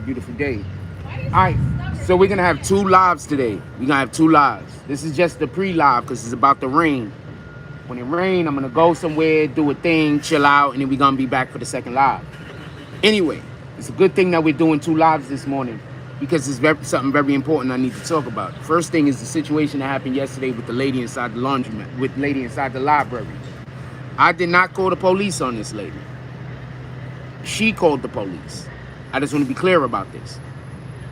beautiful day. All right, so we're gonna have 2 lives today. We're gonna have 2 lives. This is just the pre-live because it's about to rain. When it rains, I'm gonna go somewhere, do a thing, chill out, and then we're gonna be back for the second live. Anyway, it's a good thing that we're doing 2 lives this morning because it's something very important I need to talk about. First thing is the situation that happened yesterday with the lady inside the laundromat, with the lady inside the library. I did not call the police on this lady. She called the police. I just want to be clear about this.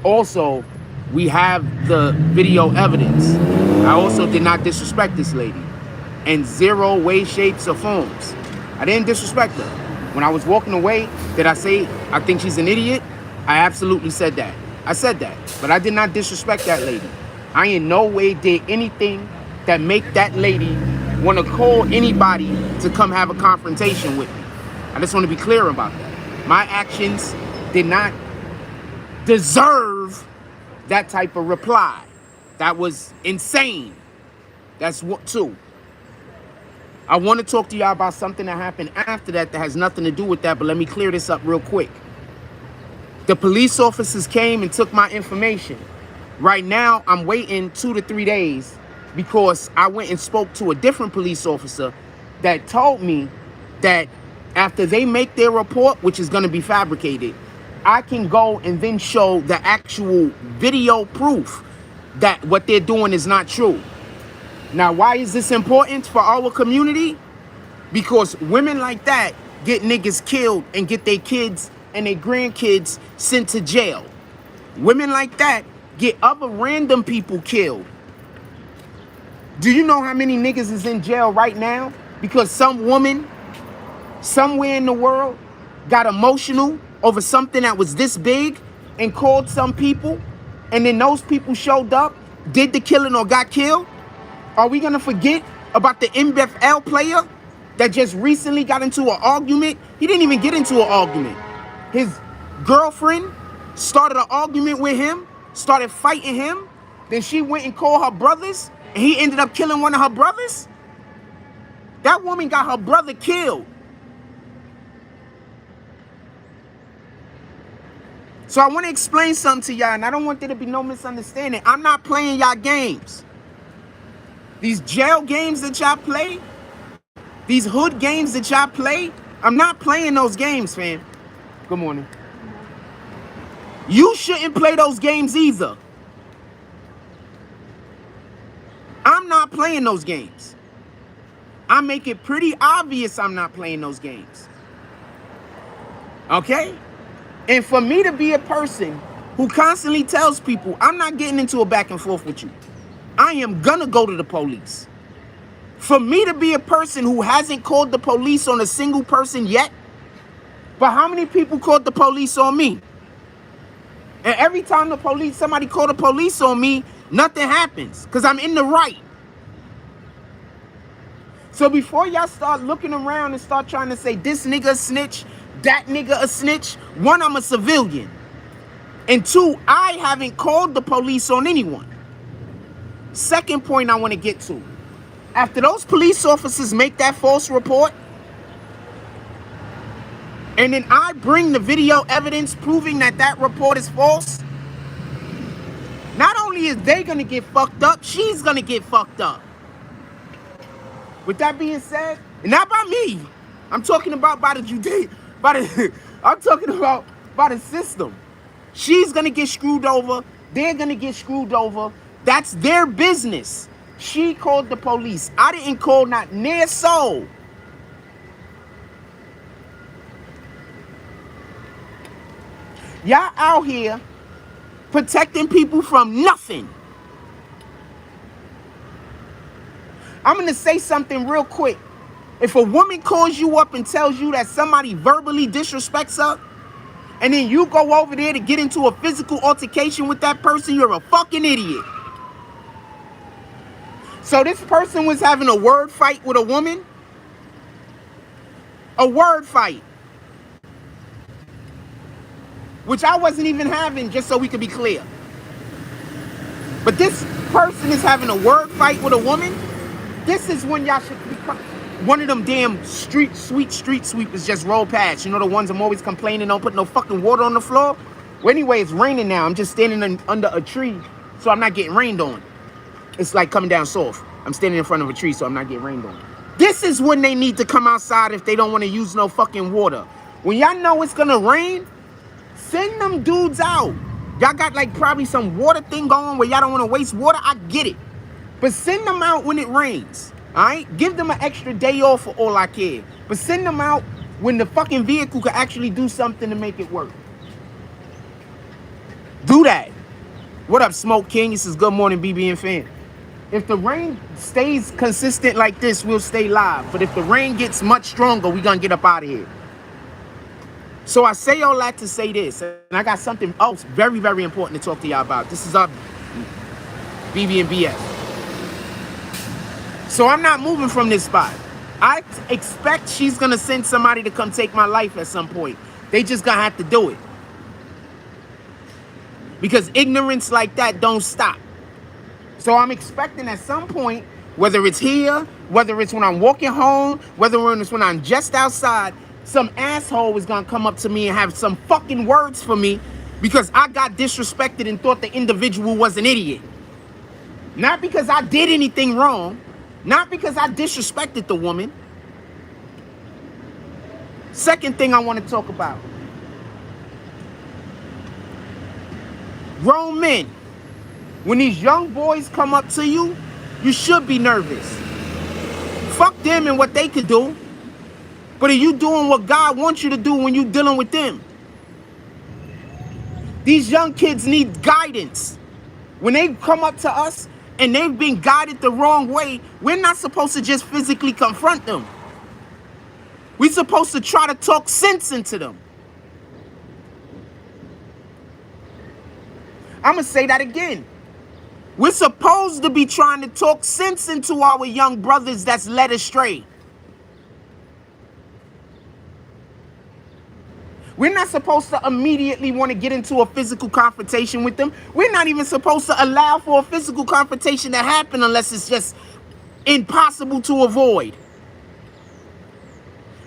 Also, we have the video evidence. I also did not disrespect this lady in zero way, shapes, or forms. I didn't disrespect her. When I was walking away, did I say I think she's an idiot? I absolutely said that. I said that, but I did not disrespect that lady. I in no way did anything that make that lady want to call anybody to come have a confrontation with me. I just want to be clear about that. My actions did not deserve that type of reply. That was insane. That's what too. I want to talk to y'all about something that happened after that has nothing to do with that, but let me clear this up real quick. The police officers came and took my information. Right now, I'm waiting 2 to 3 days because I went and spoke to a different police officer that told me that after they make their report, which is going to be fabricated, I can go and then show the actual video proof that what they're doing is not true. Now, why is this important for our community? Because women like that get niggas killed and get their kids and their grandkids sent to jail. Women like that get other random people killed. Do you know how many niggas is in jail right now? Because some woman somewhere in the world got emotional over something that was this big and called some people, and then those people showed up, did the killing, or got killed? Are we gonna forget about the NFL player that just recently got into an argument? He didn't even get into an argument. His girlfriend started an argument with him, started fighting him. Then she went and called her brothers, and he ended up killing one of her brothers. That woman got her brother killed. So I want to explain something to y'all, and I don't want there to be no misunderstanding. I'm not playing y'all games. These jail games that y'all play, these hood games that y'all play, I'm not playing those games, fam. Good morning. You shouldn't play those games either. I'm not playing those games. I make it pretty obvious I'm not playing those games. Okay? And for me to be a person who constantly tells people, I'm not getting into a back and forth with you. I am gonna go to the police. For me to be a person who hasn't called the police on a single person yet, but how many people called the police on me? And every time somebody called the police on me, nothing happens because I'm in the right. So before y'all start looking around and start trying to say this nigga a snitch, that nigga a snitch, one, I'm a civilian. And two, I haven't called the police on anyone. Second point I want to get to. After those police officers make that false report, and then I bring the video evidence proving that that report is false, not only is they going to get fucked up, she's going to get fucked up. With that being said, and not by me, I'm talking about by the I'm talking about by the system. She's going to get screwed over. They're going to get screwed over. That's their business. She called the police. I didn't call not near soul. Y'all out here protecting people from nothing. I'm going to say something real quick. If a woman calls you up and tells you that somebody verbally disrespects her, and then you go over there to get into a physical altercation with that person, you're a fucking idiot. So this person was having a word fight with a woman. A word fight. Which I wasn't even having, just so we could be clear. But this person is having a word fight with a woman. This is when y'all should be one of them damn street sweepers just roll past. You know the ones I'm always complaining don't put no fucking water on the floor? Well, anyway, it's raining now. I'm just standing under a tree, so I'm not getting rained on. It's like coming down soft. I'm standing in front of a tree, so I'm not getting rained on. This is when they need to come outside if they don't want to use no fucking water. When y'all know it's gonna rain, send them dudes out. Y'all got like probably some water thing going where y'all don't want to waste water. I get it. But send them out when it rains. All right? Give them an extra day off for all I care. But send them out when the fucking vehicle could actually do something to make it work. Do that. What up, Smoke King? This is Good Morning BBN fan. If the rain stays consistent like this, we'll stay live. But if the rain gets much stronger, we're going to get up out of here. So I say all that to say this. And I got something else very, very important to talk to y'all about. This is our BBNBS. So I'm not moving from this spot. I expect she's going to send somebody to come take my life at some point. They just going to have to do it. Because ignorance like that don't stop. So I'm expecting at some point, whether it's here, whether it's when I'm walking home, whether it's when I'm just outside, some asshole is going to come up to me and have some fucking words for me because I got disrespected and thought the individual was an idiot. Not because I did anything wrong. Not because I disrespected the woman. Second thing I want to talk about. Grown men. When these young boys come up to you, you should be nervous. Fuck them and what they could do. But are you doing what God wants you to do when you're dealing with them? These young kids need guidance. When they come up to us and they've been guided the wrong way, we're not supposed to just physically confront them. We're supposed to try to talk sense into them. I'm going to say that again. We're supposed to be trying to talk sense into our young brothers that's led astray. We're not supposed to immediately want to get into a physical confrontation with them. We're not even supposed to allow for a physical confrontation to happen unless it's just impossible to avoid.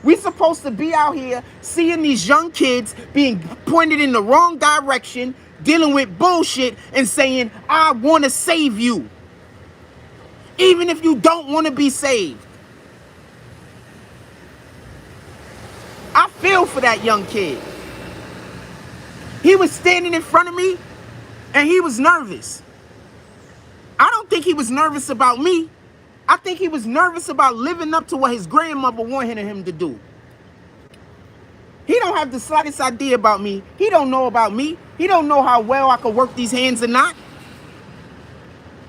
We're supposed to be out here seeing these young kids being pointed in the wrong direction, dealing with bullshit and saying, I want to save you. Even if you don't want to be saved. I feel for that young kid. He was standing in front of me and he was nervous. I don't think he was nervous about me. I think he was nervous about living up to what his grandmother wanted him to do. He don't have the slightest idea about me. He don't know about me. He don't know how well I could work these hands or not.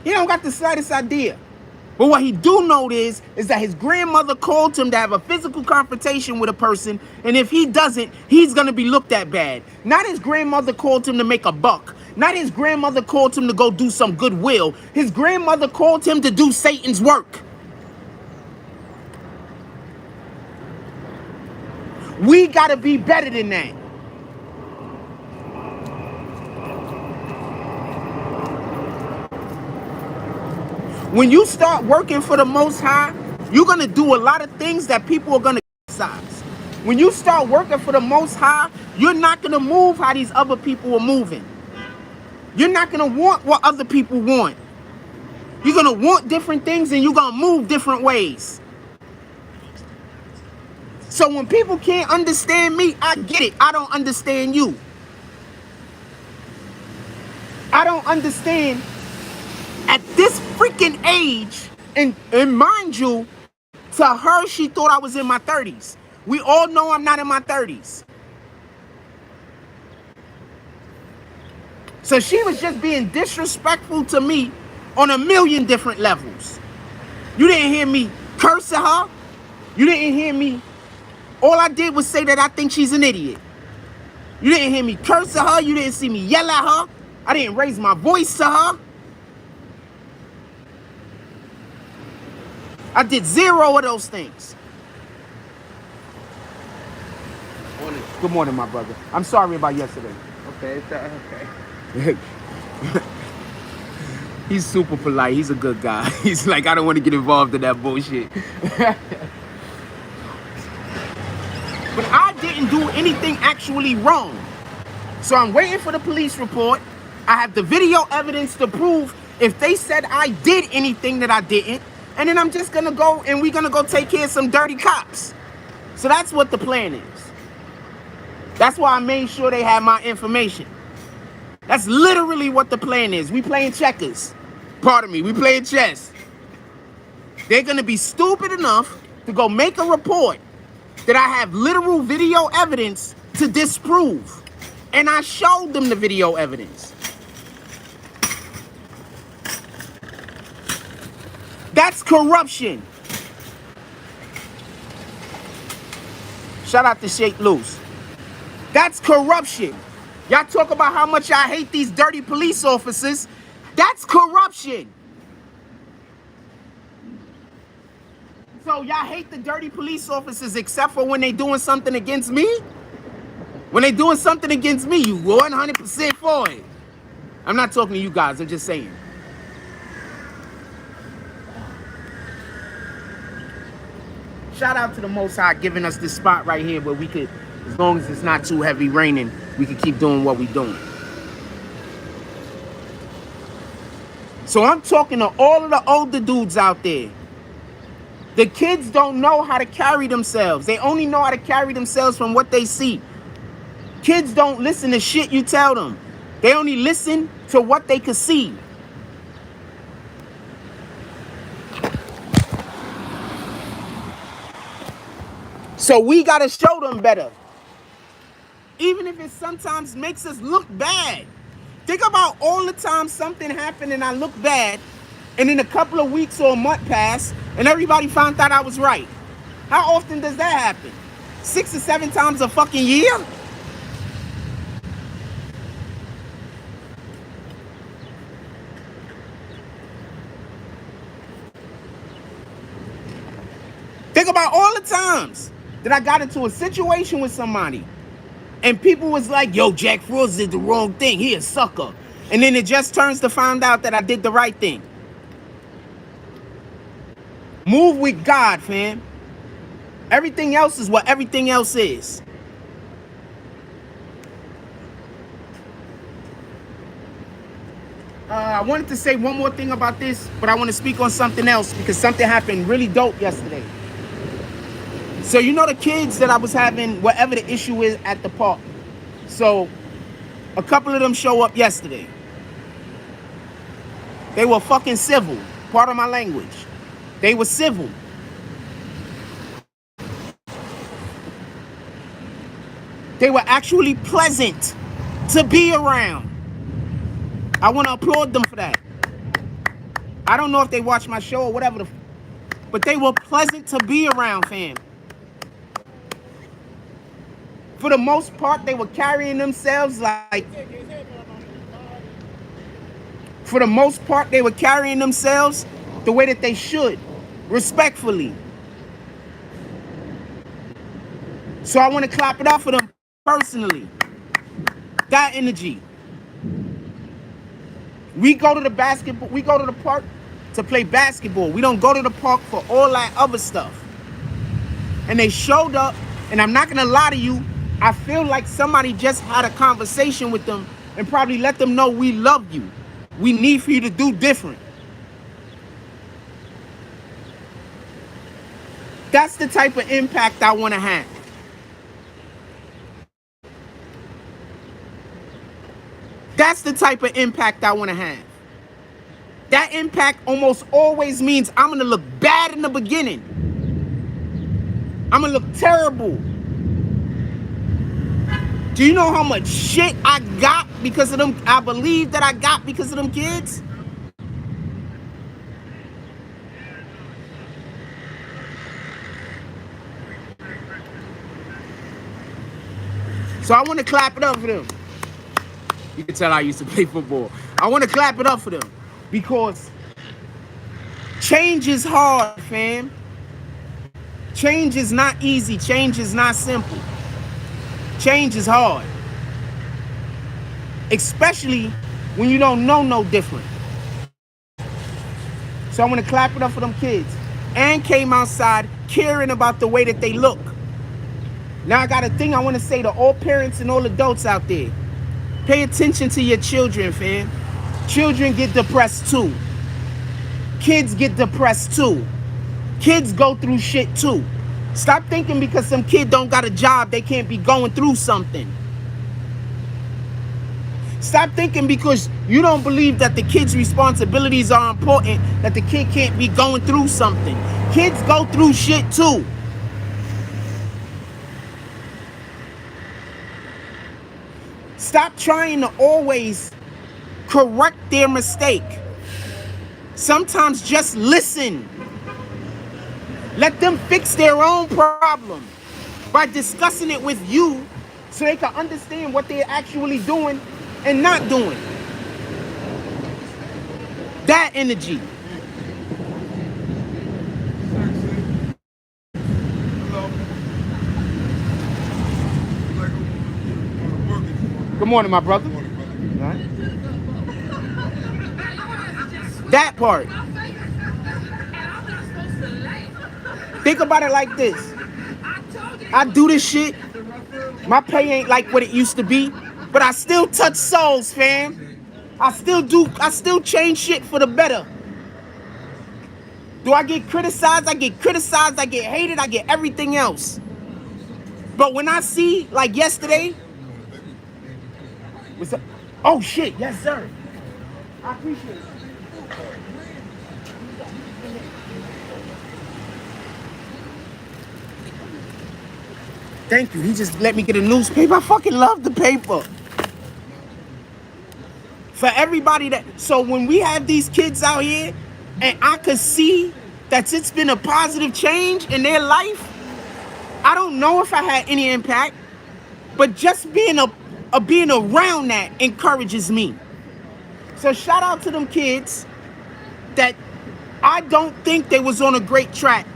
He don't got the slightest idea. But what he do know is that his grandmother called him to have a physical confrontation with a person, and if he doesn't, he's going to be looked at bad. Not his grandmother called him to make a buck. Not his grandmother called him to go do some goodwill. His grandmother called him to do Satan's work. We got to be better than that. When you start working for the Most High, you're going to do a lot of things that people are going to criticize. When you start working for the Most High, you're not going to move how these other people are moving. You're not going to want what other people want. You're going to want different things and you're going to move different ways. So when people can't understand me, I get it. I don't understand you. I don't understand at this freaking age, and mind you, to her, she thought I was in my 30s. We all know I'm not in my 30s. So she was just being disrespectful to me on a million different levels. You didn't hear me curse at her. You didn't hear me. All I did was say that I think she's an idiot. You didn't hear me curse at her. You didn't see me yell at her. I didn't raise my voice to her. I did zero of those things. Good morning, my brother. I'm sorry about yesterday. Okay, okay. He's super polite. He's a good guy. He's like, I don't want to get involved in that bullshit. But I didn't do anything actually wrong. So I'm waiting for the police report. I have the video evidence to prove if they said I did anything that I didn't. And then I'm just gonna go and we're gonna go take care of some dirty cops. So that's what the plan is. That's why I made sure they had my information. That's literally what the plan is. We playing checkers. Pardon me, we playing chess. They're gonna be stupid enough to go make a report that I have literal video evidence to disprove. And I showed them the video evidence. That's corruption. Shout out to Shake Loose. That's corruption. Y'all talk about how much I hate these dirty police officers. That's corruption. So y'all hate the dirty police officers except for when they doing something against me? When they doing something against me, you 100% for it. I'm not talking to you guys, I'm just saying. Shout out to the Most High giving us this spot right here where we could, as long as it's not too heavy raining, we could keep doing what we're doing. So I'm talking to all of the older dudes out there. The kids don't know how to carry themselves. They only know how to carry themselves from what they see. Kids don't listen to shit you tell them. They only listen to what they can see. So we gotta show them better. Even if it sometimes makes us look bad. Think about all the time something happened and I look bad, and in a couple of weeks or a month passed, and everybody found out I was right. How often does that happen? 6 or 7 times a fucking year? Think about all the times that I got into a situation with somebody and people was like, yo, Jack Frost did the wrong thing. He a sucker. And then it just turns to find out that I did the right thing. Move with God, fam. Everything else is what everything else is. I wanted to say one more thing about this, but I want to speak on something else because something happened really dope yesterday. So you know the kids that I was having, whatever the issue is at the park. So a couple of them show up yesterday. They were fucking civil. Part of my language. They were civil. They were actually pleasant to be around. I want to applaud them for that. I don't know if they watch my show or whatever, but they were pleasant to be around, fam. For the most part, they were carrying themselves like... For the most part, they were carrying themselves the way that they should, respectfully. So I want to clap it up for them personally. That energy. We go to the basketball, we go to the park to play basketball. We don't go to the park for all that other stuff. And they showed up, and I'm not gonna lie to you, I feel like somebody just had a conversation with them and probably let them know we love you. We need for you to do different. That's the type of impact I want to have. That's the type of impact I want to have. That impact almost always means I'm going to look bad in the beginning. I'm going to look terrible. Do you know how much shit I got because of them? I believe that I got because of them kids. So I want to clap it up for them. You can tell I used to play football. I want to clap it up for them because change is hard, fam. Change is not easy. Change is not simple. Change is hard. Especially when you don't know no different. So I want to clap it up for them kids. And came outside caring about the way that they look. Now I got a thing I want to say to all parents and all adults out there. Pay attention to your children, fam. Children get depressed too. Kids get depressed too. Kids go through shit too. Stop thinking because some kid don't got a job, they can't be going through something. Stop thinking because you don't believe that the kid's responsibilities are important, that the kid can't be going through something. Kids go through shit too. Stop trying to always correct their mistake. Sometimes just listen. Let them fix their own problem by discussing it with you so they can understand what they're actually doing and not doing. That energy. Good morning, my brother. Right. That part. Think about it like this. I do this shit. My pay ain't like what it used to be, but I still touch souls, fam. I still change shit for the better. Do I get criticized? I get criticized, I get hated, I get everything else. But when I see, like yesterday, what's up? Oh shit, yes sir. I appreciate it. Thank you. He just let me get a newspaper. I fucking love the paper. For everybody that, so when we have these kids out here and I could see that it's been a positive change in their life, I don't know if I had any impact, but just being around that encourages me. So shout out to them kids that I don't think they was on a great track,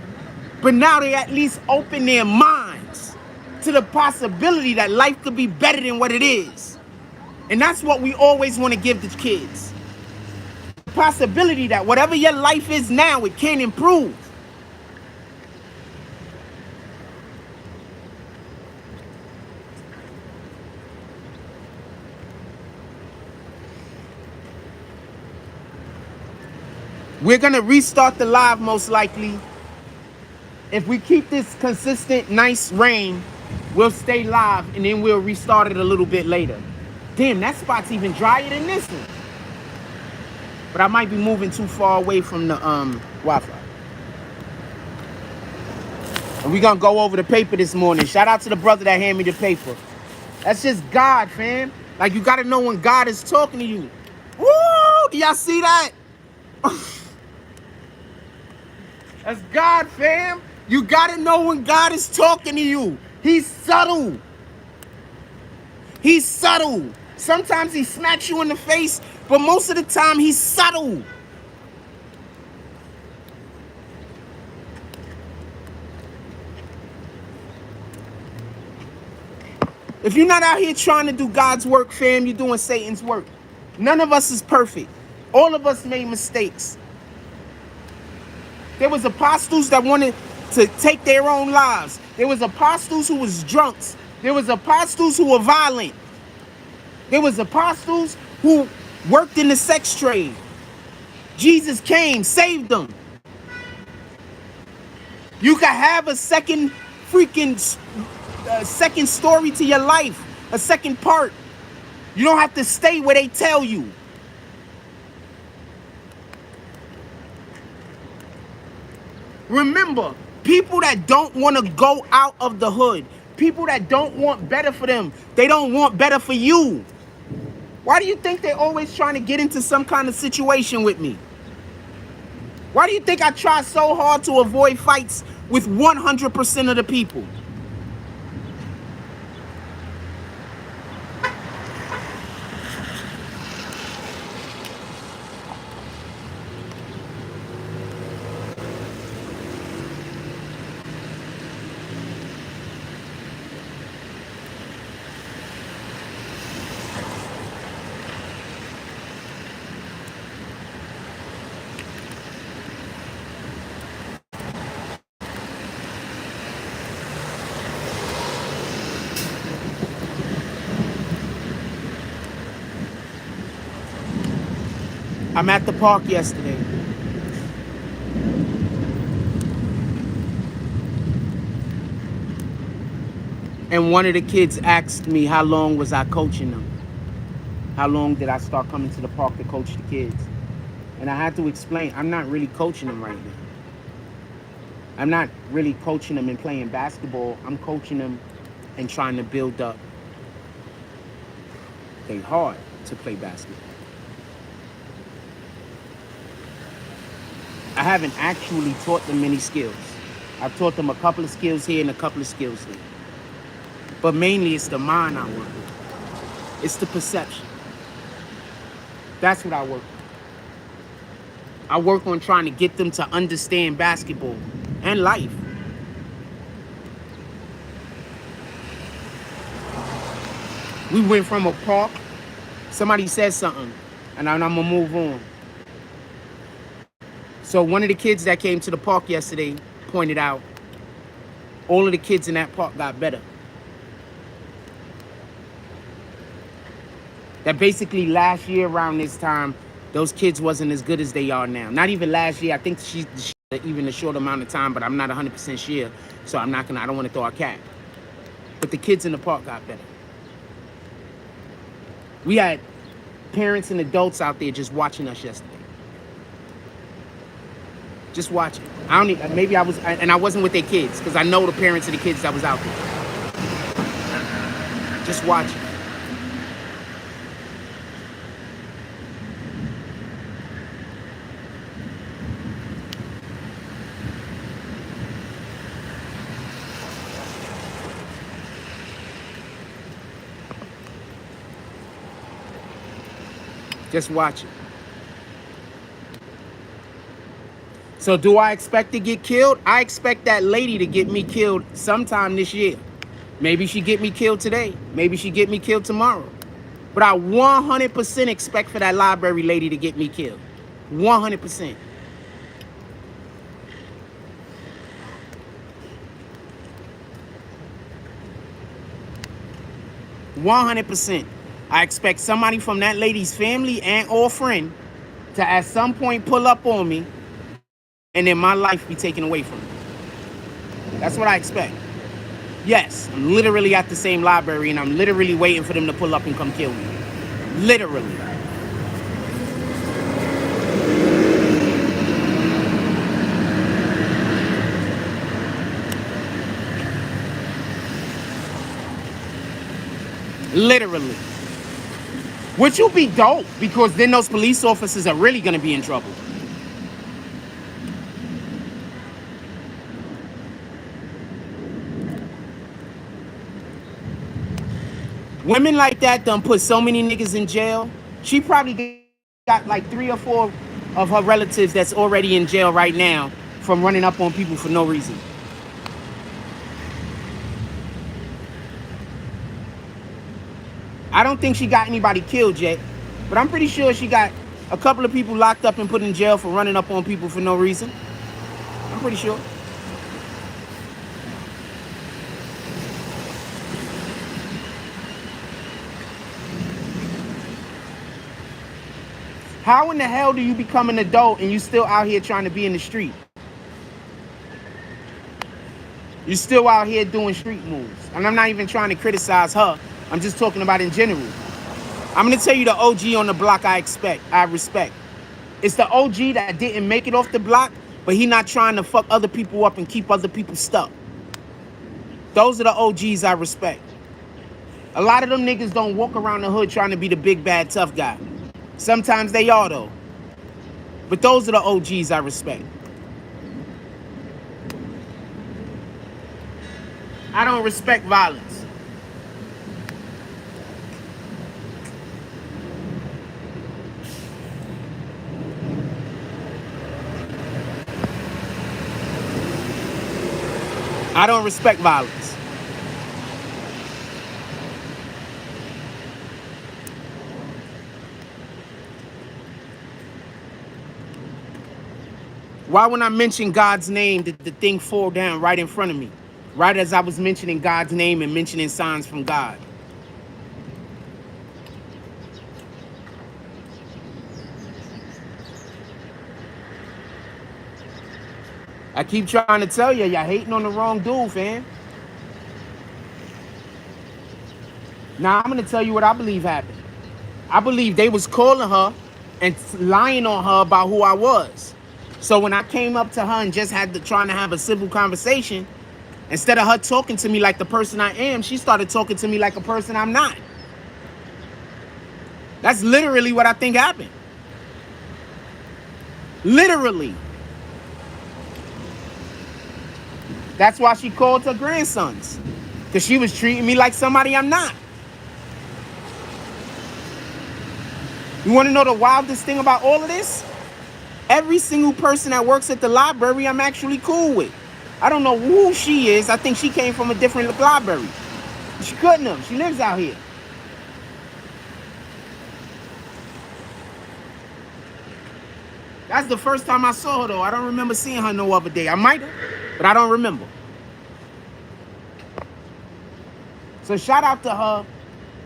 but now they at least open their minds to the possibility that life could be better than what it is. And that's what we always want to give the kids. The possibility that whatever your life is now, it can improve. We're going to restart the live most likely. If we keep this consistent, nice rain, we'll stay live and then we'll restart it a little bit later. Damn, that spot's even drier than this one. But I might be moving too far away from the Wi-Fi. And we're going to go over the paper this morning. Shout out to the brother that handed me the paper. That's just God, fam. Like, you got to know when God is talking to you. Woo! Do y'all see that? That's God, fam. You got to know when God is talking to you. He's subtle. He's subtle. Sometimes he smacks you in the face, but most of the time he's subtle. If you're not out here trying to do God's work, fam, you're doing Satan's work. None of us is perfect. All of us made mistakes. There was apostles that wanted to take their own lives. There was apostles who was drunks. There was apostles who were violent. There was apostles who worked in the sex trade. Jesus came, saved them. You can have a second story to your life, a second part. You don't have to stay where they tell you. Remember, people that don't want to go out of the hood, people that don't want better for them, they don't want better for you. Why do you think they're always trying to get into some kind of situation with me? Why do you think I try so hard to avoid fights with 100% of the people? I'm at the park yesterday. And one of the kids asked me how long was I coaching them. How long did I start coming to the park to coach the kids? And I had to explain, I'm not really coaching them right now. I'm not really coaching them and playing basketball. I'm coaching them and trying to build up their heart to play basketball. I haven't actually taught them many skills. I've taught them a couple of skills here and a couple of skills there. But mainly it's the mind I work with. It's the perception. That's what I work on. I work on trying to get them to understand basketball and life. We went from a park, somebody said something, and I'm gonna move on. So one of the kids that came to the park yesterday pointed out all of the kids in that park got better. That basically last year around this time, those kids wasn't as good as they are now. Not even last year. I think she even a short amount of time, but I'm not 100% sure. So I don't want to throw a cat. But the kids in the park got better. We had parents and adults out there just watching us yesterday. Just watching. Maybe I was, and I wasn't with their kids, because I know the parents of the kids that was out there. Just watching. Just watching. So do I expect to get killed? I expect that lady to get me killed sometime this year. Maybe she get me killed today. Maybe she get me killed tomorrow. But I 100% expect for that library lady to get me killed. 100%. I expect somebody from that lady's family and or friend to at some point pull up on me and then my life be taken away from me. That's what I expect. Yes, I'm literally at the same library and I'm literally waiting for them to pull up and come kill me. Literally. Literally. Which will be dope, because then those police officers are really going to be in trouble. Women like that done put so many niggas in jail. She probably got like 3 or 4 of her relatives that's already in jail right now from running up on people for no reason. I don't think she got anybody killed yet, but I'm pretty sure she got a couple of people locked up and put in jail for running up on people for no reason. I'm pretty sure. How in the hell do you become an adult and you still out here trying to be in the street? You're still out here doing street moves. And I'm not even trying to criticize her. I'm just talking about in general. I'm going to tell you the OG on the block I respect. It's the OG that didn't make it off the block, but he not trying to fuck other people up and keep other people stuck. Those are the OGs I respect. A lot of them niggas don't walk around the hood trying to be the big, bad, tough guy. Sometimes they are, though. But those are the OGs I respect. I don't respect violence. I don't respect violence. Why when I mention God's name did the thing fall down right in front of me? Right as I was mentioning God's name and mentioning signs from God. I keep trying to tell you, y'all hating on the wrong dude, fam. Now, I'm going to tell you what I believe happened. I believe they was calling her and lying on her about who I was. So when I came up to her and just trying to have a civil conversation, instead of her talking to me like the person I am, she started talking to me like a person I'm not. That's literally what I think happened. Literally. That's why she called her grandsons. Because she was treating me like somebody I'm not. You want to know the wildest thing about all of this? Every single person that works at the library, I'm actually cool with. I don't know who she is. I think she came from a different library. She couldn't have. She lives out here. That's the first time I saw her, though. I don't remember seeing her no other day. I might have, but I don't remember. So shout out to her.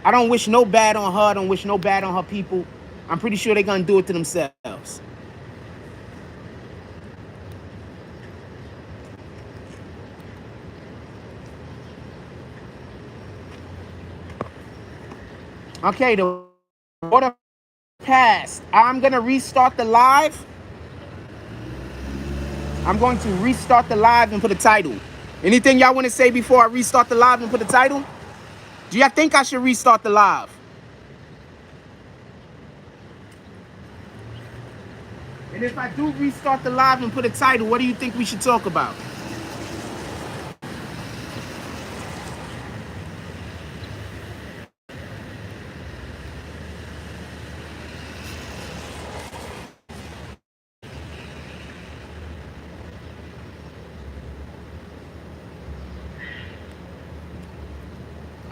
I don't wish no bad on her. I don't wish no bad on her people. I'm pretty sure they're going to do it to themselves. Okay, the order passed. I'm going to restart the live. I'm going to restart the live and put a title. Anything y'all want to say before I restart the live and put a title? Do y'all think I should restart the live? And if I do restart the live and put a title, what do you think we should talk about?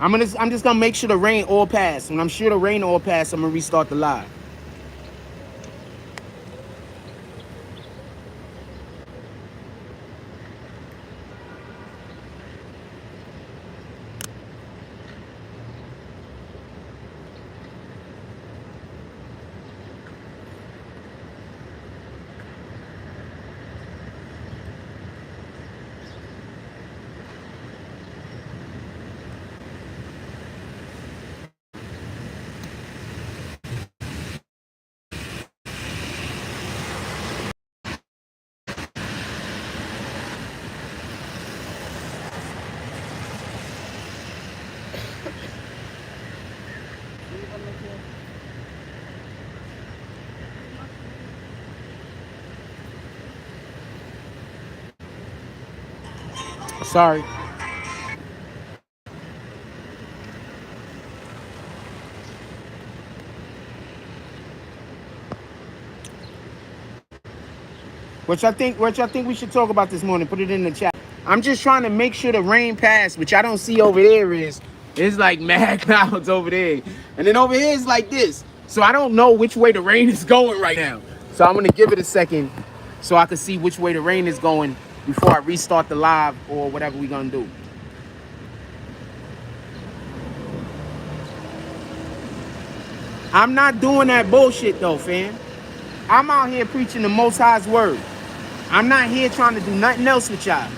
I'm just gonna make sure the rain all pass. When I'm sure the rain all pass, I'm gonna restart the live. Sorry. What y'all think we should talk about this morning? Put it in the chat. I'm just trying to make sure the rain passed, which I don't see over there it's like mad clouds over there. And then over here is like this. So I don't know which way the rain is going right now. So I'm gonna give it a second so I can see which way the rain is going before I restart the live or whatever we're gonna do. I'm not doing that bullshit though, fam. I'm out here preaching the Most High's word. I'm not here trying to do nothing else with y'all.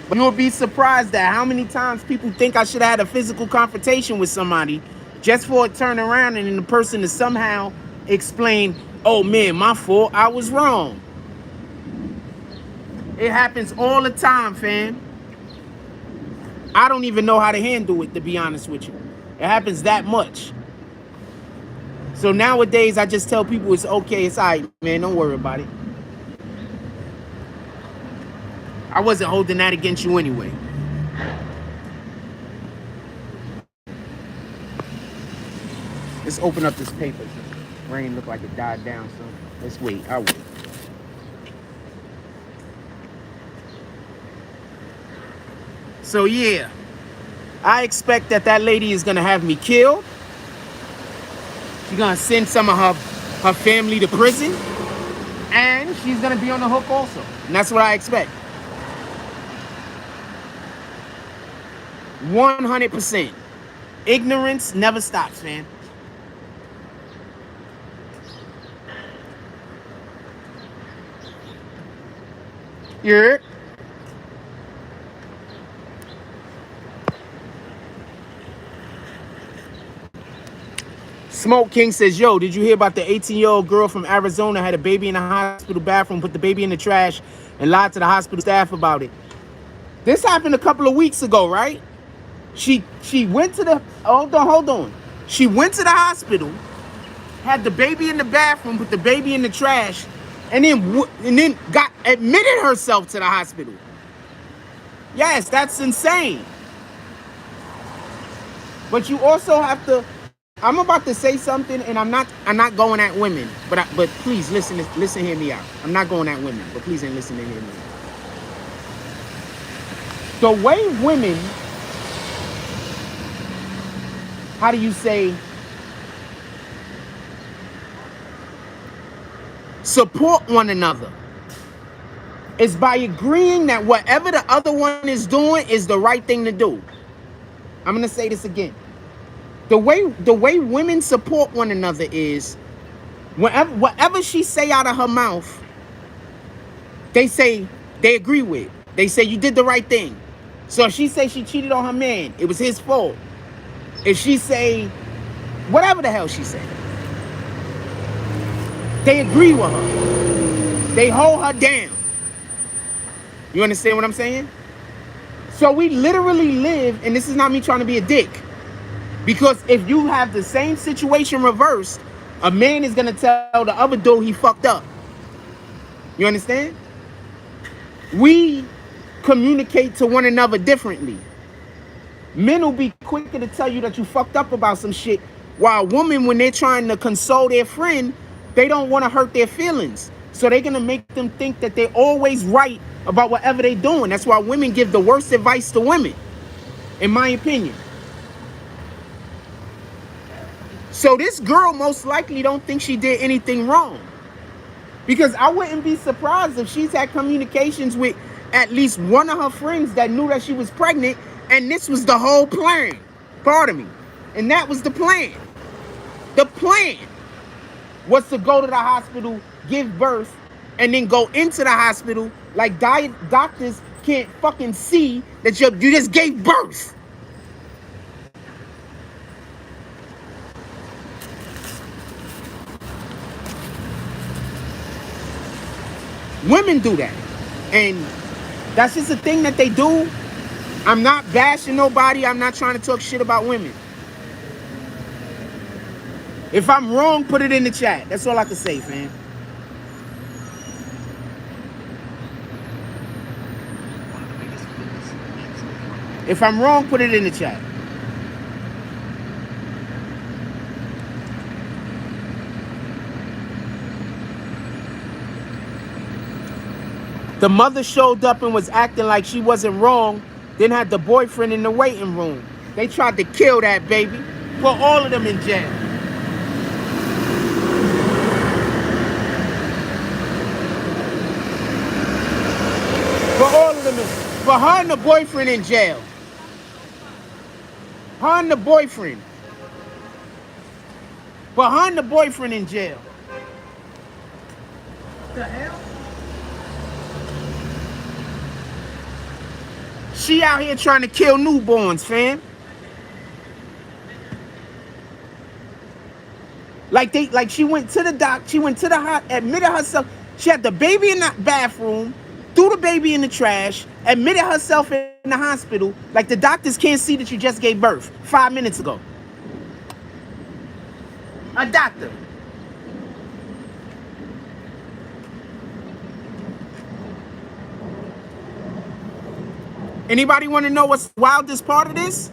But you will be surprised at how many times people think I should have had a physical confrontation with somebody just for it to turn around and then the person to somehow explain, oh man, my fault, I was wrong. It happens all the time, fam. I don't even know how to handle it, to be honest with you. It happens that much. So nowadays, I just tell people it's okay, it's all right, man, don't worry about it. I wasn't holding that against you anyway. Let's open up this paper. Rain look like it died down, so let's wait. I'll wait. So yeah, I expect that lady is gonna have me killed. She's gonna send some of her family to prison, and she's gonna be on the hook also. And that's what I expect. 100%. Ignorance never stops, man. Yeah. Smoke King says, yo, did you hear about the 18-year-old girl from Arizona had a baby in the hospital bathroom, put the baby in the trash, and lied to the hospital staff about it? This happened a couple of weeks ago, right? She went to the, hold on. She went to the hospital, had the baby in the bathroom, put the baby in the trash, and then got admitted herself to the hospital. Yes, that's insane. But you also have to. I'm about to say something, and I'm not going at women, but please listen, hear me out. I'm not going at women, but please listen to hear me out. The way women, how do you say, support one another is by agreeing that whatever the other one is doing is the right thing to do. I'm gonna say this again. The way women support one another is whatever she say out of her mouth, they say they agree with. They say you did the right thing. So if she say she cheated on her man, it was his fault. If she say whatever the hell she said, they agree with her. They hold her down. You understand what I'm saying? So we literally live, and this is not me trying to be a dick, because if you have the same situation reversed, a man is gonna tell the other dude he fucked up. You understand? We communicate to one another differently. Men will be quicker to tell you that you fucked up about some shit, while women, when they're trying to console their friend, they don't want to hurt their feelings. So they're gonna make them think that they're always right about whatever they're doing. That's why women give the worst advice to women, in my opinion. So this girl most likely don't think she did anything wrong, because I wouldn't be surprised if she's had communications with at least one of her friends that knew that she was pregnant, and this was the whole plan. Pardon me. And that was the plan. The plan was to go to the hospital, give birth, and then go into the hospital like doctors can't fucking see that you just gave birth. Women do that, and that's just a thing that they do. I'm not bashing nobody. I'm not trying to talk shit about women. If I'm wrong, put it in the chat. That's all I can say, fam. If I'm wrong, put it in the chat. The mother showed up and was acting like she wasn't wrong, then had the boyfriend in the waiting room. They tried to kill that baby. Put all of them in jail. Put all of them in. Put her and the boyfriend in jail. Her and the boyfriend. Put her and the boyfriend in jail. What the hell? She out here trying to kill newborns, fam. Like she went to the doc, she went to the hot, admitted herself. She had the baby in the bathroom, threw the baby in the trash, admitted herself in the hospital. Like the doctors can't see that you just gave birth 5 minutes ago. A doctor. Anybody want to know what's the wildest part of this?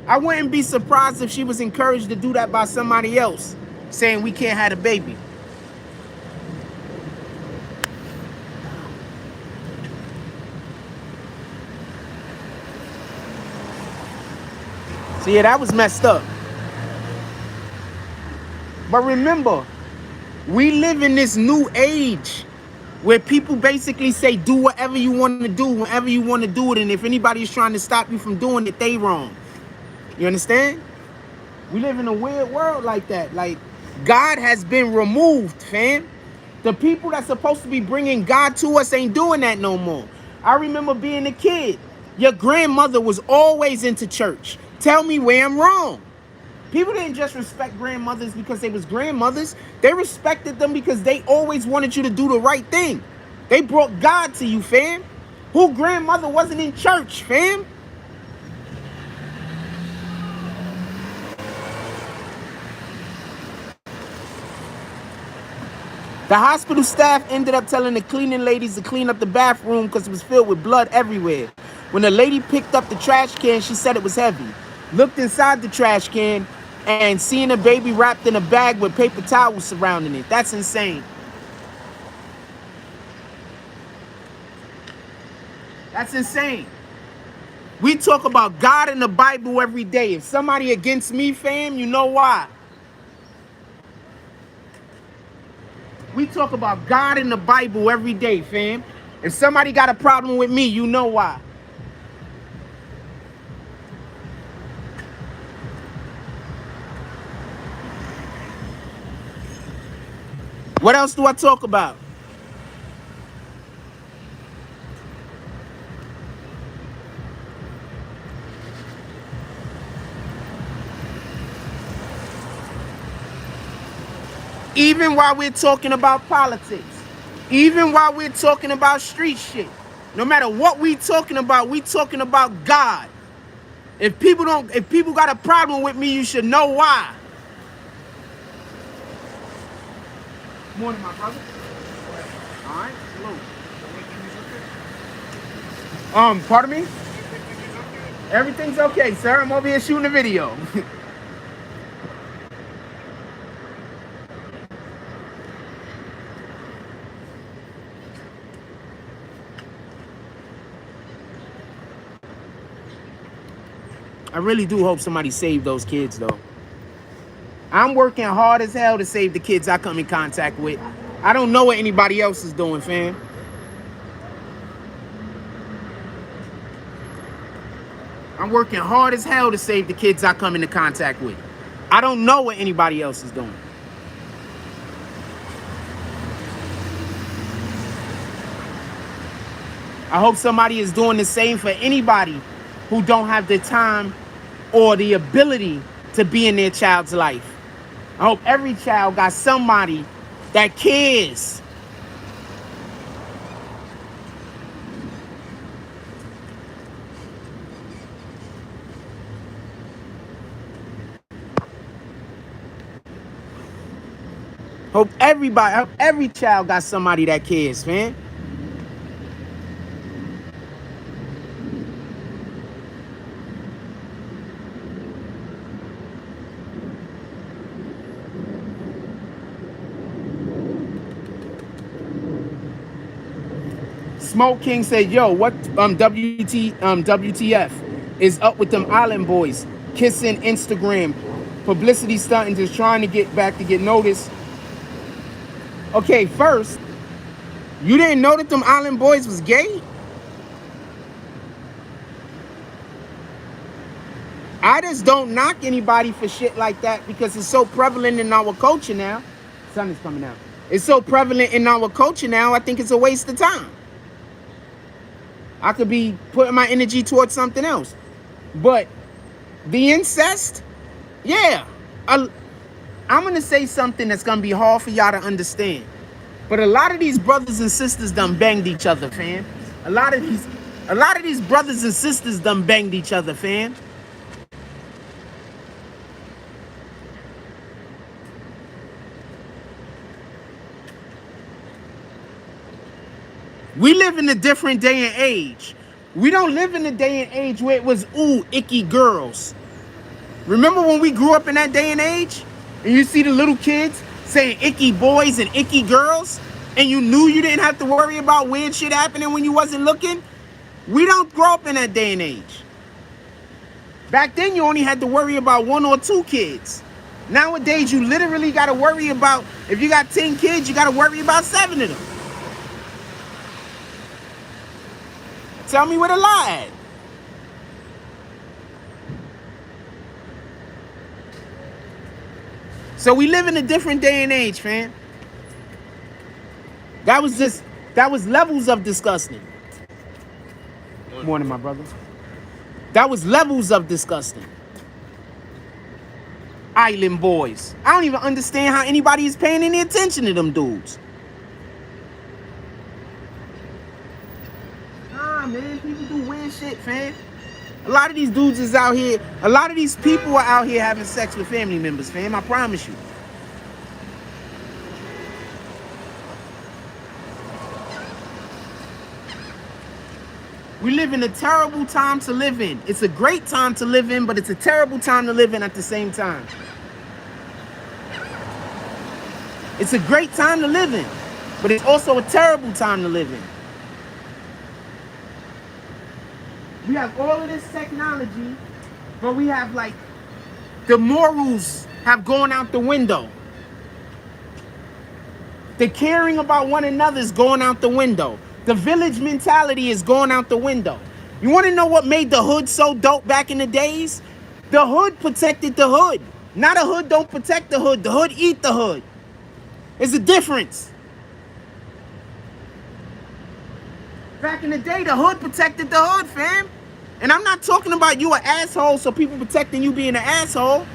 I wouldn't be surprised if she was encouraged to do that by somebody else, saying we can't have a baby. So yeah, that was messed up. But remember, we live in this new age where people basically say do whatever you want to do, whenever you want to do it, and if anybody's trying to stop you from doing it, they wrong. You understand? We live in a weird world like that. Like, God has been removed, fam. The people that's supposed to be bringing God to us ain't doing that no more. I remember being a kid. Your grandmother was always into church. Tell me where I'm wrong. People didn't just respect grandmothers because they was grandmothers. They respected them because they always wanted you to do the right thing. They brought God to you, fam. Who grandmother wasn't in church, fam? The hospital staff ended up telling the cleaning ladies to clean up the bathroom because it was filled with blood everywhere. When the lady picked up the trash can, she said it was heavy. Looked inside the trash can and seen a baby wrapped in a bag with paper towels surrounding it. That's insane. That's insane. We talk about God in the Bible every day. If somebody against me, fam, you know why. We talk about God in the Bible every day, fam. If somebody got a problem with me, you know why. What else do I talk about? Even while we're talking about politics, even while we're talking about street shit, no matter what we talking about God. If people got a problem with me, you should know why. Morning, my brother. All right, salute. Pardon me? Everything's okay, sir. I'm over here shooting a video. I really do hope somebody saved those kids, though. I'm working hard as hell to save the kids I come in contact with. I don't know what anybody else is doing, fam. I'm working hard as hell to save the kids I come into contact with. I don't know what anybody else is doing. I hope somebody is doing the same for anybody who don't have the time or the ability to be in their child's life. I hope every child got somebody that cares. Hope every child got somebody that cares, man. Smoke King said, yo, what WTF is up with them island boys? Kissing Instagram. Publicity stunting, just trying to get back to get noticed. Okay, first, you didn't know that them island boys was gay? I just don't knock anybody for shit like that because it's so prevalent in our culture now. Sun is coming out. It's so prevalent in our culture now, I think it's a waste of time. I could be putting my energy towards something else. But the incest, yeah. I'm going to say something that's going to be hard for y'all to understand. But a lot of these brothers and sisters done banged each other, fam. A lot of these brothers and sisters done banged each other, fam. We live in a different day and age. We don't live in a day and age where it was, ooh, icky girls. Remember when we grew up in that day and age? And you see the little kids saying icky boys and icky girls? And you knew you didn't have to worry about weird shit happening when you wasn't looking? We don't grow up in that day and age. Back then, you only had to worry about 1 or 2 kids. Nowadays, you literally got to worry about, if you got 10 kids, you got to worry about 7 of them. Tell me where the lie at. So we live in a different day and age, fam. That was levels of disgusting. Morning, my brother. That was levels of disgusting. Island boys. I don't even understand how anybody is paying any attention to them dudes. Nah, man, people do weird shit, fam. A lot of these dudes is out here, a lot of these people are out here having sex with family members, fam. I promise you. We live in a terrible time to live in. It's a great time to live in, but it's a terrible time to live in at the same time. It's a great time to live in, but it's also a terrible time to live in. We have all of this technology, but we have like, the morals have gone out the window. The caring about one another is going out the window. The village mentality is going out the window. You want to know what made the hood so dope back in the days? The hood protected the hood. Not a hood don't protect the hood. The hood eat the hood. There's a difference. Back in the day, the hood protected the hood, fam. And I'm not talking about you an asshole, so people protecting you being an asshole.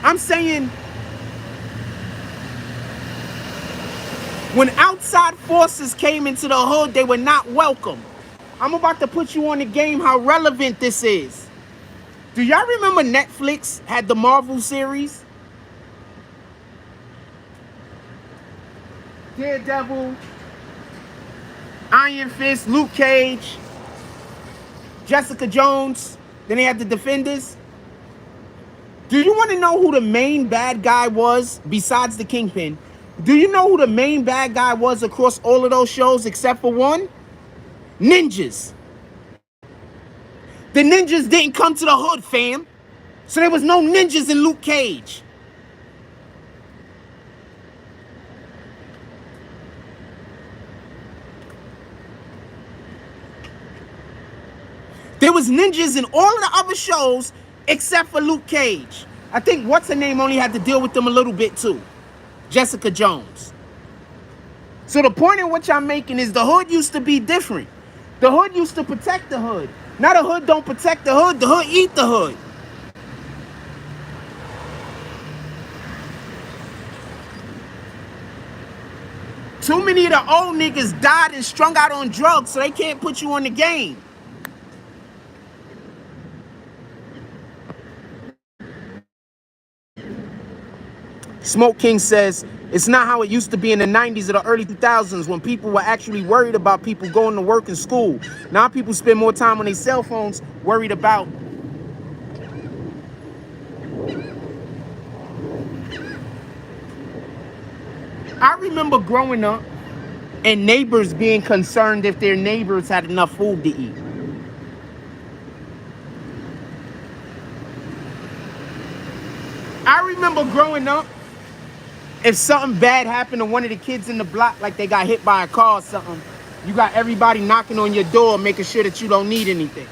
I'm saying when outside forces came into the hood, they were not welcome. I'm about to put you on the game how relevant this is. Do y'all remember Netflix had the Marvel series? Daredevil, Iron Fist, Luke Cage, Jessica Jones. Then they had the Defenders. Do you want to know who the main bad guy was besides the Kingpin? Do you know who the main bad guy was across all of those shows except for one? Ninjas. The ninjas didn't come to the hood, fam. So there was no ninjas in Luke Cage. There was ninjas in all of the other shows except for Luke Cage. I think what's her name only had to deal with them a little bit too. Jessica Jones. So the point in which I'm making is the hood used to be different. The hood used to protect the hood. Now the hood don't protect the hood eat the hood. Too many of the old niggas died and strung out on drugs, so they can't put you on the game. Smoke King says, it's not how it used to be in the 90s or the early 2000s when people were actually worried about people going to work and school. Now people spend more time on their cell phones worried about I remember growing up and neighbors being concerned if their neighbors had enough food to eat. I remember growing up, if something bad happened to one of the kids in the block, like they got hit by a car or something, you got everybody knocking on your door, making sure that you don't need anything.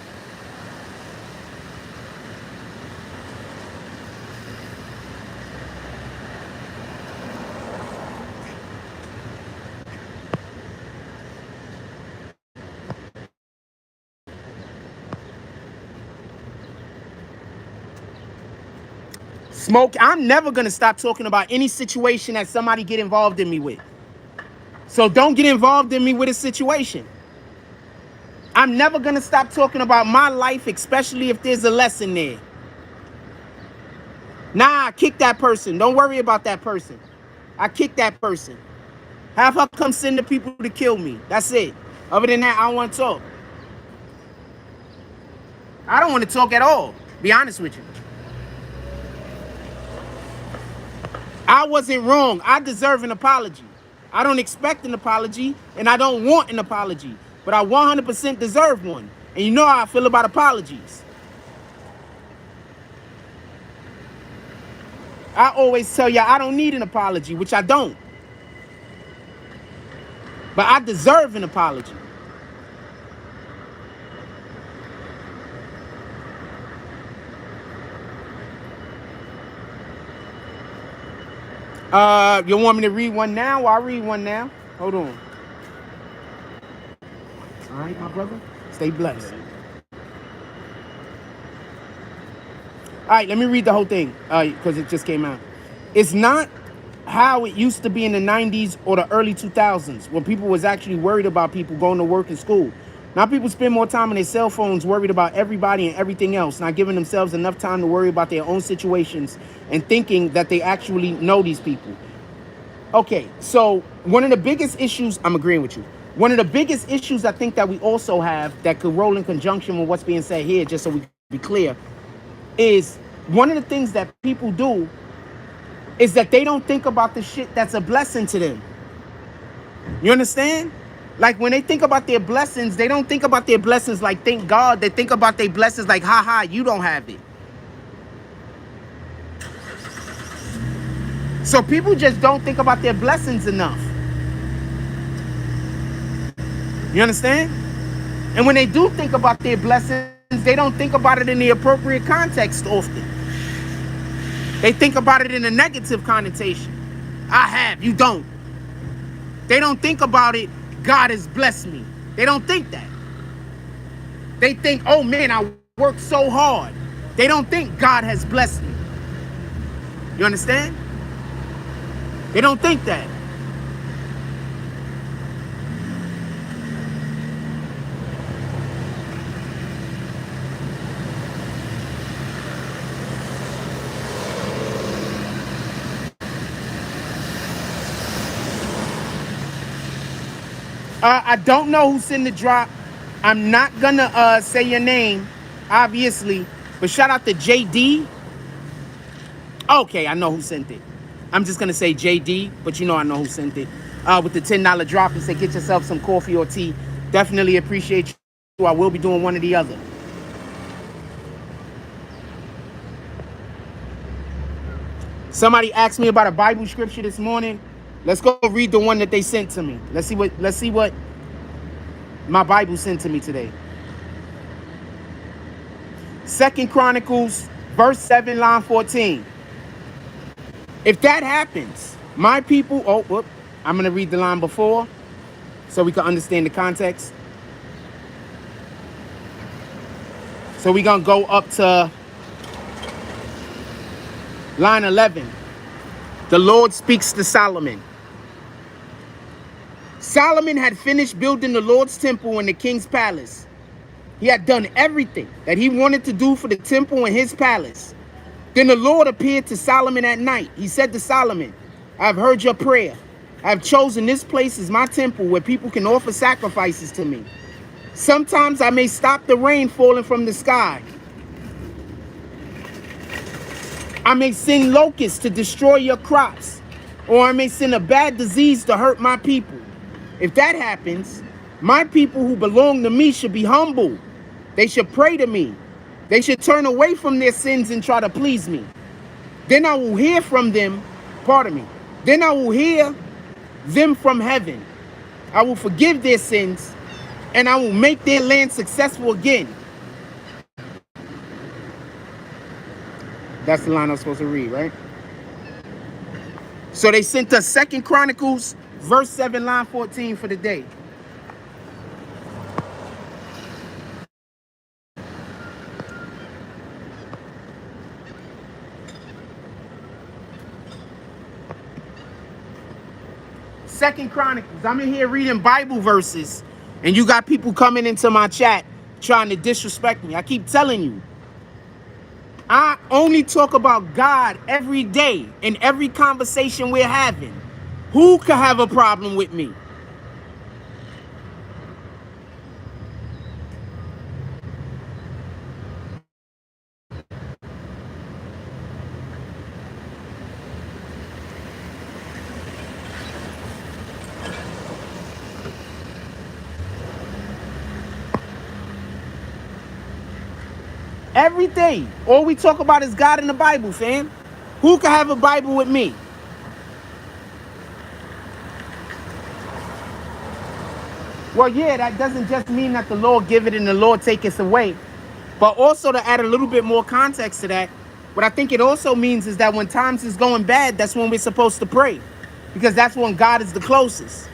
Smoke, I'm never going to stop talking about any situation that somebody get involved in me with. So don't get involved in me with a situation. I'm never going to stop talking about my life, especially if there's a lesson there. Nah, kick that person. Don't worry about that person. I kick that person. Have her come send the people to kill me. That's it. Other than that, I don't want to talk. I don't want to talk at all, be honest with you. I wasn't wrong. I deserve an apology. I don't expect an apology, and I don't want an apology. But I 100% deserve one. And you know how I feel about apologies. I always tell you I don't need an apology, which I don't. But I deserve an apology. You want me to read one now? I'll read one now. Hold on. All right, my brother. Stay blessed. All right, let me read the whole thing because it just came out. It's not how it used to be in the 90s or the early 2000s when people was actually worried about people going to work and school. Now people spend more time on their cell phones worried about everybody and everything else, not giving themselves enough time to worry about their own situations and thinking that they actually know these people. Okay, so one of the biggest issues, I'm agreeing with you. One of the biggest issues I think that we also have that could roll in conjunction with what's being said here, just so we can be clear, is one of the things that people do is that they don't think about the shit that's a blessing to them. You understand? Like when they think about their blessings, they don't think about their blessings like thank God. They think about their blessings like, ha ha, you don't have it. So people just don't think about their blessings enough. You understand? And when they do think about their blessings, they don't think about it in the appropriate context often. They think about it in a negative connotation. I have, you don't. They don't think about it, God has blessed me. They don't think that. They think, oh man, I worked so hard. They don't think God has blessed me. You understand? They don't think that. I don't know who sent the drop. I'm not gonna say your name, obviously, but shout out to JD. Okay, I know who sent it. I'm just gonna say JD, but you know I know who sent it. With the $10 drop and say get yourself some coffee or tea. Definitely appreciate you. I will be doing one or the other. Somebody asked me about a Bible scripture this morning. Let's go read the one that they sent to me. Let's see what my Bible sent to me today. 2 Chronicles, verse 7, line 14. If that happens, my people, I'm going to read the line before so we can understand the context. So we're going to go up to line 11. The Lord speaks to Solomon. Solomon had finished building the Lord's temple and the king's palace. He had done everything that he wanted to do for the temple and his palace. Then the Lord appeared to Solomon at night. He said to Solomon, I have heard your prayer. I have chosen this place as my temple where people can offer sacrifices to me. Sometimes I may stop the rain falling from the sky. I may send locusts to destroy your crops, or I may send a bad disease to hurt my people. If that happens, my people who belong to me should be humble. They should pray to me. They should turn away from their sins and try to please me. Then I will hear from them, Then I will hear them from heaven. I will forgive their sins and I will make their land successful again. That's the line I'm supposed to read, right? So they sent us 2 Chronicles, verse 7, line 14 for the day. Second Chronicles. I'm in here reading Bible verses, and you got people coming into my chat trying to disrespect me. I keep telling you, I only talk about God every day in every conversation we're having. Who could have a problem with me? Every day, all we talk about is God in the Bible, fam. Who can have a Bible with me? Well, yeah, that doesn't just mean that the Lord give it and the Lord take it away. But also to add a little bit more context to that, what I think it also means is that when times is going bad, that's when we're supposed to pray. Because that's when God is the closest.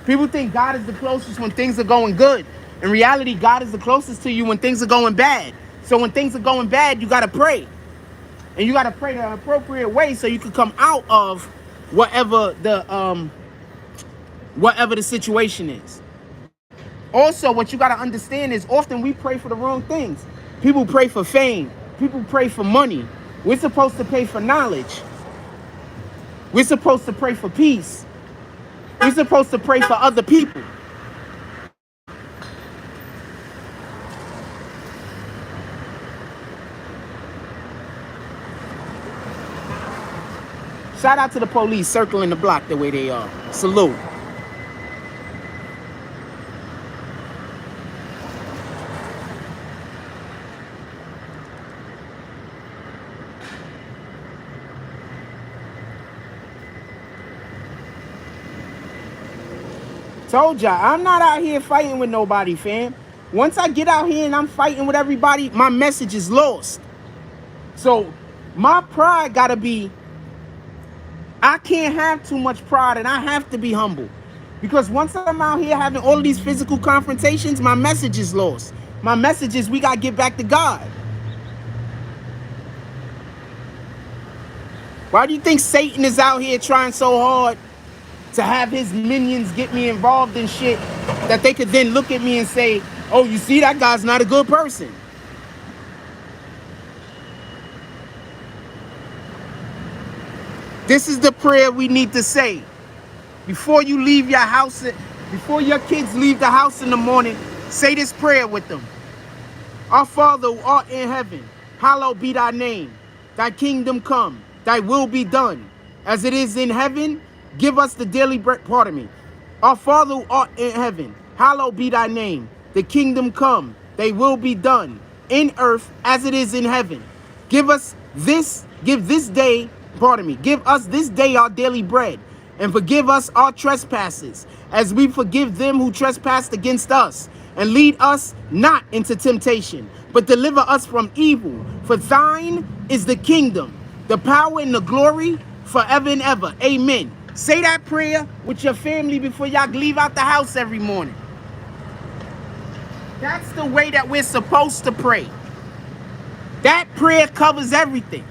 People think God is the closest when things are going good. In reality, God is the closest to you when things are going bad. So when things are going bad, you got to pray. And you got to pray the appropriate way so you can come out of whatever the situation is. Also, what you got to understand is often we pray for the wrong things. People pray for fame. People pray for money. We're supposed to pray for knowledge. We're supposed to pray for peace. We're supposed to pray for other people. Shout out to the police circling the block the way they are. Salute. Told ya, I'm not out here fighting with nobody, fam. Once I get out here and I'm fighting with everybody, my message is lost. So my pride gotta be, I can't have too much pride and I have to be humble. Because once I'm out here having all of these physical confrontations, my message is lost. My message is we gotta get back to God. Why do you think Satan is out here trying so hard to have his minions get me involved in shit that they could then look at me and say, oh, you see, that guy's not a good person? This is the prayer we need to say. Before you leave your house, before your kids leave the house in the morning, say this prayer with them. Our Father who art in heaven, hallowed be thy name. Thy kingdom come, thy will be done. As it is in heaven, give us the daily bread. Pardon me. Our Father who art in heaven, hallowed be thy name. The kingdom come, thy will be done in earth as it is in heaven. Give us this day, give us this day our daily bread, and forgive us our trespasses, as we forgive them who trespass against us. And lead us not into temptation, but deliver us from evil. For thine is the kingdom, the power, and the glory forever and ever. Amen. Say that prayer with your family before y'all leave out the house every morning. That's the way that we're supposed to pray. That prayer covers everything.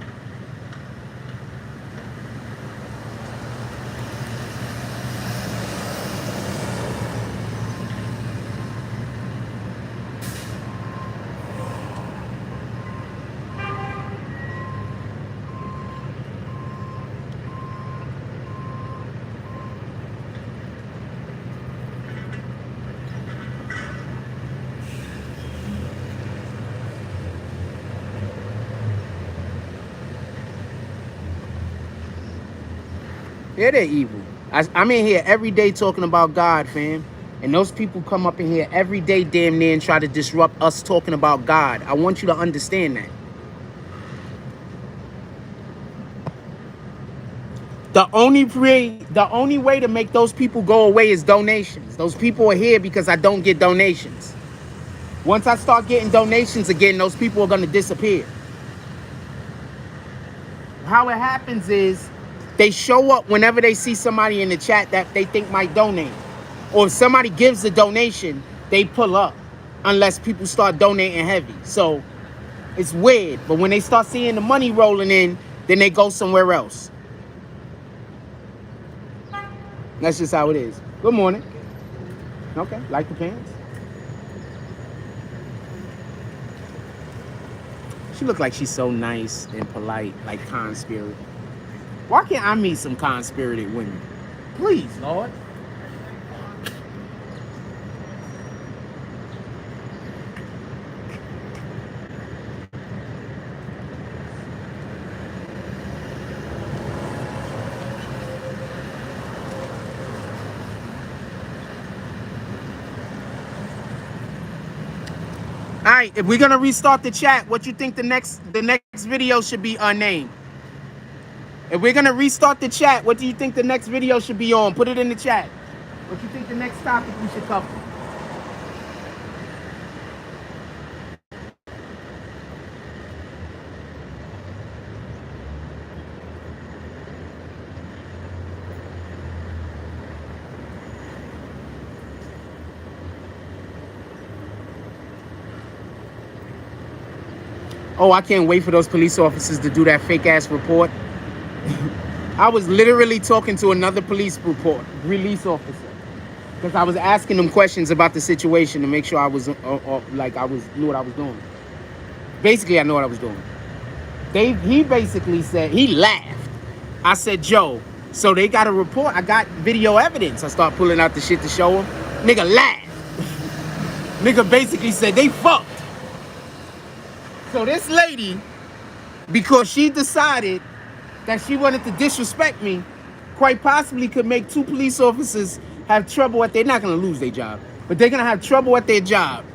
Yeah, they're evil. I'm in here every day talking about God, fam. And those people come up in here every day damn near and try to disrupt us talking about God. I want you to understand that. The only way to make those people go away is donations. Those people are here because I don't get donations. Once I start getting donations again, those people are going to disappear. How it happens is they show up whenever they see somebody in the chat that they think might donate. Or if somebody gives a donation, they pull up unless people start donating heavy. So it's weird. But when they start seeing the money rolling in, then they go somewhere else. That's just how it is. Good morning. Okay, like the pants? She look like she's so nice and polite, like kind spirit. Why can't I meet some kind spirited women? Please, Lord. All right, if we're gonna restart the chat, what you think the next video should be named? If we're gonna restart the chat, what do you think the next video should be on? Put it in the chat. What you think the next topic we should cover? Oh, I can't wait for those police officers to do that fake ass report. I was literally talking to another police release officer, because I was asking them questions about the situation to make sure I was like knew what I was doing. Basically, I know what I was doing. He basically said, he laughed. I said, Joe, so they got a report. I got video evidence. I start pulling out the shit to show him. Nigga laughed. Nigga basically said, they fucked. So this lady, because she decided that she wanted to disrespect me, quite possibly could make 2 police officers have trouble they're not going to lose their job, but they're going to have trouble at their job.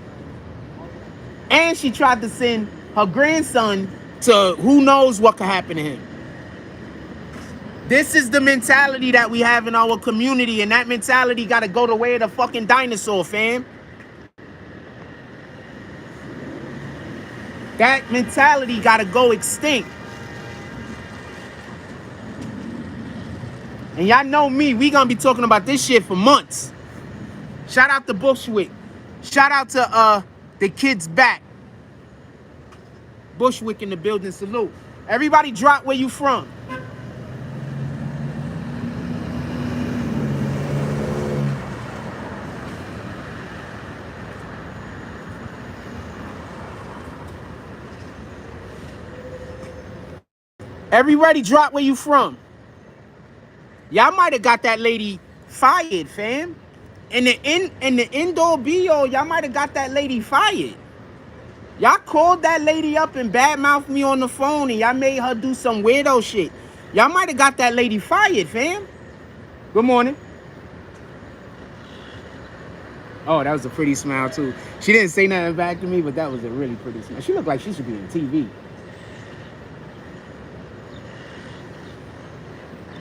And she tried to send her grandson to who knows what could happen to him. This is the mentality that we have in our community, and that mentality got to go the way of the fucking dinosaur, fam. That mentality got to go extinct. And y'all know me, we gonna be talking about this shit for months. Shout out to Bushwick. Shout out to the kids back. Bushwick in the building, salute. Everybody drop where you from. Everybody drop where you from. Y'all might have got that lady fired, fam. In the indoor BO, y'all might have got that lady fired. Y'all called that lady up and badmouthed me on the phone, and y'all made her do some weirdo shit. Y'all might have got that lady fired, fam. Good morning. Oh, that was a pretty smile, too. She didn't say nothing back to me, but that was a really pretty smile. She looked like she should be in TV.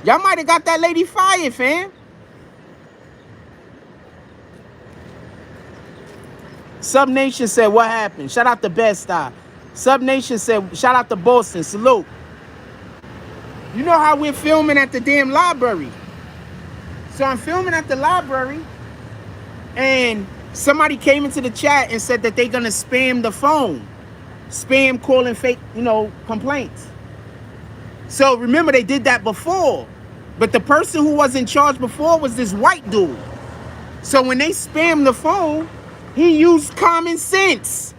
Y'all might have got that lady fired, fam. Sub Nation said, what happened? Shout out to Best Star. Sub Nation said, shout out to Boston. Salute. You know how we're filming at the damn library. So I'm filming at the library, and somebody came into the chat and said that they're going to spam the phone. Spam calling fake, complaints. So remember, they did that before. But the person who was in charge before was this white dude. So when they spammed the phone, he used common sense.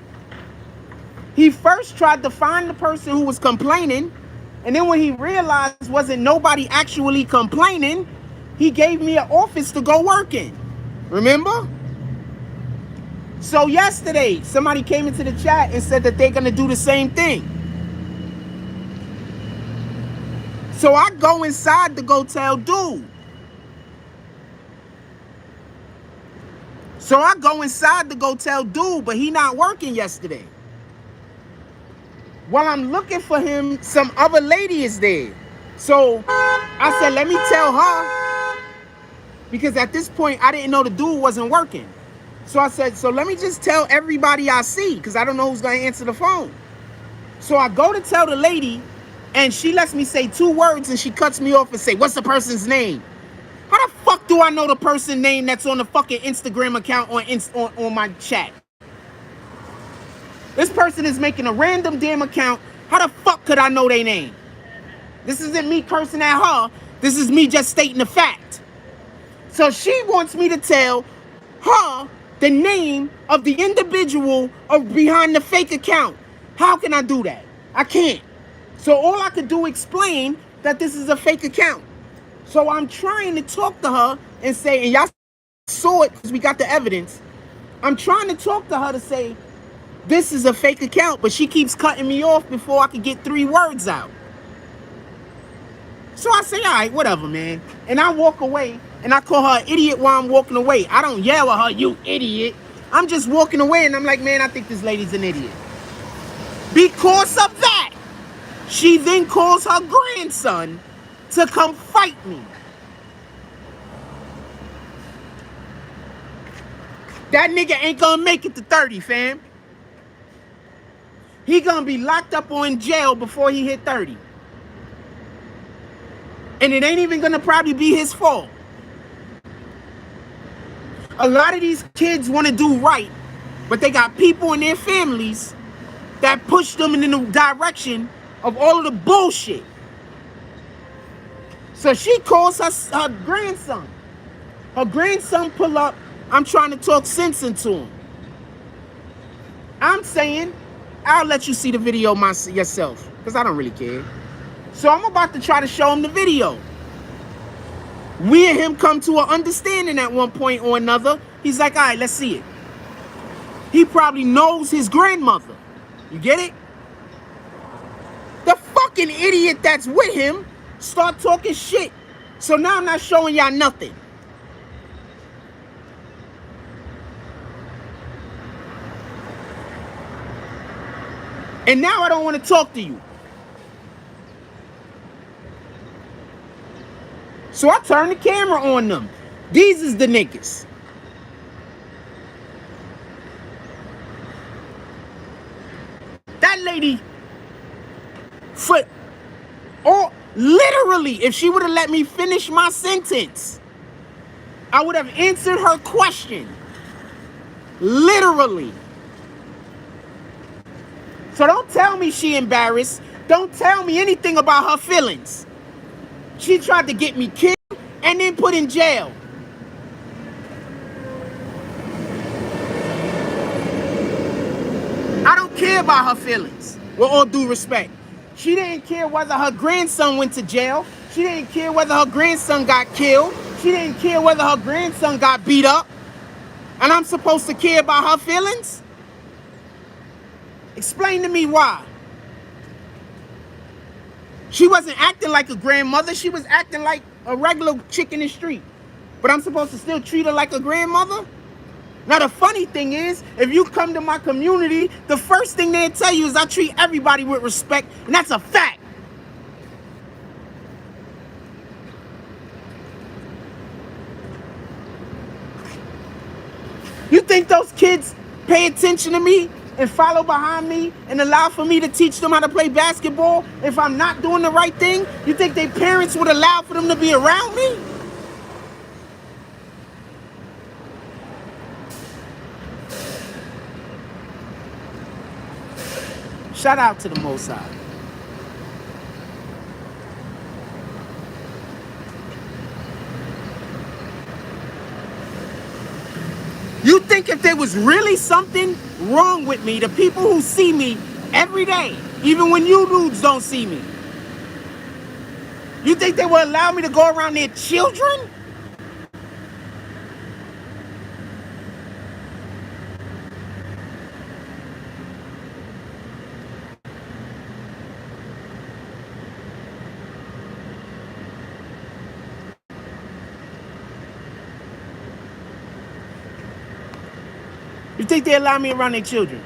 He first tried to find the person who was complaining, and then when he realized wasn't nobody actually complaining, he gave me an office to go work in. Remember? So yesterday, somebody came into the chat and said that they're going to do the same thing. So I go inside to go tell dude. But he not working yesterday. While I'm looking for him, some other lady is there. So I said, let me tell her, because at this point, I didn't know the dude wasn't working. So I said, so let me just tell everybody I see, because I don't know who's going to answer the phone. So I go to tell the lady, and she lets me say 2 words, and she cuts me off and say, what's the person's name? How the fuck do I know the person's name that's on the fucking Instagram account on my chat? This person is making a random damn account. How the fuck could I know their name? This isn't me cursing at her. This is me just stating the fact. So she wants me to tell her the name of the individual behind the fake account. How can I do that? I can't. So all I could do is explain that this is a fake account. So I'm trying to talk to her and say, and y'all saw it because we got the evidence. I'm trying to talk to her to say, this is a fake account, but she keeps cutting me off before I could get 3 words out. So I say, all right, whatever, man. And I walk away, and I call her an idiot while I'm walking away. I don't yell at her, you idiot. I'm just walking away, and I'm like, man, I think this lady's an idiot. Because of that, she then calls her grandson to come fight me. That nigga ain't gonna make it to 30, fam. He gonna be locked up or in jail before he hit 30. And it ain't even gonna probably be his fault. A lot of these kids wanna do right, but they got people in their families that pushed them in the direction of all of the bullshit. So she calls her grandson. Her grandson pull up. I'm trying to talk sense into him. I'm saying, I'll let you see the video yourself, because I don't really care. So I'm about to try to show him the video. We and him come to an understanding at one point or another. He's like, all right, let's see it. He probably knows his grandmother. You get it? The fucking idiot that's with him start talking shit. So now I'm not showing y'all nothing. And now I don't want to talk to you. So I turn the camera on them. These is the niggas. That lady, literally, if she would have let me finish my sentence, I would have answered her question. Literally. So don't tell me she embarrassed. Don't tell me anything about her feelings. She tried to get me killed and then put in jail. I don't care about her feelings, with all due respect. She didn't care whether her grandson went to jail. She didn't care whether her grandson got killed. She didn't care whether her grandson got beat up. And I'm supposed to care about her feelings? Explain to me why. She wasn't acting like a grandmother. She was acting like a regular chick in the street. But I'm supposed to still treat her like a grandmother? Now, the funny thing is, if you come to my community, the first thing they'll tell you is I treat everybody with respect, and that's a fact. You think those kids pay attention to me and follow behind me and allow for me to teach them how to play basketball if I'm not doing the right thing? You think their parents would allow for them to be around me? Shout out to the Most High. You think if there was really something wrong with me, the people who see me every day, even when you dudes don't see me, you think they would allow me to go around their children? You think they allow me around their children?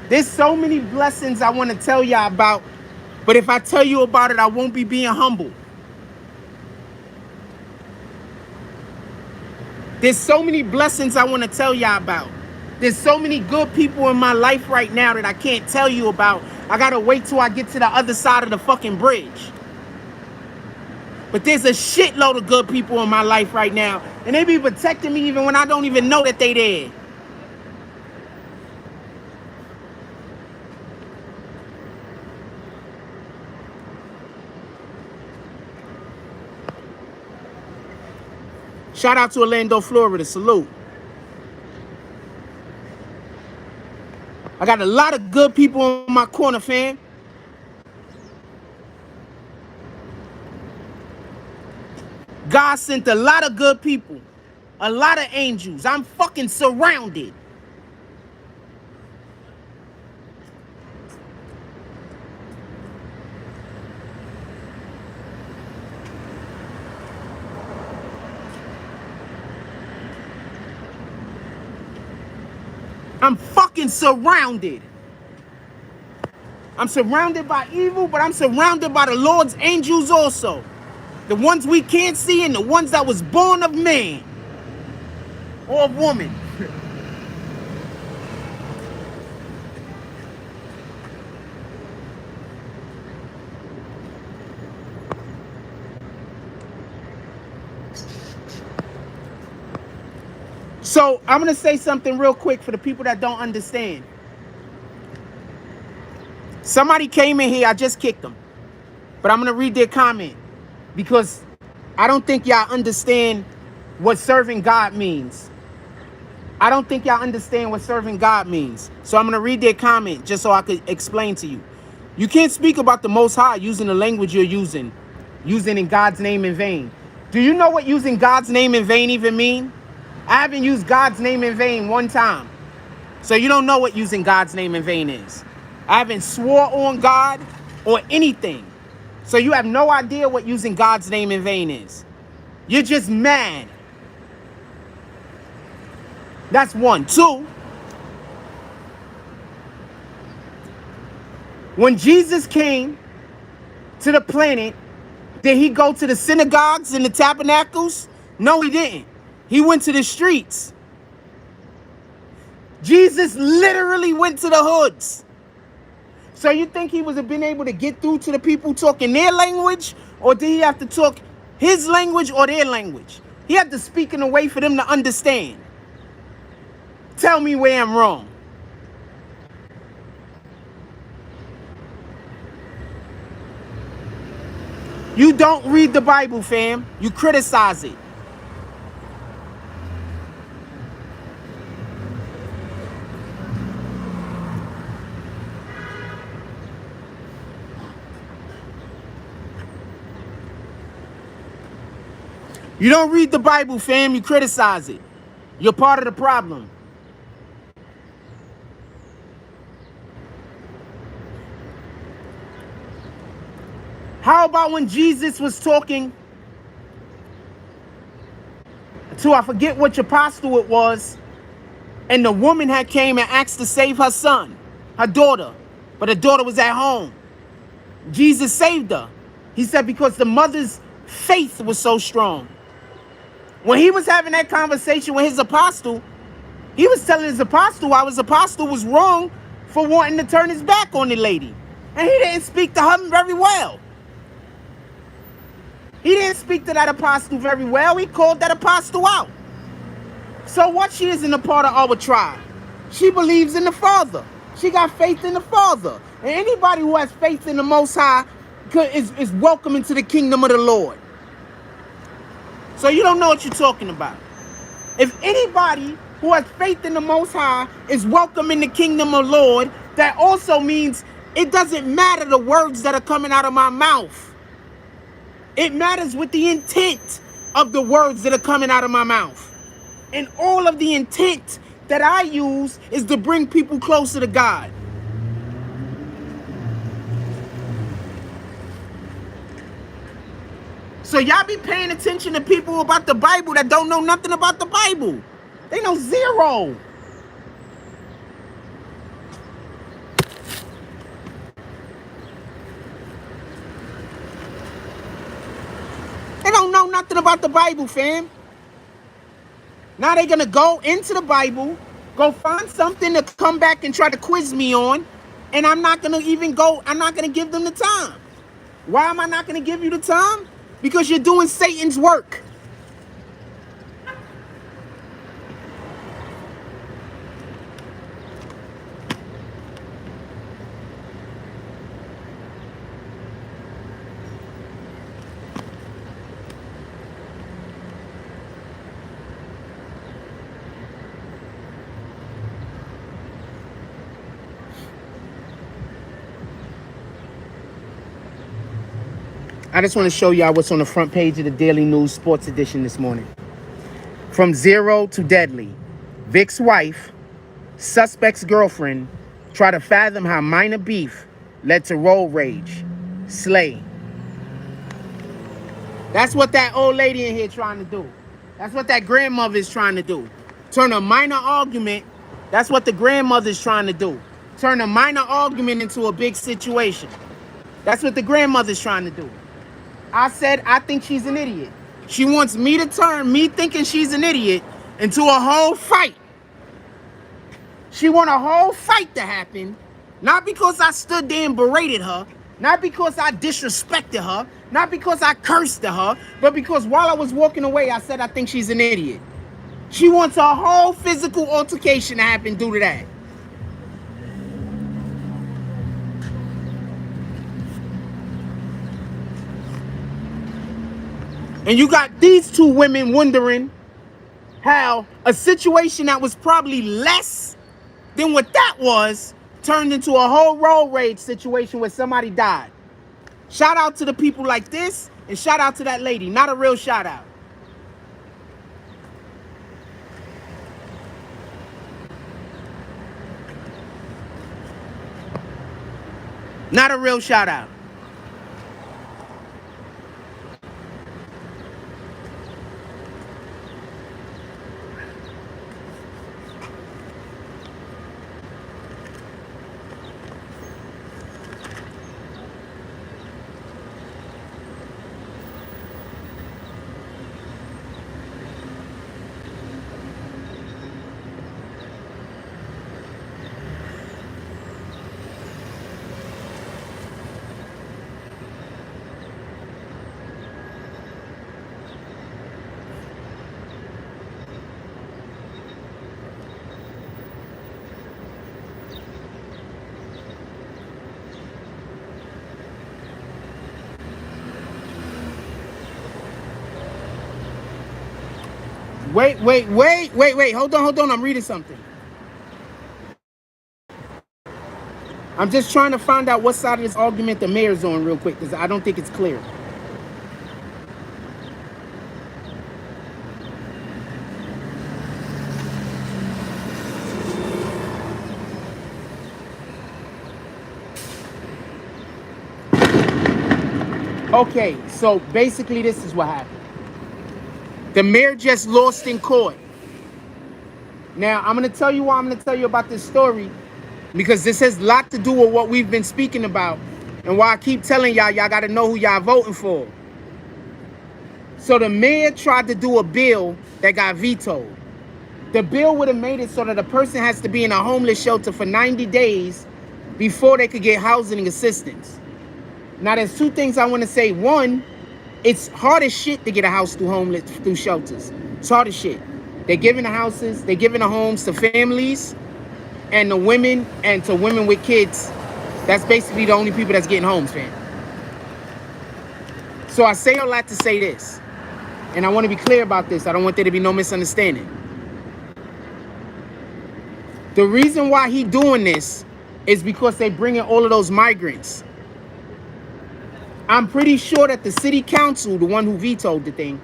There's so many blessings I want to tell y'all about, but if I tell you about it, I won't be being humble. There's so many blessings I want to tell y'all about. There's so many good people in my life right now that I can't tell you about. I gotta wait till I get to the other side of the fucking bridge. But there's a shitload of good people in my life right now, and they be protecting me even when I don't even know that they there. Shout out to Orlando, Florida. Salute. I got a lot of good people in my corner, fam. God sent a lot of good people. A lot of angels. I'm fucking surrounded. I'm fucking surrounded. I'm surrounded by evil, but I'm surrounded by the Lord's angels also. The ones we can't see and the ones that was born of man or of woman. So I'm going to say something real quick for the people that don't understand. Somebody came in here, I just kicked them. But I'm going to read their comment because I don't think y'all understand what serving God means. I don't think y'all understand what serving God means. So I'm going to read their comment just so I could explain to you. You can't speak about the Most High using the language you're using in God's name in vain. Do you know what using God's name in vain even mean? I haven't used God's name in vain one time. So you don't know what using God's name in vain is. I haven't swore on God or anything. So you have no idea what using God's name in vain is. You're just mad. That's one. Two, when Jesus came to the planet, did he go to the synagogues and the tabernacles? No, he didn't. He went to the streets. Jesus literally went to the hoods. So you think he would have been able to get through to the people talking their language? Or did he have to talk his language or their language? He had to speak in a way for them to understand. Tell me where I'm wrong. You don't read the Bible, fam. You criticize it. You don't read the Bible, fam. You criticize it. You're part of the problem. How about when Jesus was talking to, I forget which apostle it was, and the woman had came and asked to save her son, her daughter, but her daughter was at home. Jesus saved her. He said because the mother's faith was so strong. When he was having that conversation with his apostle, he was telling his apostle how his apostle was wrong for wanting to turn his back on the lady. And he didn't speak to her very well. He didn't speak to that apostle very well. He called that apostle out. So what? She isn't a part of our tribe. She believes in the Father. She got faith in the Father. And anybody who has faith in the Most High is welcome into the kingdom of the Lord. So you don't know what you're talking about. If anybody who has faith in the Most High is welcome in the kingdom of the Lord, that also means it doesn't matter the words that are coming out of my mouth. It matters with the intent of the words that are coming out of my mouth. And all of the intent that I use is to bring people closer to God. So y'all be paying attention to people about the Bible that don't know nothing about the Bible. They know zero. They don't know nothing about the Bible, fam. Now they're going to go into the Bible, go find something to come back and try to quiz me on, and I'm not going to even go, I'm not going to give them the time. Why am I not going to give you the time? Because you're doing Satan's work. I just want to show y'all what's on the front page of the Daily News Sports Edition this morning. From zero to deadly. Vic's wife, suspect's girlfriend, try to fathom how minor beef led to road rage. Slay. That's what that old lady in here trying to do. That's what that grandmother is trying to do. Turn a minor argument. That's what the grandmother's trying to do. Turn a minor argument into a big situation. That's what the grandmother's trying to do. I said, I think she's an idiot. She wants me to turn me thinking she's an idiot into a whole fight. She want a whole fight to happen, not because I stood there and berated her, not because I disrespected her, not because I cursed at her, but because while I was walking away, I said, I think she's an idiot. She wants a whole physical altercation to happen due to that. And you got these two women wondering how a situation that was probably less than what that was turned into a whole road rage situation where somebody died. Shout out to the people like this, and shout out to that lady. Not a real shout out. Not a real shout out. Wait. Hold on. I'm reading something. I'm just trying to find out what side of this argument the mayor's on real quick, because I don't think it's clear. Okay, so basically this is what happened. The mayor just lost in court. Now, I'm going to tell you why I'm going to tell you about this story, because this has a lot to do with what we've been speaking about and why I keep telling y'all got to know who y'all voting for. So the mayor tried to do a bill that got vetoed. The bill would have made it so that a person has to be in a homeless shelter for 90 days before they could get housing assistance. Now, there's two things I want to say. One, it's hard as shit to get a house through shelters. It's hard as shit. They're giving the houses, they're giving the homes to families and the women, and to women with kids. That's basically the only people that's getting homes, fam. So I say a lot to say this, and I want to be clear about this. I don't want there to be no misunderstanding. The reason why he doing this is because they bringing all of those migrants. I'm pretty sure that the city council, the one who vetoed the thing,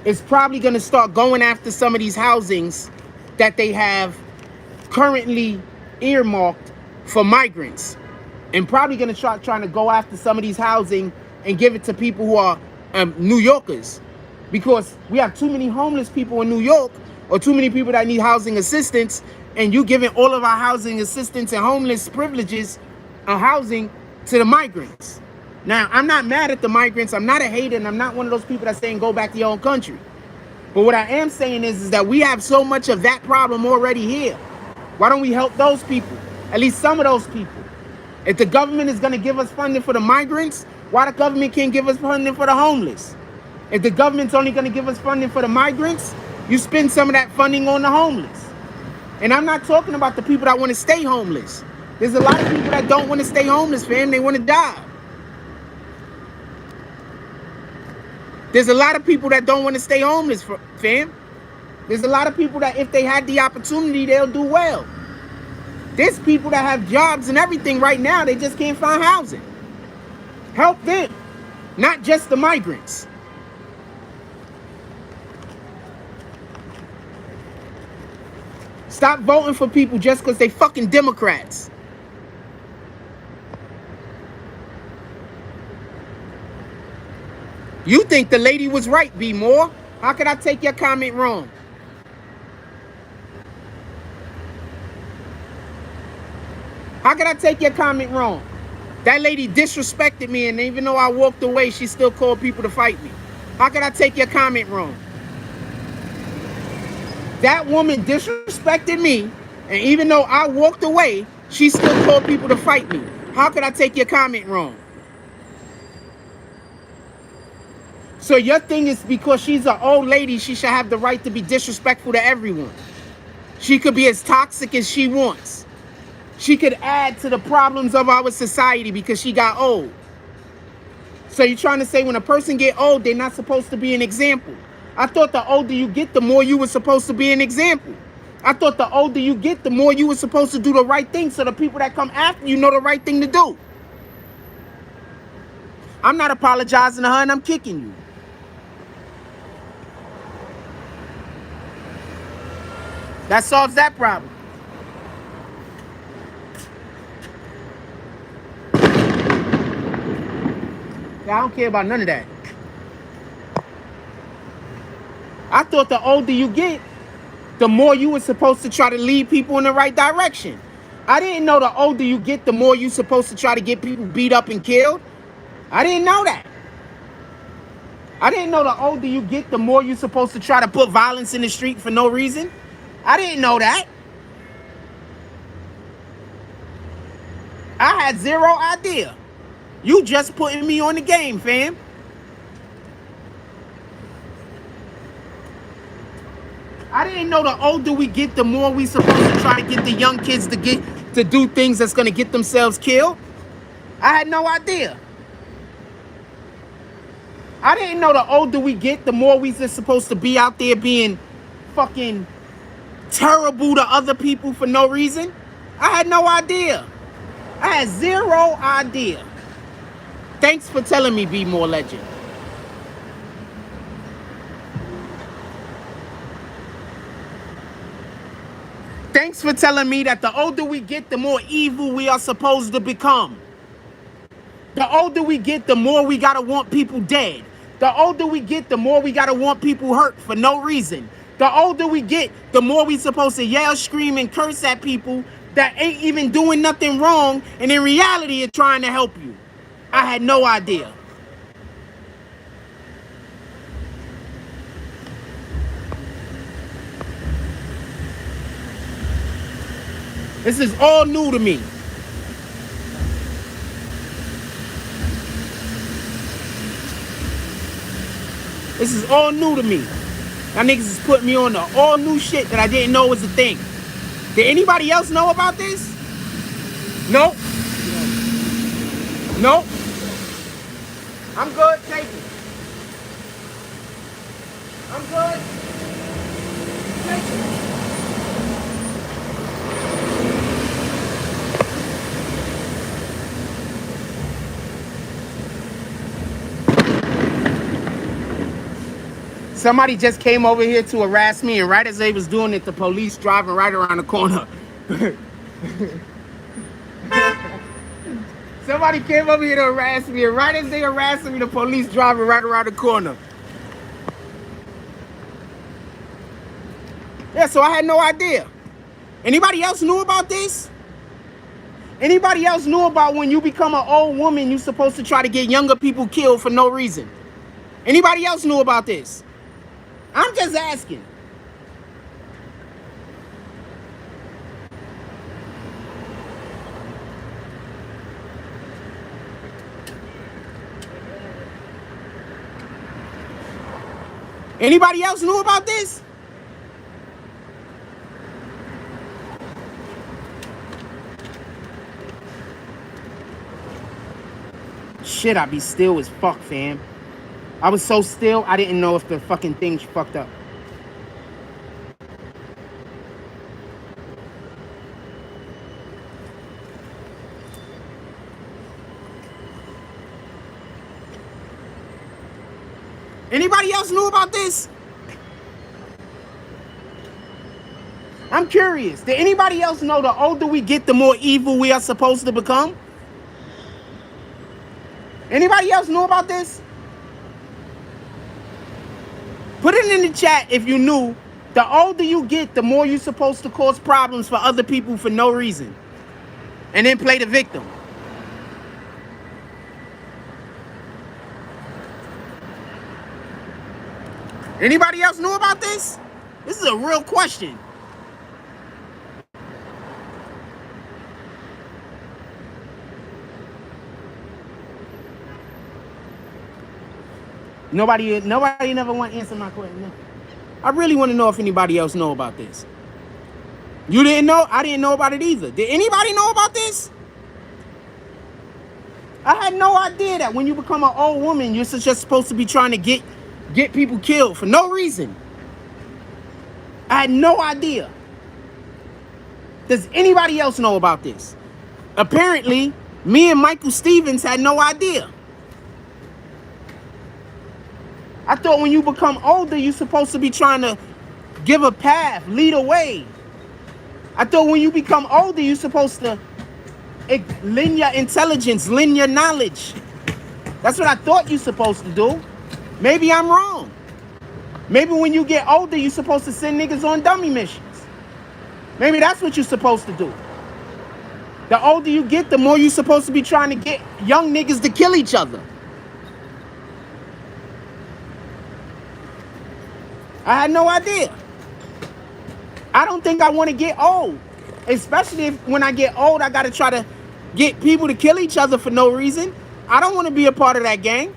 is probably going to start going after some of these housings that they have currently earmarked for migrants, and probably going to trying to go after some of these housing and give it to people who are New Yorkers, because we have too many homeless people in New York, or too many people that need housing assistance, and you giving all of our housing assistance and homeless privileges and housing to the migrants. Now, I'm not mad at the migrants. I'm not a hater, and I'm not one of those people that's saying go back to your own country. But what I am saying is that we have so much of that problem already here. Why don't we help those people? At least some of those people. If the government is going to give us funding for the migrants, why the government can't give us funding for the homeless? If the government's only going to give us funding for the migrants, you spend some of that funding on the homeless. And I'm not talking about the people that want to stay homeless. There's a lot of people that don't want to stay homeless, fam. They want to die. There's a lot of people that don't want to stay homeless, fam. There's a lot of people that if they had the opportunity, they'll do well. There's people that have jobs and everything right now. They just can't find housing. Help them, not just the migrants. Stop voting for people just because they fucking Democrats. You think the lady was right, B. Moore? How could I take your comment wrong? How could I take your comment wrong? That lady disrespected me, and even though I walked away, she still called people to fight me. How could I take your comment wrong? That woman disrespected me, and even though I walked away, she still called people to fight me. How could I take your comment wrong? So your thing is because she's an old lady, she should have the right to be disrespectful to everyone. She could be as toxic as she wants. She could add to the problems of our society because she got old. So you're trying to say when a person get old, they're not supposed to be an example. I thought the older you get, the more you were supposed to be an example. I thought the older you get, the more you were supposed to do the right thing so the people that come after you know the right thing to do. I'm not apologizing to her and I'm kicking you. That solves that problem. I don't care about none of that. I thought the older you get, the more you were supposed to try to lead people in the right direction. I didn't know the older you get, the more you're supposed to try to get people beat up and killed. I didn't know that. I didn't know the older you get, the more you're supposed to try to put violence in the street for no reason. I didn't know that. I had zero idea. You just putting me on the game, fam. I didn't know the older we get, the more we supposed to try to get the young kids to do things that's gonna get themselves killed. I had no idea. I didn't know the older we get, the more we just supposed to be out there being fucking terrible to other people for no reason. I had no idea. I had zero idea. Thanks for telling me, Be More Legend. Thanks for telling me that the older we get, the more evil we are supposed to become. The older we get, the more we gotta want people dead. The older we get, the more we gotta want people hurt for no reason. The older we get, the more we supposed to yell, scream, and curse at people that ain't even doing nothing wrong, and in reality are trying to help you. I had no idea. This is all new to me. This is all new to me. Y'all niggas is putting me on the all new shit that I didn't know was a thing. Did anybody else know about this? Nope. Nope. I'm good. Take it. I'm good. Take it. Somebody just came over here to harass me, and right as they was doing it, the police driving right around the corner. Somebody came over here to harass me, and right as they harassing me, the police driving right around the corner. Yeah, so I had no idea. Anybody else knew about this? Anybody else knew about when you become an old woman, you're supposed to try to get younger people killed for no reason? Anybody else knew about this? I'm just asking. Anybody else knew about this? Shit, I be still as fuck, fam. I was so still, I didn't know if the fucking thing's fucked up. Anybody else knew about this? I'm curious. Did anybody else know the older we get, the more evil we are supposed to become? Anybody else know about this? Put it in the chat if you knew. The older you get, the more you're supposed to cause problems for other people for no reason. And then play the victim. Anybody else know about this? This is a real question. Nobody never want to answer my question. I really want to know if anybody else know about this. You didn't know? I didn't know about it either. Did anybody know about this? I had no idea that when you become an old woman, you're just supposed to be trying to get people killed for no reason. I had no idea. Does anybody else know about this? Apparently, me and Michael Stevens had no idea. I thought when you become older, you're supposed to be trying to give a path, lead a way. I thought when you become older, you're supposed to lend your intelligence, lend your knowledge. That's what I thought you're supposed to do. Maybe I'm wrong. Maybe when you get older, you're supposed to send niggas on dummy missions. Maybe that's what you're supposed to do. The older you get, the more you're supposed to be trying to get young niggas to kill each other. I had no idea. I don't think I want to get old. Especially if when I get old, I got to try to get people to kill each other for no reason. I don't want to be a part of that gang.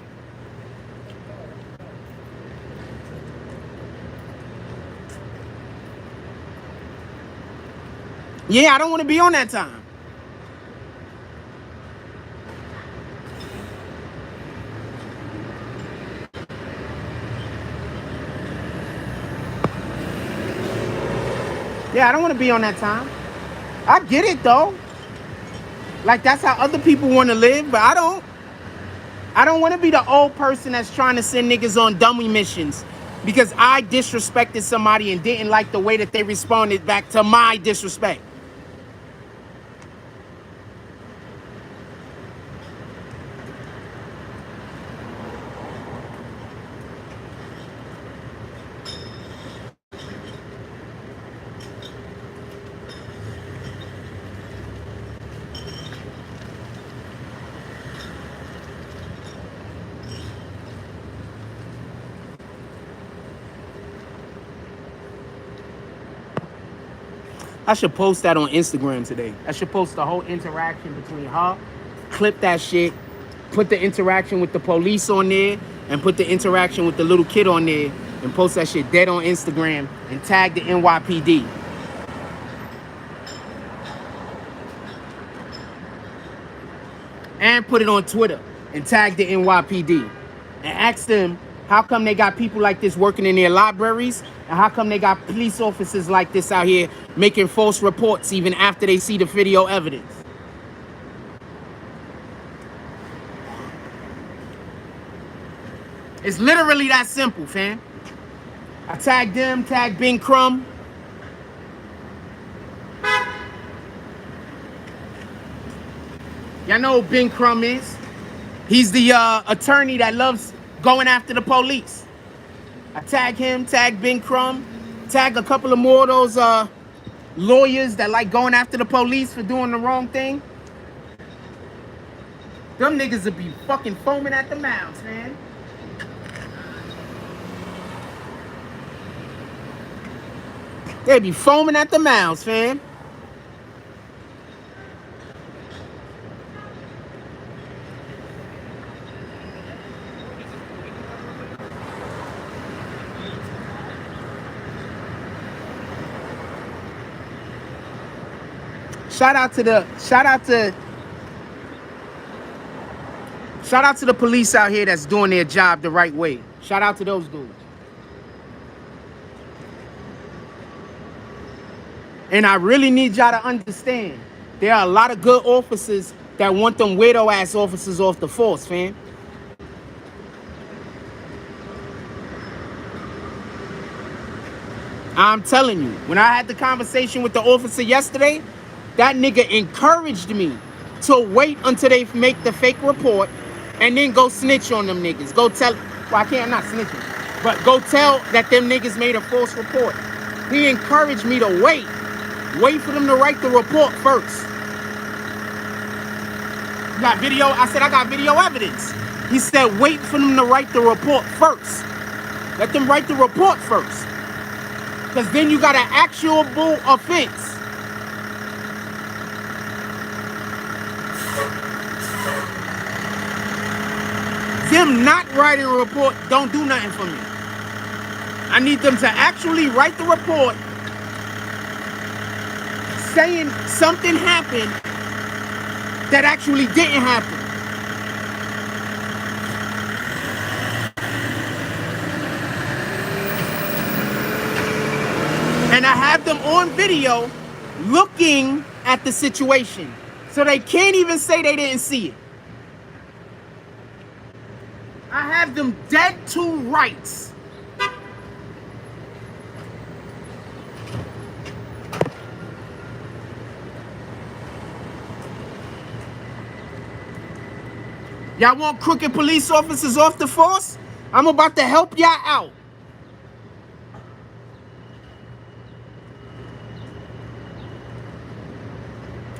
Yeah, I don't want to be on that time. Yeah, I don't want to be on that time. I get it, though. Like, that's how other people want to live, but I don't. I don't want to be the old person that's trying to send niggas on dummy missions because I disrespected somebody and didn't like the way that they responded back to my disrespect. I should post that on Instagram today. I should post the whole interaction between her, clip that shit, put the interaction with the police on there, and put the interaction with the little kid on there, and post that shit dead on Instagram, and tag the NYPD. And put it on Twitter, and tag the NYPD. And ask them, how come they got people like this working in their libraries? And how come they got police officers like this out here making false reports even after they see the video evidence? It's literally that simple, fam. I tagged them, tagged Ben Crumb. Y'all know who Ben Crumb is? He's the attorney that loves going after the police. I tag him, tag Ben Crumb, tag a couple of more of those lawyers that like going after the police for doing the wrong thing. Them niggas would be fucking foaming at the mouths, man. They'd be foaming at the mouths, fam. Shout out to the police out here that's doing their job the right way. Shout out to those dudes. And I really need y'all to understand, there are a lot of good officers that want them weirdo ass officers off the force, fam. I'm telling you, when I had the conversation with the officer yesterday, that nigga encouraged me to wait until they make the fake report and then go snitch on them niggas. Go tell, well, I can't, I'm not snitching, but go tell that them niggas made a false report. He encouraged me to wait for them to write the report first. You got video? I said, I got video evidence. He said, wait for them to write the report first. Let them write the report first. Because then you got an actuable offense. Them not writing a report don't do nothing for me. I need them to actually write the report saying something happened that actually didn't happen. And I have them on video looking at the situation. So they can't even say they didn't see it. I have them dead to rights. Y'all want crooked police officers off the force? I'm about to help y'all out.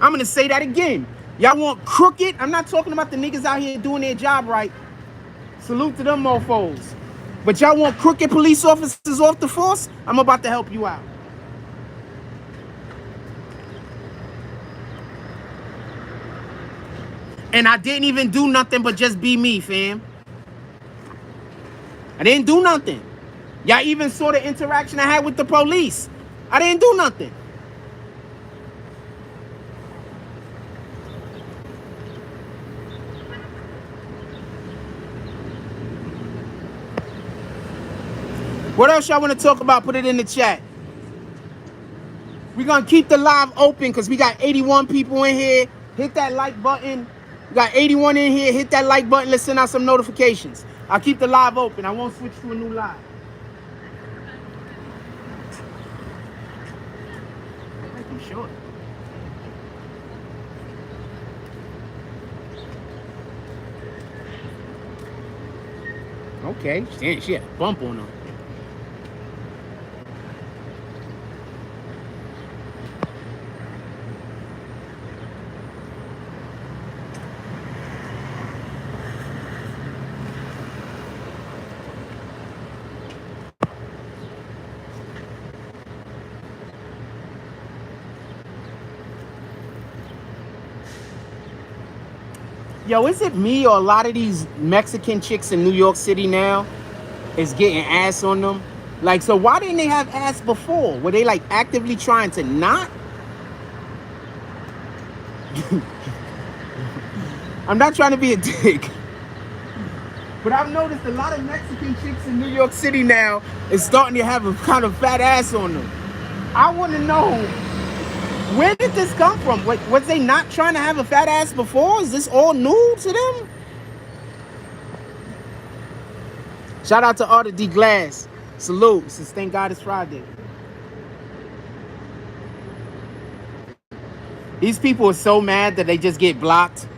I'm gonna say that again. Y'all want crooked? I'm not talking about the niggas out here doing their job right. Salute to them mofos. But y'all want crooked police officers off the force? I'm about to help you out. And I didn't even do nothing but just be me, fam. I didn't do nothing. Y'all even saw the interaction I had with the police. I didn't do nothing. What else y'all want to talk about? Put it in the chat. We're going to keep the live open because we got 81 people in here. Hit that like button. We got 81 in here. Hit that like button. Let's send out some notifications. I'll keep the live open. I won't switch to a new live. Thank you, sure. Okay. Damn, she had a bump on her. Yo, is it me or a lot of these Mexican chicks in New York City now is getting ass on them? Like, so why didn't they have ass before? Were they like actively trying to not? I'm not trying to be a dick. But I've noticed a lot of Mexican chicks in New York City now is starting to have a kind of fat ass on them. I want to know, where did this come from? Was they not trying to have a fat ass before? Is this all new to them? Shout out to Arthur D. Glass. Salute. Since thank God it's Friday. These people are so mad that they just get blocked.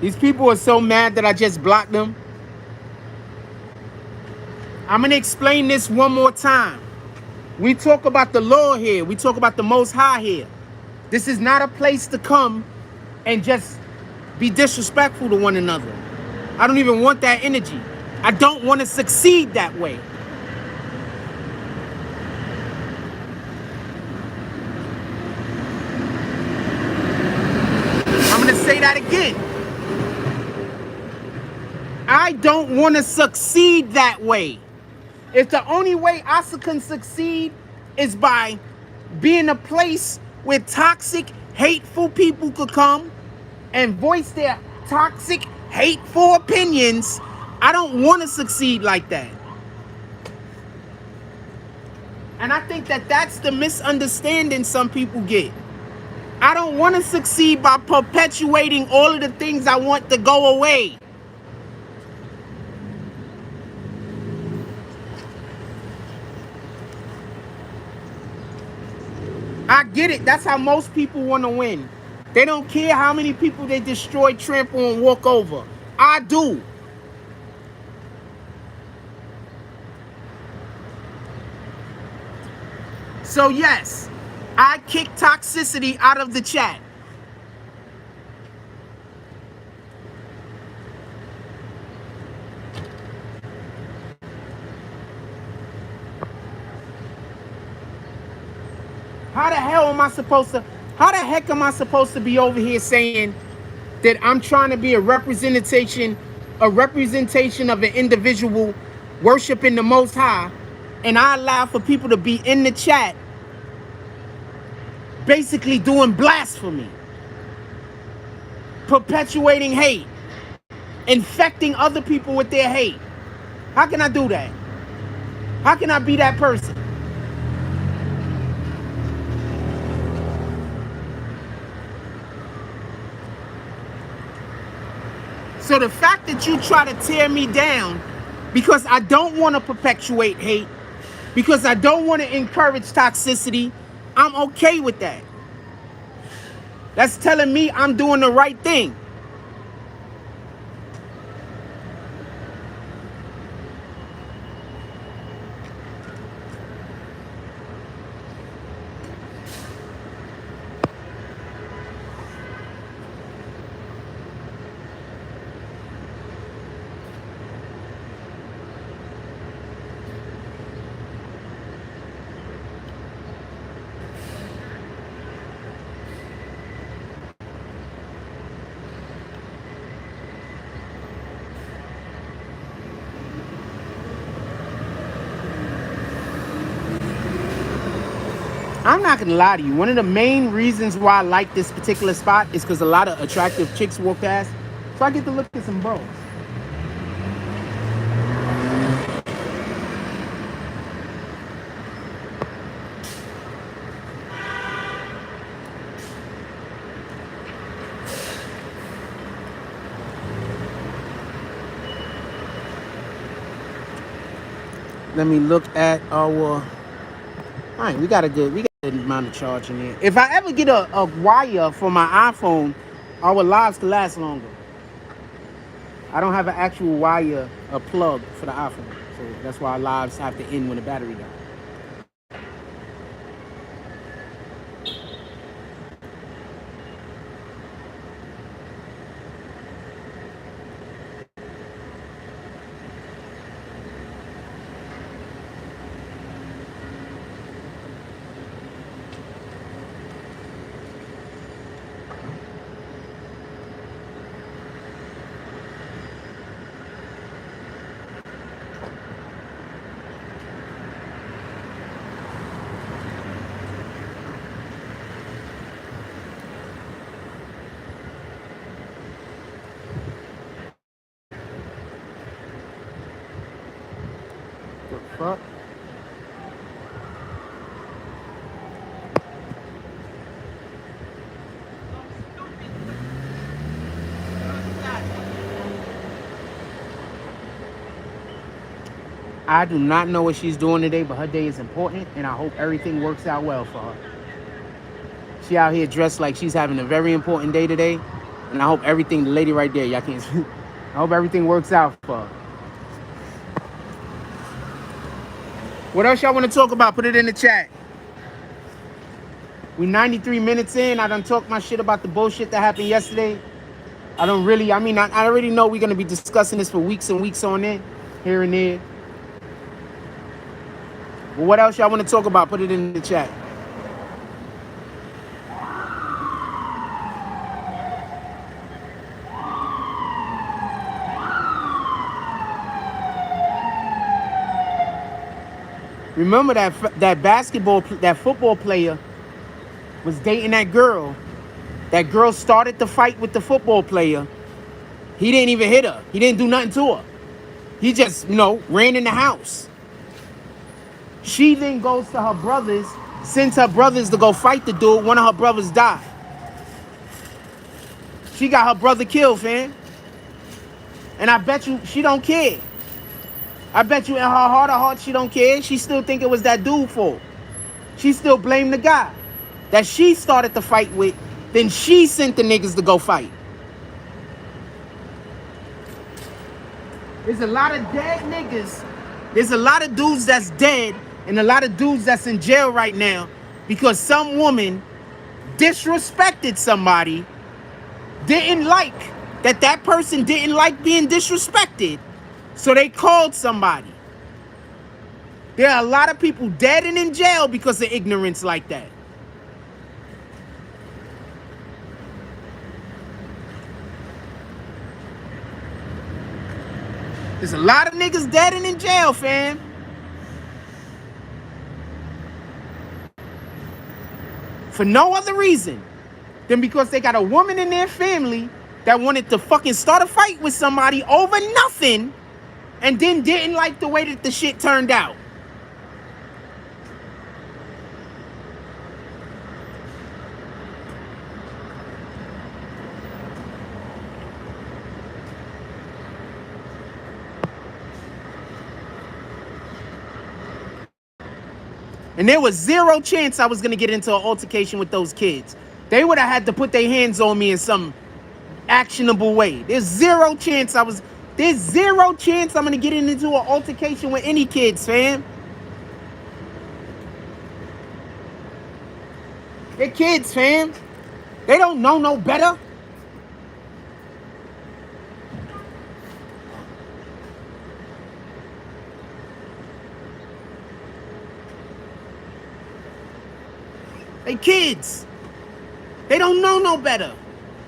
These people are so mad that I just blocked them. I'm going to explain this one more time. We talk about the law here. We talk about the Most High here. This is not a place to come and just be disrespectful to one another. I don't even want that energy. I don't want to succeed that way. I'm going to say that again. I don't want to succeed that way. If the only way I can succeed is by being a place where toxic, hateful people could come and voice their toxic, hateful opinions, I don't want to succeed like that. And I think that that's the misunderstanding some people get. I don't want to succeed by perpetuating all of the things I want to go away. I get it. That's how most people want to win. They don't care how many people they destroy, trample, and walk over. I do. So yes, I kick toxicity out of the chat. How the heck am I supposed to be over here saying that I'm trying to be a representation of an individual worshiping the Most High, and I allow for people to be in the chat basically doing blasphemy, perpetuating hate, infecting other people with their hate. How can I do that? How can I be that person? So the fact that you try to tear me down because I don't want to perpetuate hate, because I don't want to encourage toxicity, I'm okay with that. That's telling me I'm doing the right thing. I'm not gonna lie to you. One of the main reasons why I like this particular spot is because a lot of attractive chicks walk past. So I get to look at some bros. Let me look at our. All right, we got a good amount of charge in here. If I ever get a wire for my iPhone, our lives can last longer. I don't have an actual wire, a plug for the iPhone, so that's why our lives have to end when the battery dies. The fuck? I do not know what she's doing today, but her day is important, and I hope everything works out well for her. She out here dressed like she's having a very important day today, and I hope everything, the lady right there, y'all can't see. I hope everything works out for her. What else y'all want to talk about? Put it in the chat. We 93 minutes in. I done talked my shit about the bullshit that happened yesterday. I already know we're going to be discussing this for weeks and weeks on end, here and there. But what else y'all want to talk about? Put it in the chat. Remember that football player was dating that girl. That girl started the fight with the football player. He didn't even hit her. He didn't do nothing to her. He just, ran in the house. She then goes to her brothers, sends her brothers to go fight the dude. One of her brothers died. She got her brother killed, fam. And I bet you she don't care. I bet you in her heart of hearts she don't care. She still think it was that dude fault. She still blame the guy that she started the fight with. Then she sent the niggas to go fight. There's a lot of dead niggas. There's a lot of dudes that's dead and a lot of dudes that's in jail right now because some woman disrespected somebody, didn't like that person didn't like being disrespected. So they called somebody. There are a lot of people dead and in jail because of ignorance like that. There's a lot of niggas dead and in jail, fam. for no other reason than because they got a woman in their family that wanted to fucking start a fight with somebody over nothing and then didn't like the way that the shit turned out. And there was zero chance I was going to get into an altercation with those kids. They would have had to put their hands on me in some actionable way. There's zero chance I'm going to get into an altercation with any kids, fam. They're kids, fam. They don't know no better. They kids. They don't know no better.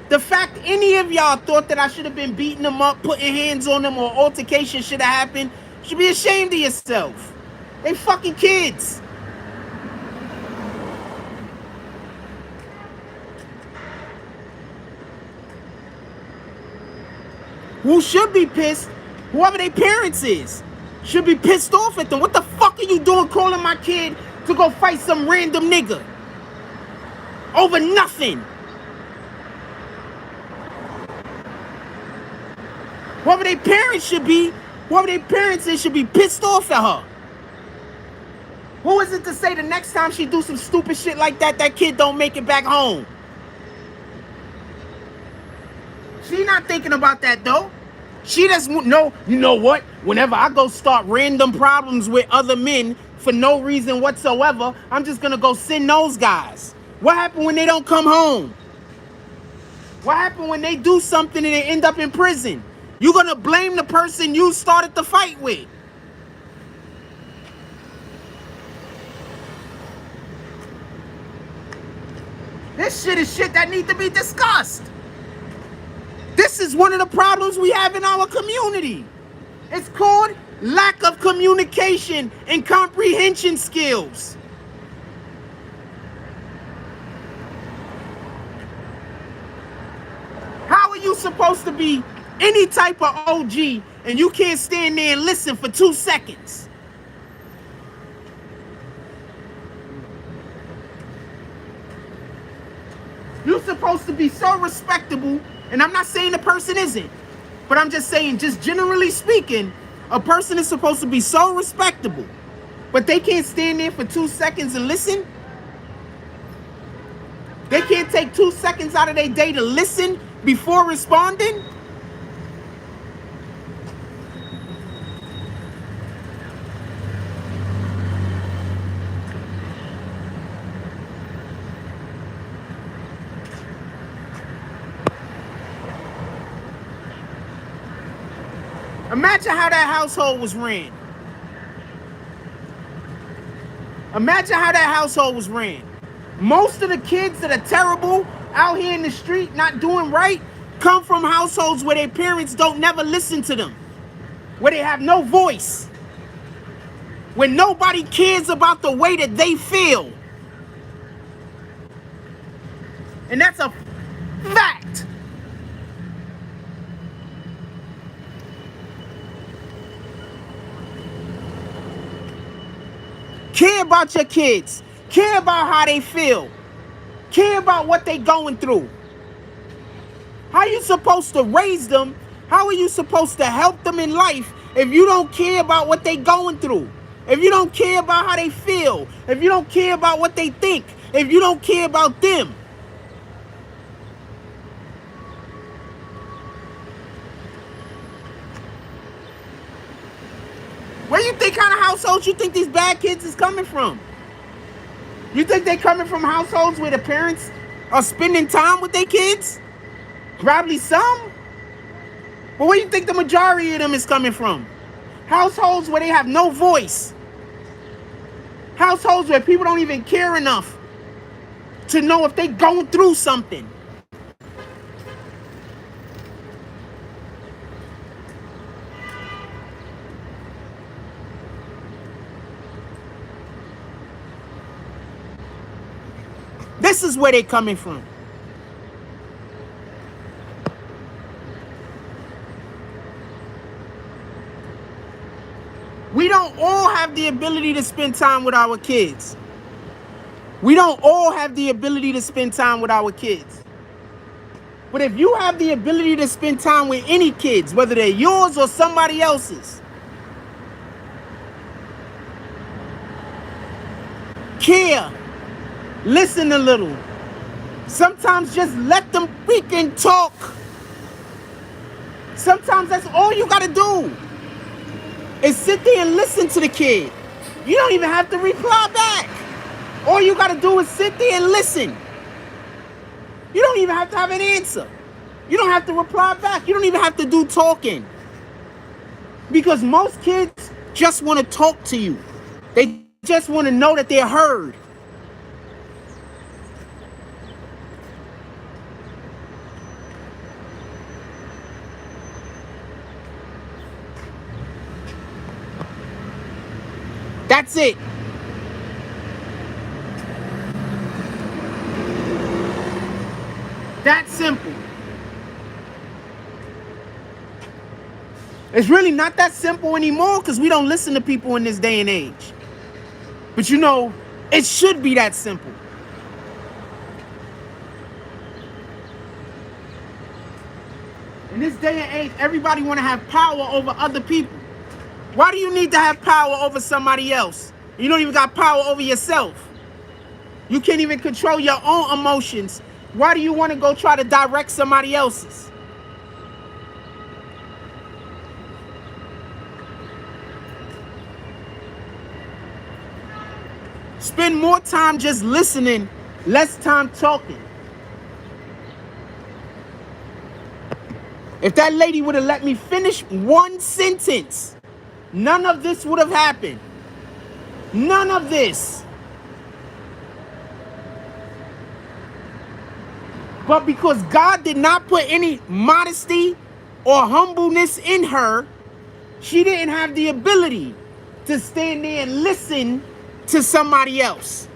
The fact any of y'all thought that I should have been beating them up, putting hands on them, or altercation should have happened, should be ashamed of yourself. They fucking kids. Who should be pissed? Whoever their parents is should be pissed off at them. What the fuck are you doing calling my kid to go fight some random nigga over nothing? Whoever their parents should be, whoever their parents is should be pissed off at her. Who is it to say the next time she do some stupid shit like that, that kid don't make it back home? She not thinking about that though. She just know, you know what? Whenever I go start random problems with other men for no reason whatsoever, I'm just gonna go send those guys. What happened when they don't come home? What happened when they do something and they end up in prison? You're gonna blame the person you started the fight with. This shit is shit that needs to be discussed. This is one of the problems we have in our community. It's called lack of communication and comprehension skills. How are you supposed to be any type of OG and you can't stand there and listen for 2 seconds? You're supposed to be so respectable, and I'm not saying the person isn't, but I'm just saying, just generally speaking, a person is supposed to be so respectable, but they can't stand there for 2 seconds and listen? They can't take 2 seconds out of their day to listen before responding? Imagine how that household was ran. Imagine how that household was ran. Most of the kids that are terrible out here in the street not doing right come from households where their parents don't never listen to them, where they have no voice, where nobody cares about the way that they feel. And that's a fact. Care about your kids. Care about how they feel. Care about what they going through. How are you supposed to raise them? How are you supposed to help them in life if you don't care about what they going through? If you don't care about how they feel? If you don't care about what they think? If you don't care about them? Where you think kind of households you think these bad kids is coming from? You think they coming from households where the parents are spending time with their kids? Probably some. But where you think the majority of them is coming from? Households where they have no voice. Households where people don't even care enough to know if they going through something. This is where they coming from. We don't all have the ability to spend time with our kids. We don't all have the ability to spend time with our kids. But if you have the ability to spend time with any kids, whether they're yours or somebody else's, care, listen a little. Sometimes just let them freaking talk. Sometimes that's all you gotta do is sit there and listen to the kid. You don't even have to reply back. All you gotta do is sit there and listen. You don't even have to have an answer. You don't have to reply back. You don't even have to do talking. Because most kids just want to talk to you. They just want to know that they're heard. That's it. That simple. It's really not that simple anymore because we don't listen to people in this day and age. But you know, it should be that simple. In this day and age, everybody want to have power over other people. Why do you need to have power over somebody else? You don't even got power over yourself. You can't even control your own emotions. Why do you want to go try to direct somebody else's? Spend more time just listening, less time talking. If that lady would have let me finish one sentence, none of this would have happened. None of this. But because God did not put any modesty or humbleness in her, she didn't have the ability to stand there and listen to somebody else.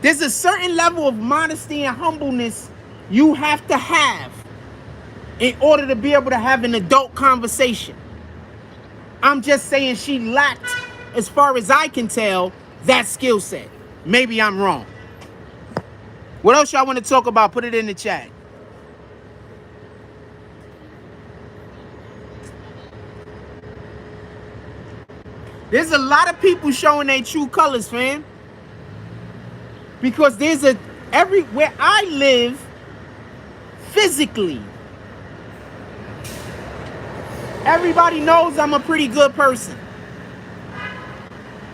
There's a certain level of modesty and humbleness you have to have in order to be able to have an adult conversation. I'm just saying she lacked, as far as I can tell, that skill set. Maybe I'm wrong. What else y'all want to talk about? Put it in the chat. There's a lot of people showing their true colors, fam. Because there's where I live physically, everybody knows I'm a pretty good person.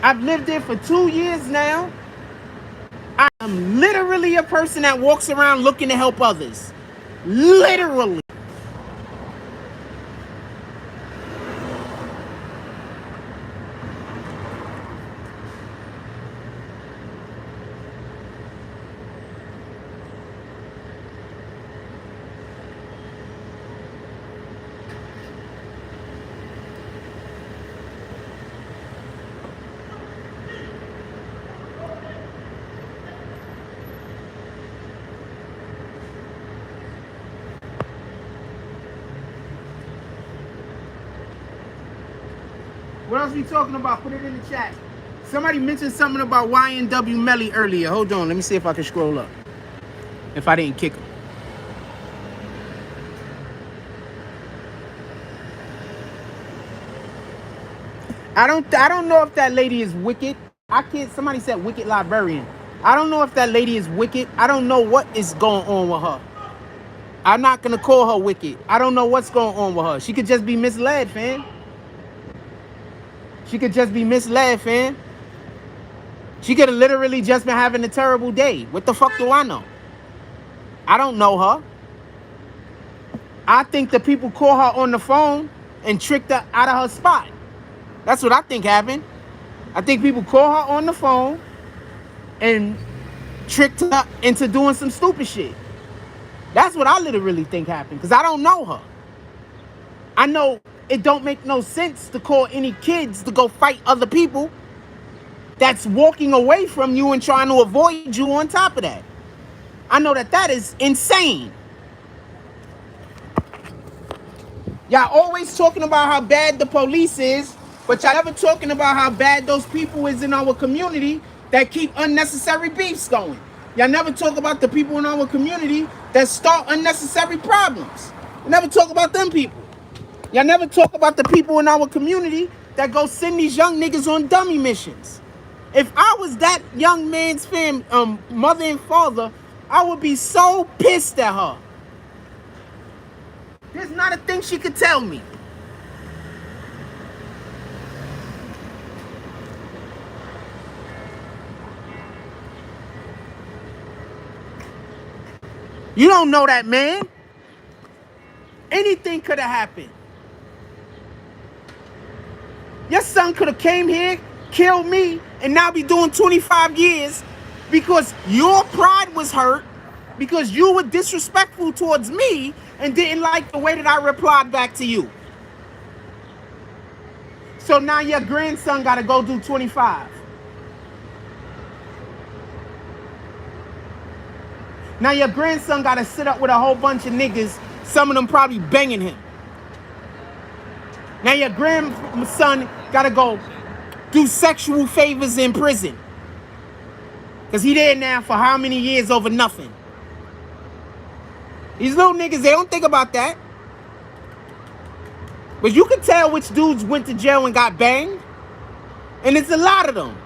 I've lived there for 2 years now. I'm literally a person that walks around looking to help others. Literally. What else are we talking about? Put it in the chat. Somebody mentioned something about YNW Melly earlier. Hold on. Let me see if I can scroll up. If I didn't kick him. I don't know if that lady is wicked. Somebody said wicked librarian. I don't know if that lady is wicked. I don't know what is going on with her. I'm not going to call her wicked. I don't know what's going on with her. She could just be misled, fam. She could just be misled, fam. She could have literally just been having a terrible day. What the fuck do I know? I don't know her. I think the people call her on the phone and tricked her out of her spot. That's what I think happened. I think people call her on the phone and tricked her into doing some stupid shit. That's what I literally think happened, because I don't know her. I know it don't make no sense to call any kids to go fight other people that's walking away from you and trying to avoid you on top of that. I know that that is insane. Y'all always talking about how bad the police is, but y'all never talking about how bad those people is in our community that keep unnecessary beefs going. Y'all never talk about the people in our community that start unnecessary problems. You never talk about them people. Y'all never talk about the people in our community that go send these young niggas on dummy missions. If I was that young man's mother and father, I would be so pissed at her. There's not a thing she could tell me. You don't know that man. Anything could have happened. Your son could have came here, killed me, and now be doing 25 years because your pride was hurt, because you were disrespectful towards me and didn't like the way that I replied back to you. So now your grandson got to go do 25. Now your grandson got to sit up with a whole bunch of niggas, some of them probably banging him. Now your grandson got to go do sexual favors in prison. Because he there now for how many years over nothing. These little niggas, they don't think about that. But you can tell which dudes went to jail and got banged. And it's a lot of them.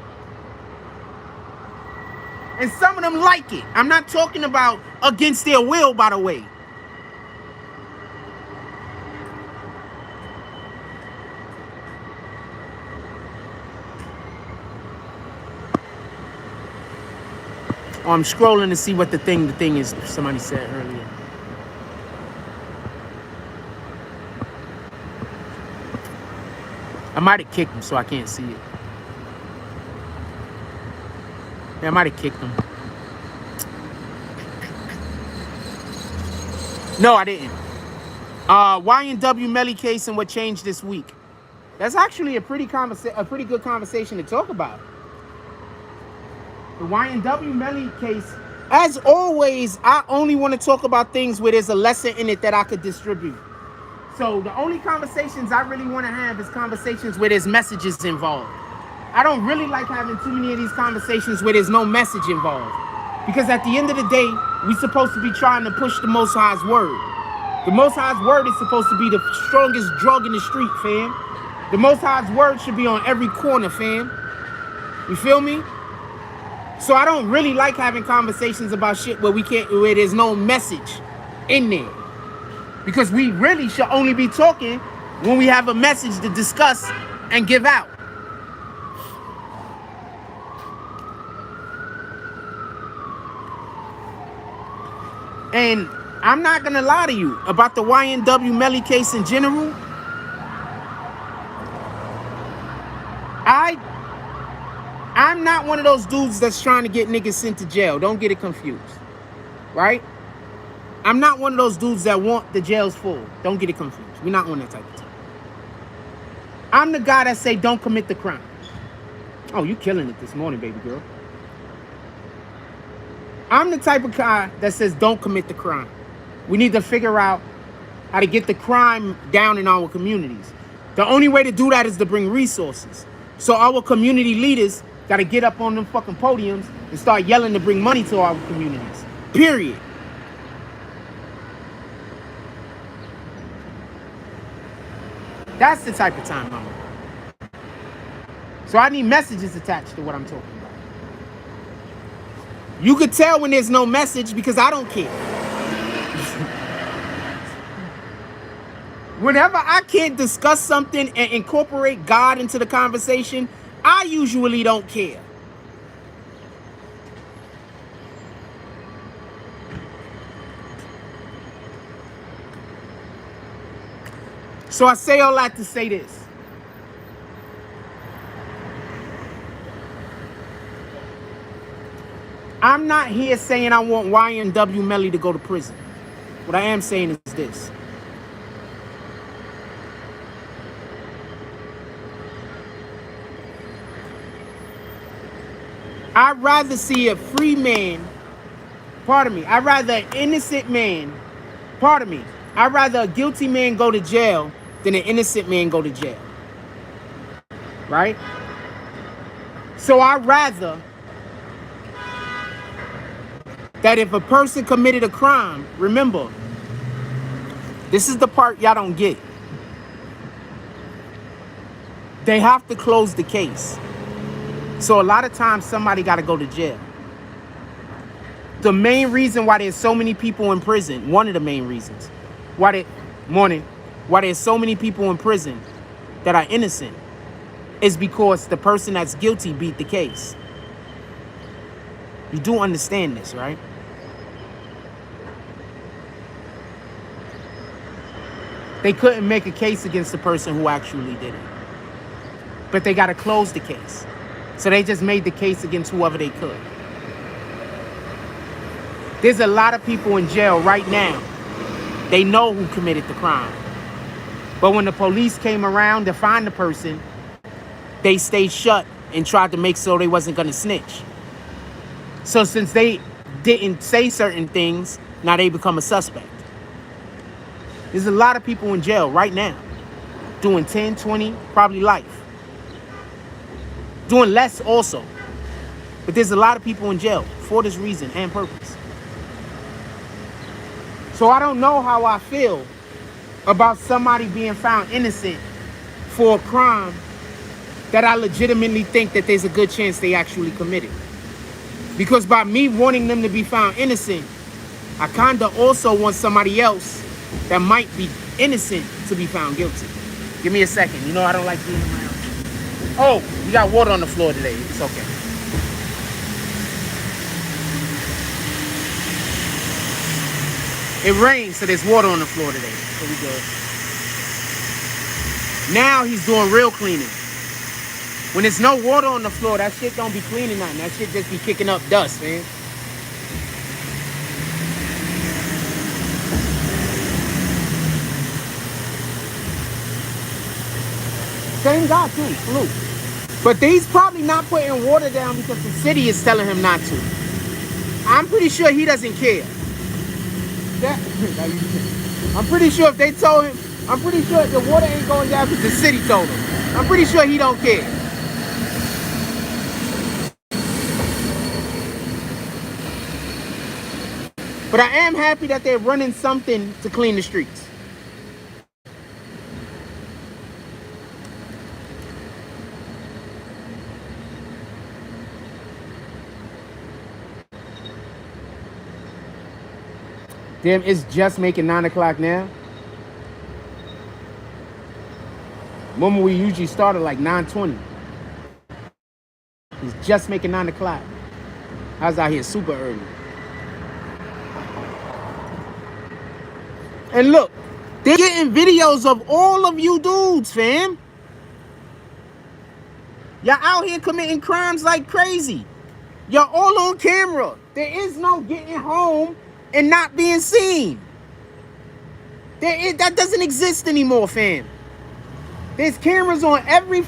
And some of them like it. I'm not talking about against their will, by the way. Oh, I'm scrolling to see what the thing is somebody said earlier. I might have kicked him so I can't see it. Yeah, I might have kicked him. No, I didn't. YNW Melly case and what changed this week. That's actually a pretty good conversation to talk about. The YNW Melly case. As always, I only want to talk about things where there's a lesson in it that I could distribute. So the only conversations I really want to have is conversations where there's messages involved. I don't really like having too many of these conversations where there's no message involved. Because at the end of the day, we're supposed to be trying to push the Most High's word. The Most High's word is supposed to be the strongest drug in the street, fam. The Most High's word should be on every corner, fam. You feel me? So I don't really like having conversations about shit where where there's no message in there. Because we really should only be talking when we have a message to discuss and give out. And I'm not going to lie to you about the YNW Melly case in general. I'm not one of those dudes that's trying to get niggas sent to jail. Don't get it confused. Right? I'm not one of those dudes that want the jails full. Don't get it confused. We're not on that type of time. I'm the guy that say don't commit the crime. Oh, you killing it this morning, baby girl. I'm the type of guy that says don't commit the crime. We need to figure out how to get the crime down in our communities. The only way to do that is to bring resources. So our community leaders got to get up on them fucking podiums and start yelling to bring money to our communities. Period. That's the type of time I'm on. So I need messages attached to what I'm talking about. You could tell when there's no message because I don't care. Whenever I can't discuss something and incorporate God into the conversation, I usually don't care. So I say all that to say this. I'm not here saying I want YNW Melly to go to prison. What I am saying is this. I'd rather see a free man, pardon me, I'd rather an innocent man, pardon me, I'd rather a guilty man go to jail than an innocent man go to jail. Right? So I'd rather that if a person committed a crime, remember, this is the part y'all don't get. They have to close the case. So a lot of times somebody got to go to jail. The main reason why there's so many people in prison, one of the main reasons why there's so many people in prison that are innocent is because the person that's guilty beat the case. You do understand this, right? They couldn't make a case against the person who actually did it. But they got to close the case. So they just made the case against whoever they could. There's a lot of people in jail right now. They know who committed the crime. But when the police came around to find the person, they stayed shut and tried to make sure they wasn't going to snitch. So since they didn't say certain things, now they become a suspect. There's a lot of people in jail right now doing 10, 20, probably life. Doing less also. But there's a lot of people in jail for this reason and purpose. So I don't know how I feel about somebody being found innocent for a crime that I legitimately think that there's a good chance they actually committed. Because by me wanting them to be found innocent, I kind of also want somebody else that might be innocent to be found guilty. Give me a second. You know I don't like being around. Oh, we got water on the floor today. It's okay. It rained, so there's water on the floor today. So we good. Now he's doing real cleaning. When there's no water on the floor, that shit don't be cleaning nothing. That shit just be kicking up dust, man. Same guy too, Fluke. But he's probably not putting water down because the city is telling him not to. I'm pretty sure he doesn't care. I'm pretty sure if they told him, I'm pretty sure the water ain't going down because the city told him. I'm pretty sure he don't care. But I am happy that they're running something to clean the streets. Damn, it's just making 9 o'clock now. Remember, we usually start at like 9:20. It's just making 9 o'clock. I was out here super early. And look, they're getting videos of all of you dudes, fam. Y'all out here committing crimes like crazy. Y'all all on camera. There is no getting home and not being seen. That doesn't exist anymore, fam. There's cameras on every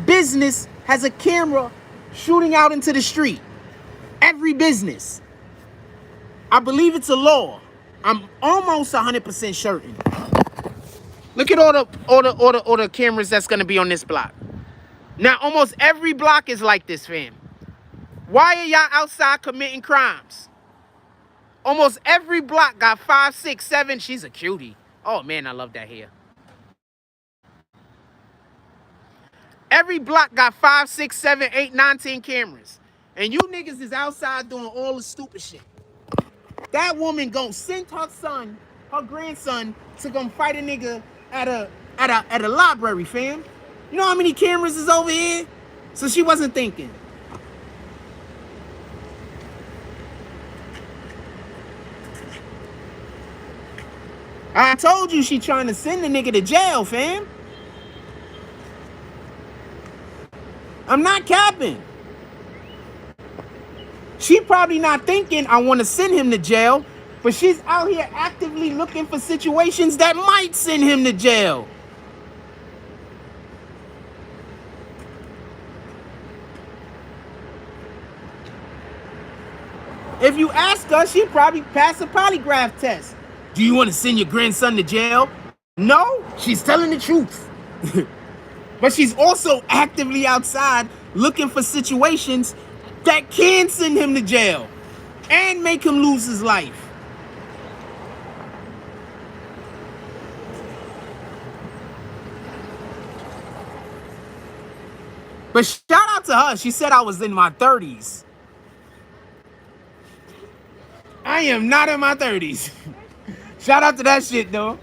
business has a camera shooting out into the street. Every business. I believe it's a law. I'm almost 100% certain. Look at all the cameras that's gonna be on this block. Now almost every block is like this, fam. Why are y'all outside committing crimes? Almost every block got 5, 6, 7. She's a cutie. Oh man, I love that hair. Every block got 5, 6, 7, 8, 9, 10 cameras. And you niggas is outside doing all the stupid shit. That woman gonna send her son, her grandson, to come fight a nigga at a library, fam. You know how many cameras is over here? So she wasn't thinking. I told you she trying to send the nigga to jail, fam. I'm not capping. She probably not thinking I want to send him to jail. But she's out here actively looking for situations that might send him to jail. If you ask her, she'd probably pass a polygraph test. Do you want to send your grandson to jail? No, she's telling the truth. But she's also actively outside looking for situations that can send him to jail and make him lose his life. But shout out to her. She said I was in my 30s. I am not in my 30s. Shout out to that shit, though.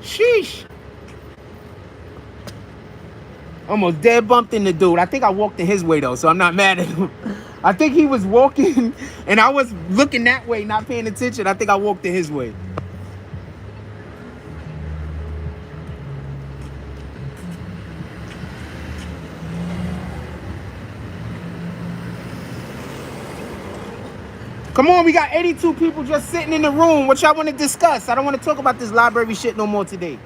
Sheesh. Almost dead bumped in the dude. I think I walked in his way, though, so I'm not mad at him. I think he was walking, and I was looking that way, not paying attention. I think I walked in his way. Come on, we got 82 people just sitting in the room. What y'all want to discuss? I don't want to talk about this library shit no more today.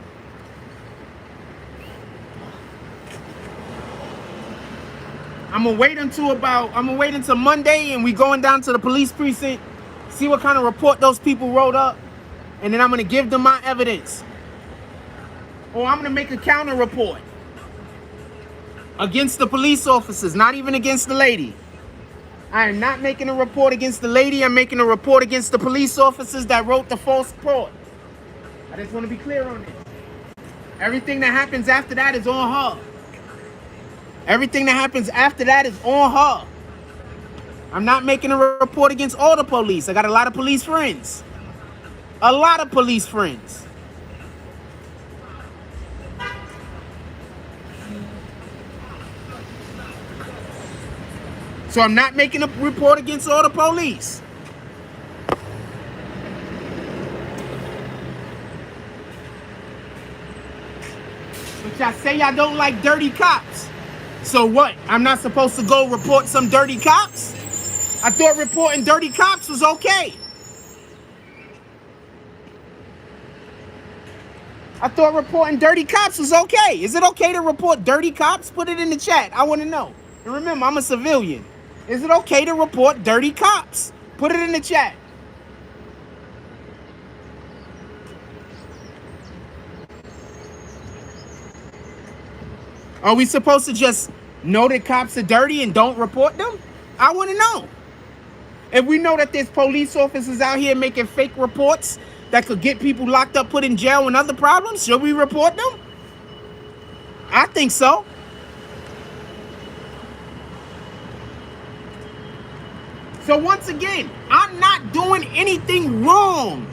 I'm gonna wait until Monday, and we going down to the police precinct, see what kind of report those people wrote up, and then I'm gonna give them my evidence. Or I'm gonna make a counter report against the police officers, not even against the lady. I am not making a report against the lady. I'm making a report against the police officers that wrote the false report. I just want to be clear on this. Everything that happens after that is on her. Everything that happens after that is on her. I'm not making a report against all the police. I got a lot of police friends. A lot of police friends. So I'm not making a report against all the police. But y'all say y'all don't like dirty cops. So what? I'm not supposed to go report some dirty cops? I thought reporting dirty cops was okay. I thought reporting dirty cops was okay. Is it okay to report dirty cops? Put it in the chat. I want to know. And remember, I'm a civilian. Is it okay to report dirty cops? Put it in the chat. Are we supposed to just know that cops are dirty and don't report them? I want to know. If we know that there's police officers out here making fake reports that could get people locked up, put in jail, and other problems, should we report them? I think so. So once again, I'm not doing anything wrong.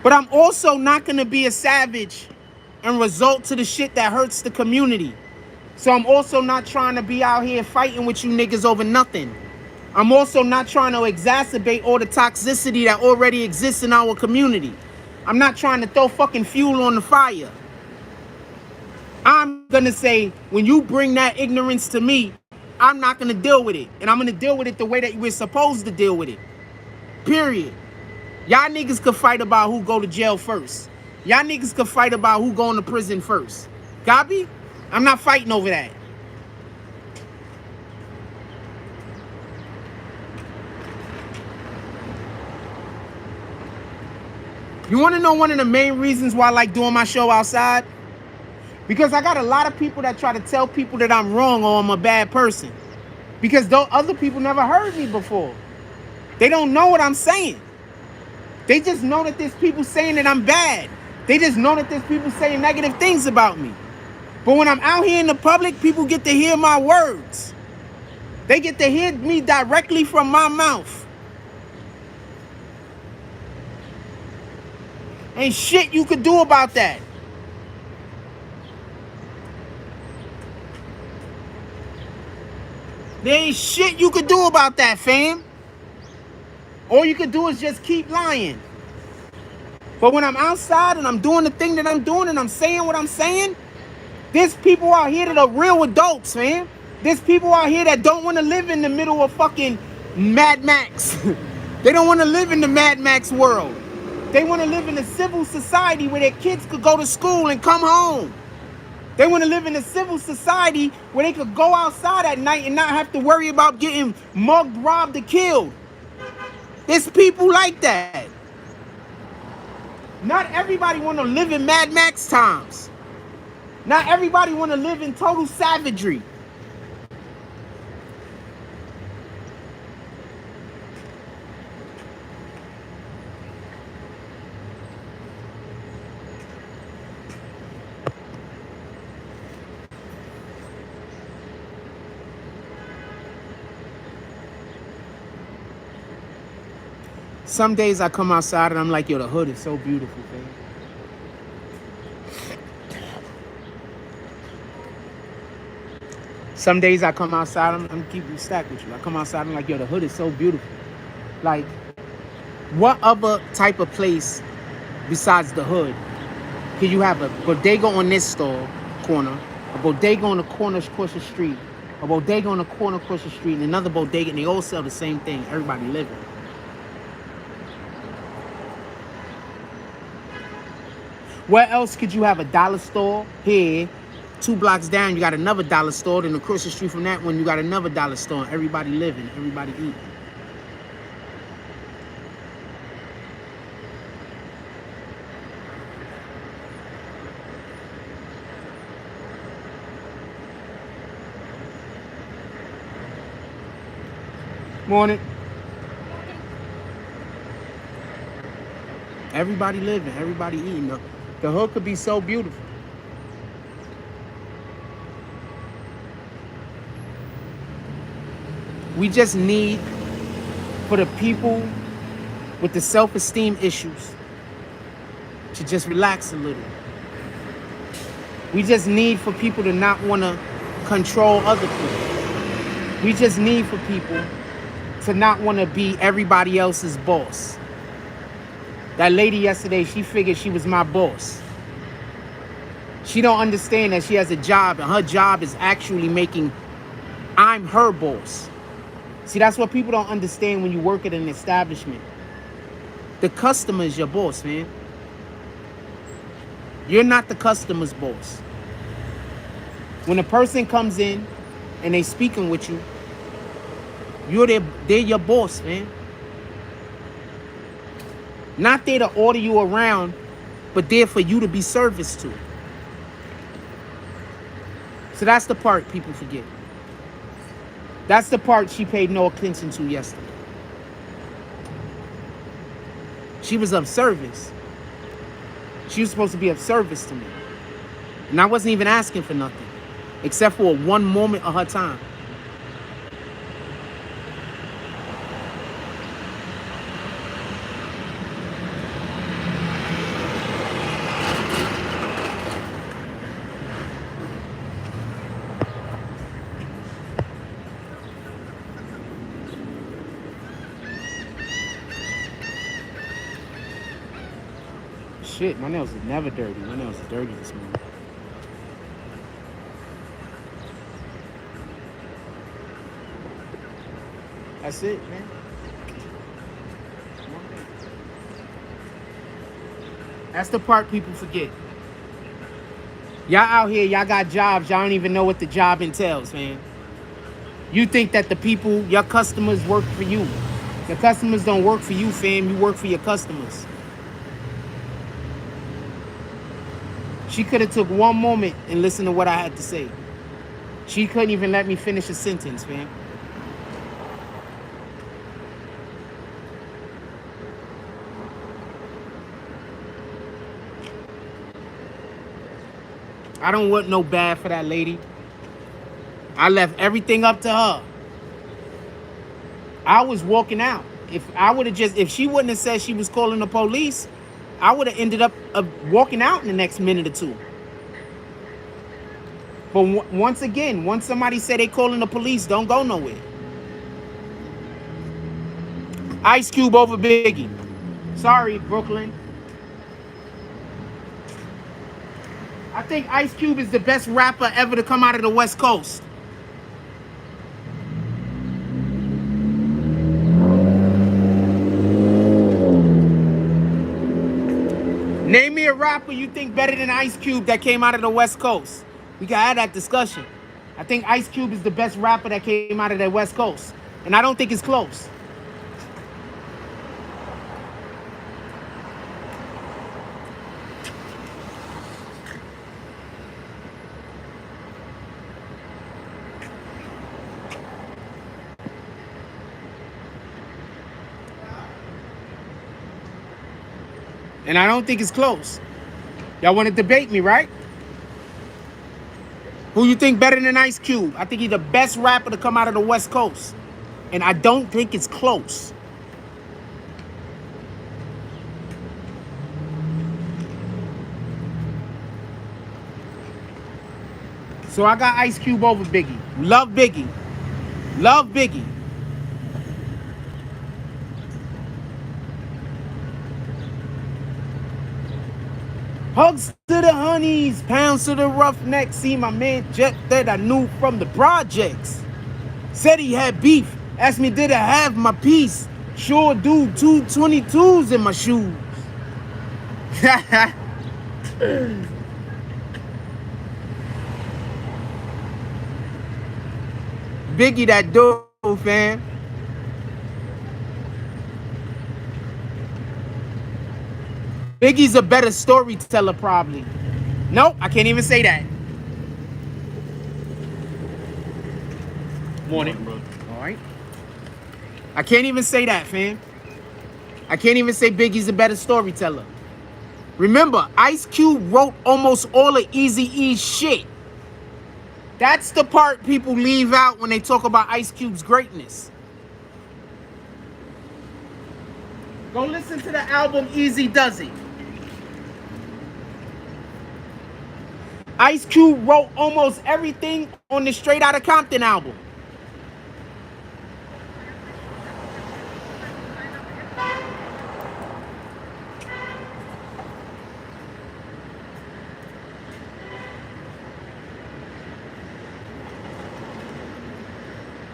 But I'm also not going to be a savage and resort to the shit that hurts the community. So I'm also not trying to be out here fighting with you niggas over nothing. I'm also not trying to exacerbate all the toxicity that already exists in our community. I'm not trying to throw fucking fuel on the fire. I'm going to say, when you bring that ignorance to me, I'm not going to deal with it. And I'm going to deal with it the way that we're supposed to deal with it. Period. Y'all niggas could fight about who go to jail first. Y'all niggas could fight about who going to prison first. Copy? I'm not fighting over that. You want to know one of the main reasons why I like doing my show outside? Because I got a lot of people that try to tell people that I'm wrong or I'm a bad person. Because those other people never heard me before. They don't know what I'm saying. They just know that there's people saying that I'm bad. They just know that there's people saying negative things about me. But when I'm out here in the public, people get to hear my words. They get to hear me directly from my mouth. Ain't shit you could do about that. There ain't shit you could do about that, fam. All you could do is just keep lying. But when I'm outside and I'm doing the thing that I'm doing and I'm saying what I'm saying, there's people out here that are real adults, man. There's people out here that don't want to live in the middle of fucking Mad Max. They don't want to live in the Mad Max world. They want to live in a civil society where their kids could go to school and come home. They want to live in a civil society where they could go outside at night and not have to worry about getting mugged, robbed, or killed. There's people like that. Not everybody want to live in Mad Max times. Not everybody want to live in total savagery. Some days I come outside and I'm like, yo, the hood is so beautiful, man. Some days I come outside, I'm keeping stacked with you. I come outside and I'm like, yo, the hood is so beautiful. Like, what other type of place besides the hood can you have a bodega on this corner, a bodega on the corner across the street, a bodega on the corner across the street, and another bodega, and they all sell the same thing. Everybody living. Where else could you have a dollar store here? 2 blocks down, you got another dollar store. Then across the street from that one, you got another dollar store. Everybody living, everybody eating. Morning. Everybody living, everybody eating. The hood could be so beautiful. We just need for the people with the self-esteem issues to just relax a little. We just need for people to not want to control other people. We just need for people to not want to be everybody else's boss. That lady yesterday, she figured she was my boss. She don't understand that she has a job, and her job is actually making I'm her boss. See, that's what people don't understand when you work at an establishment. The customer is your boss, man. You're not the customer's boss. When a person comes in and they speaking with you, they're your boss, man. Not there to order you around, but there for you to be serviced to. So that's the part people forget. That's the part she paid no attention to yesterday. She was of service. She was supposed to be of service to me. And I wasn't even asking for nothing, except for one moment of her time. Shit, my nails are never dirty. My nails are dirty this morning. That's it, man. That's the part people forget. Y'all out here, y'all got jobs. Y'all don't even know what the job entails, man. You think that the people, your customers work for you. Your customers don't work for you, fam. You work for your customers. She could have took one moment and listened to what I had to say. She couldn't even let me finish a sentence, man. I don't want no bad for that lady. I left everything up to her. I was walking out. If she wouldn't have said she was calling the police, I would have ended up walking out in the next minute or two. But once somebody say they calling the police, don't go nowhere. Ice Cube over Biggie. Sorry, Brooklyn. I think Ice Cube is the best rapper ever to come out of the West Coast. Name me a rapper you think better than Ice Cube that came out of the West Coast. We can have that discussion. I think Ice Cube is the best rapper that came out of the West Coast. And I don't think it's close. And I don't think it's close. Y'all want to debate me, right? Who you think better than Ice Cube? I think he's the best rapper to come out of the West Coast. And I don't think it's close. So I got Ice Cube over Biggie. Love Biggie. Love Biggie. Hugs to the honeys, pounds to the roughnecks. See my man Jet that I knew from the projects. Said he had beef. Asked me did I have my piece. Sure do, 222s in my shoes. Biggie that dope, fam. Biggie's a better storyteller, probably. Nope, I can't even say that. Morning, bro. All right. I can't even say that, fam. I can't even say Biggie's a better storyteller. Remember, Ice Cube wrote almost all of Eazy-E's shit. That's the part people leave out when they talk about Ice Cube's greatness. Go listen to the album Easy Does It. Ice Cube wrote almost everything on the Straight Outta Compton album.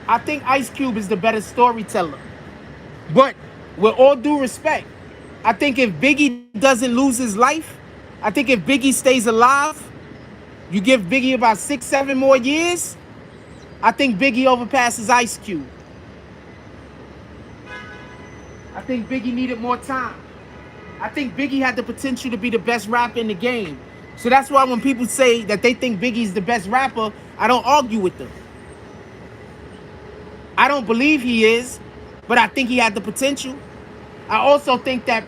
I think Ice Cube is the better storyteller. But with all due respect, I think if Biggie doesn't lose his life, I think if Biggie stays alive, you give Biggie about 6-7 more years, I think Biggie overpasses Ice Cube. I think Biggie needed more time. I think Biggie had the potential to be the best rapper in the game. So that's why when people say that they think Biggie's the best rapper, I don't argue with them. I don't believe he is, but I think he had the potential. I also think that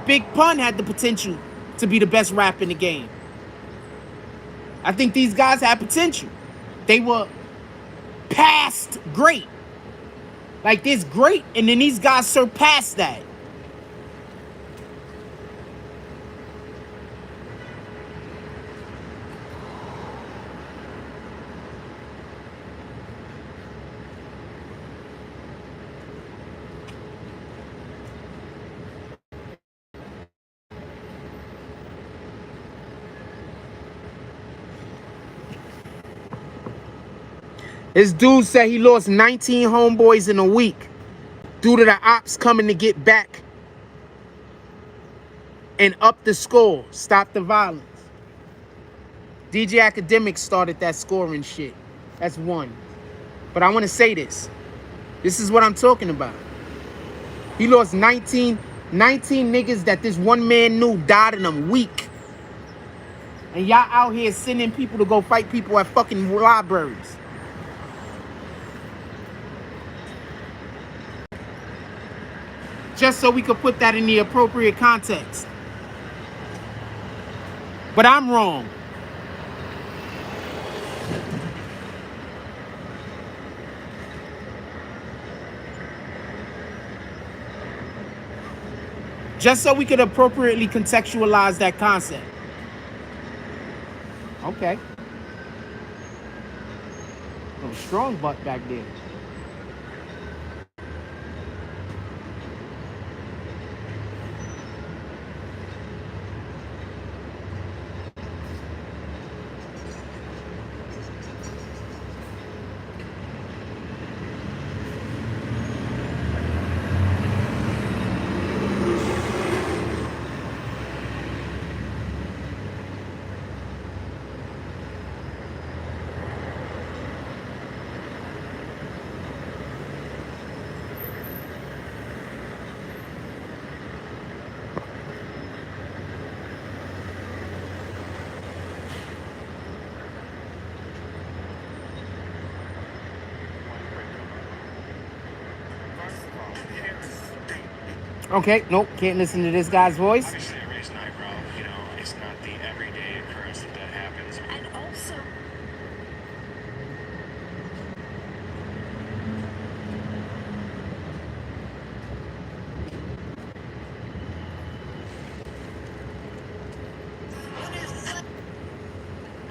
Big Pun had the potential to be the best rapper in the game. I think these guys had potential. They were past great. Like, there's great, and then these guys surpassed that. This dude said he lost 19 homeboys in a week due to the ops coming to get back and up the score, stop the violence. DJ Academics started that scoring shit. That's one. But I want to say this. This is what I'm talking about. He lost 19 niggas that this one man knew died in a week. And y'all out here sending people to go fight people at fucking libraries. Just so we could put that in the appropriate context. But I'm wrong. Just so we could appropriately contextualize that concept. Okay. Oh, strong butt back there. Okay, nope, can't listen to this guy's voice. Obviously, I raised an eyebrow. You know, it's not the everyday occurrence that happens. And also,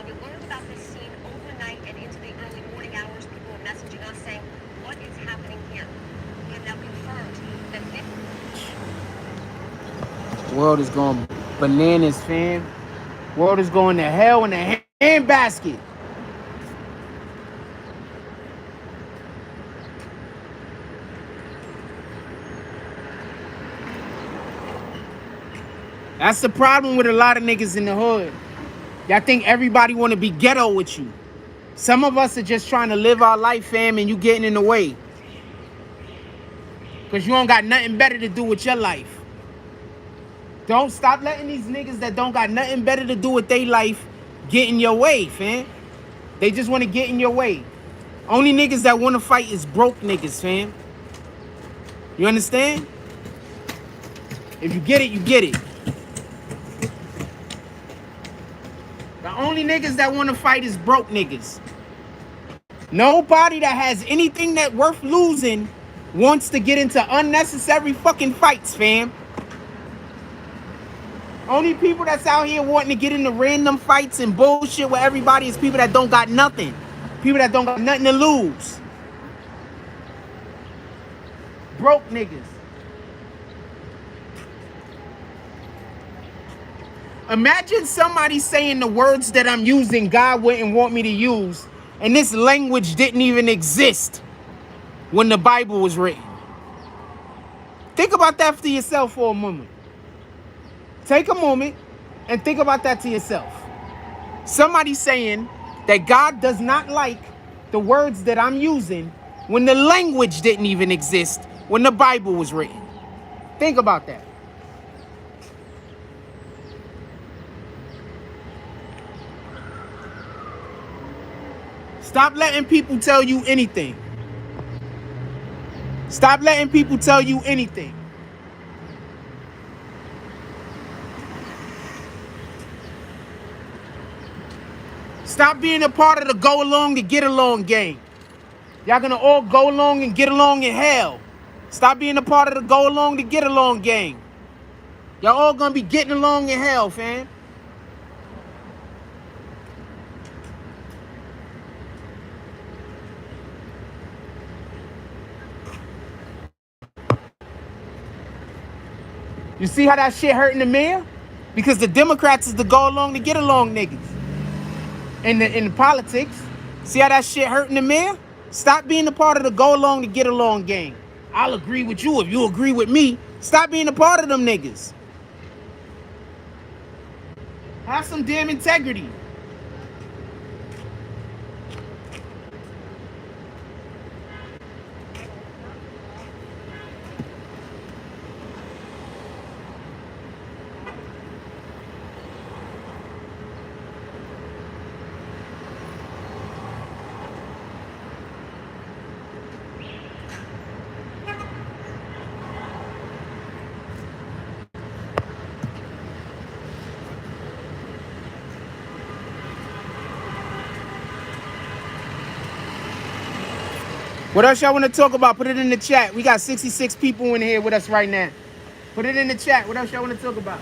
we learned about this scene overnight and into the early morning hours. People were messaging us saying, "What is happening here?" We have now confirmed that Nick. World is going bananas, fam. World is going to hell in a handbasket. That's the problem with a lot of niggas in the hood. Y'all think everybody want to be ghetto with you. Some of us are just trying to live our life, fam, and you getting in the way. Because you don't got nothing better to do with your life. Don't stop letting these niggas that don't got nothing better to do with their life get in your way, fam. They just want to get in your way. Only niggas that want to fight is broke niggas, fam. You understand? If you get it, you get it. The only niggas that want to fight is broke niggas. Nobody that has anything that worth losing wants to get into unnecessary fucking fights, fam. Only people that's out here wanting to get into random fights and bullshit with everybody is people that don't got nothing. People that don't got nothing to lose. Broke niggas. Imagine somebody saying the words that I'm using God wouldn't want me to use, and this language didn't even exist when the Bible was written. Think about that to yourself for a moment. Take a moment and think about that to yourself. Somebody saying that God does not like the words that I'm using when the language didn't even exist when the Bible was written. Think about that. Stop letting people tell you anything. Stop letting people tell you anything. Stop being a part of the go along to get along gang. Y'all gonna all go along and get along in hell. Stop being a part of the go along to get along gang. Y'all all gonna be getting along in hell, fam. You see how that shit hurting the mayor? Because the Democrats is the go along to get along niggas. In the politics. See how that shit hurting the mayor? Stop being a part of the go along to get along gang. I'll agree with you if you agree with me. Stop being a part of them niggas. Have some damn integrity. What else y'all want to talk about? Put it in the chat. We got 66 people in here with us right now. Put it in the chat. What else y'all want to talk about?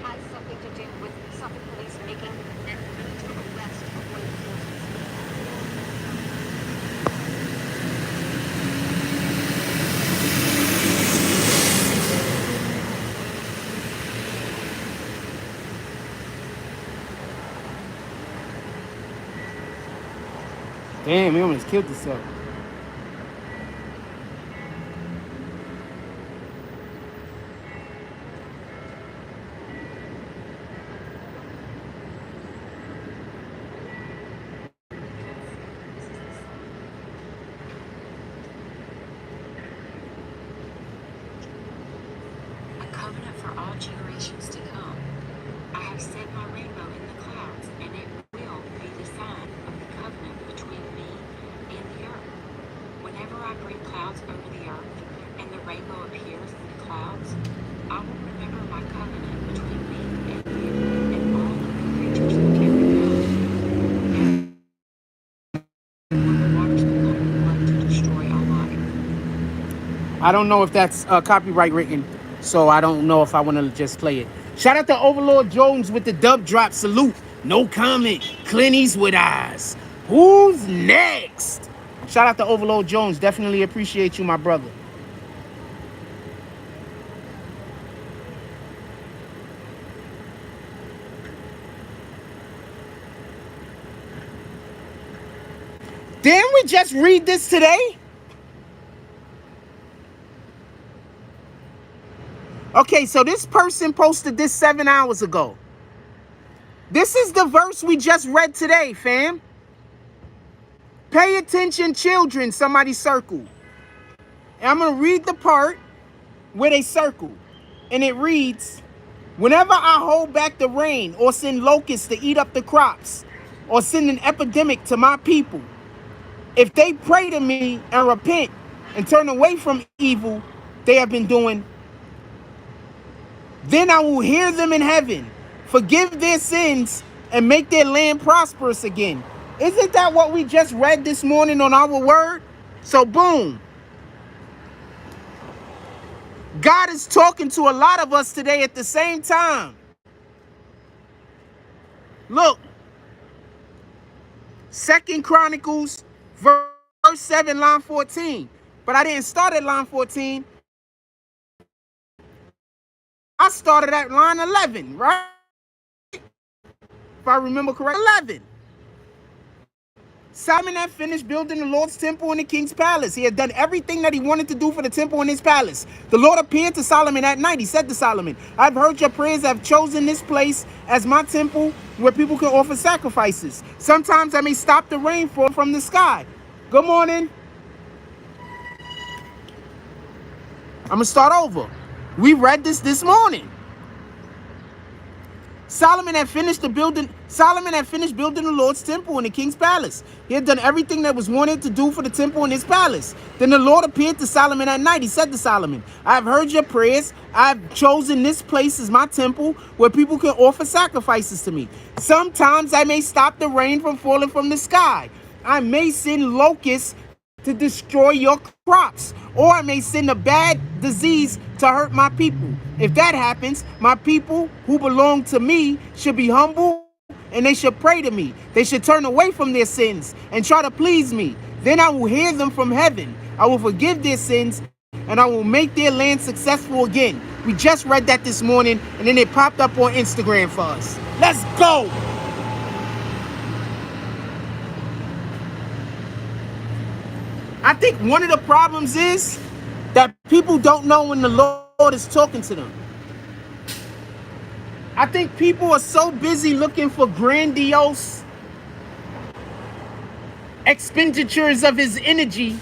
Has something to do with Suffolk police making an immediate arrest of one of the Damn, he almost killed himself. generations to come. I have set my rainbow in the clouds, and it will be the sign of the covenant between me and the earth. Whenever I bring clouds over the earth, and the rainbow appears in the clouds, I will remember my covenant between me and you and all of the creatures that can be found. And when the waters become blood to destroy all life. I don't know if that's copyright written, so I don't know if I want to just play it. Shout out to Overlord Jones with the dub drop salute. No comment. Clint Eastwood eyes. Who's next? Shout out to Overlord Jones. Definitely appreciate you, my brother. Didn't we just read this today? Okay, so this person posted this 7 hours ago. This is the verse we just read today, fam. Pay attention, children, somebody circle. And I'm going to read the part where they circle. And it reads, whenever I hold back the rain or send locusts to eat up the crops or send an epidemic to my people, if they pray to me and repent and turn away from evil they have been doing, then I will hear them in heaven, forgive their sins, and make their land prosperous again. Isn't that what we just read this morning on our word? So boom. God is talking to a lot of us today at the same time. Look. 2 Chronicles, verse 7, line 14. But I didn't start at line 14. I started at line 11, right? If I remember correctly, 11. Solomon had finished building the Lord's temple and the king's palace. He had done everything that he wanted to do for the temple and his palace. The Lord appeared to Solomon at night. He said to Solomon, I've heard your prayers. I've chosen this place as my temple where people can offer sacrifices. Sometimes I may stop the rainfall from the sky. Good morning. I'm going to start over. We read this morning. Solomon had finished building the Lord's temple and the king's palace. He had done everything that was wanted to do for the temple and his palace. Then the Lord appeared to Solomon at night. He said to Solomon, I have heard your prayers. I've chosen this place as my temple where people can offer sacrifices to me. Sometimes I may stop the rain from falling from the sky. I may send locusts to destroy your crops, or I may send a bad disease to hurt my people. If that happens, my people who belong to me should be humble and they should pray to me. They should turn away from their sins and try to please me. Then I will hear them from heaven. I will forgive their sins and I will make their land successful again. We just read that this morning and then it popped up on Instagram for us. Let's go. I think one of the problems is that people don't know when the Lord is talking to them. I think people are so busy looking for grandiose expenditures of his energy,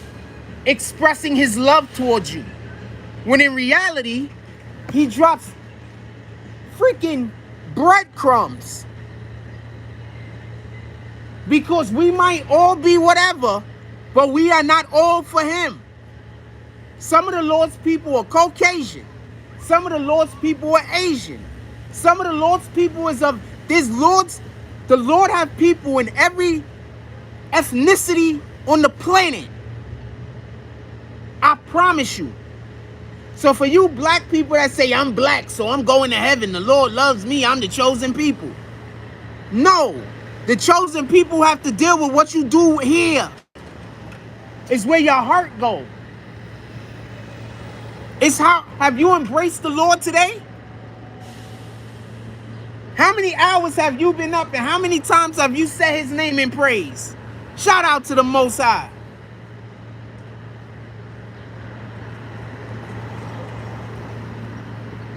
expressing his love towards you, when in reality, he drops freaking breadcrumbs. Because we might all be whatever, but we are not all for him. Some of the Lord's people are Caucasian. Some of the Lord's people are Asian. Some of the Lord's people is of this the Lord have people in every ethnicity on the planet. I promise you. So for you black people that say, I'm black, so I'm going to heaven, the Lord loves me, I'm the chosen people. No, the chosen people have to deal with what you do here. It's where your heart goes. It's how, have you embraced the Lord today? How many hours have you been up and how many times have you said his name in praise? Shout out to the Most High.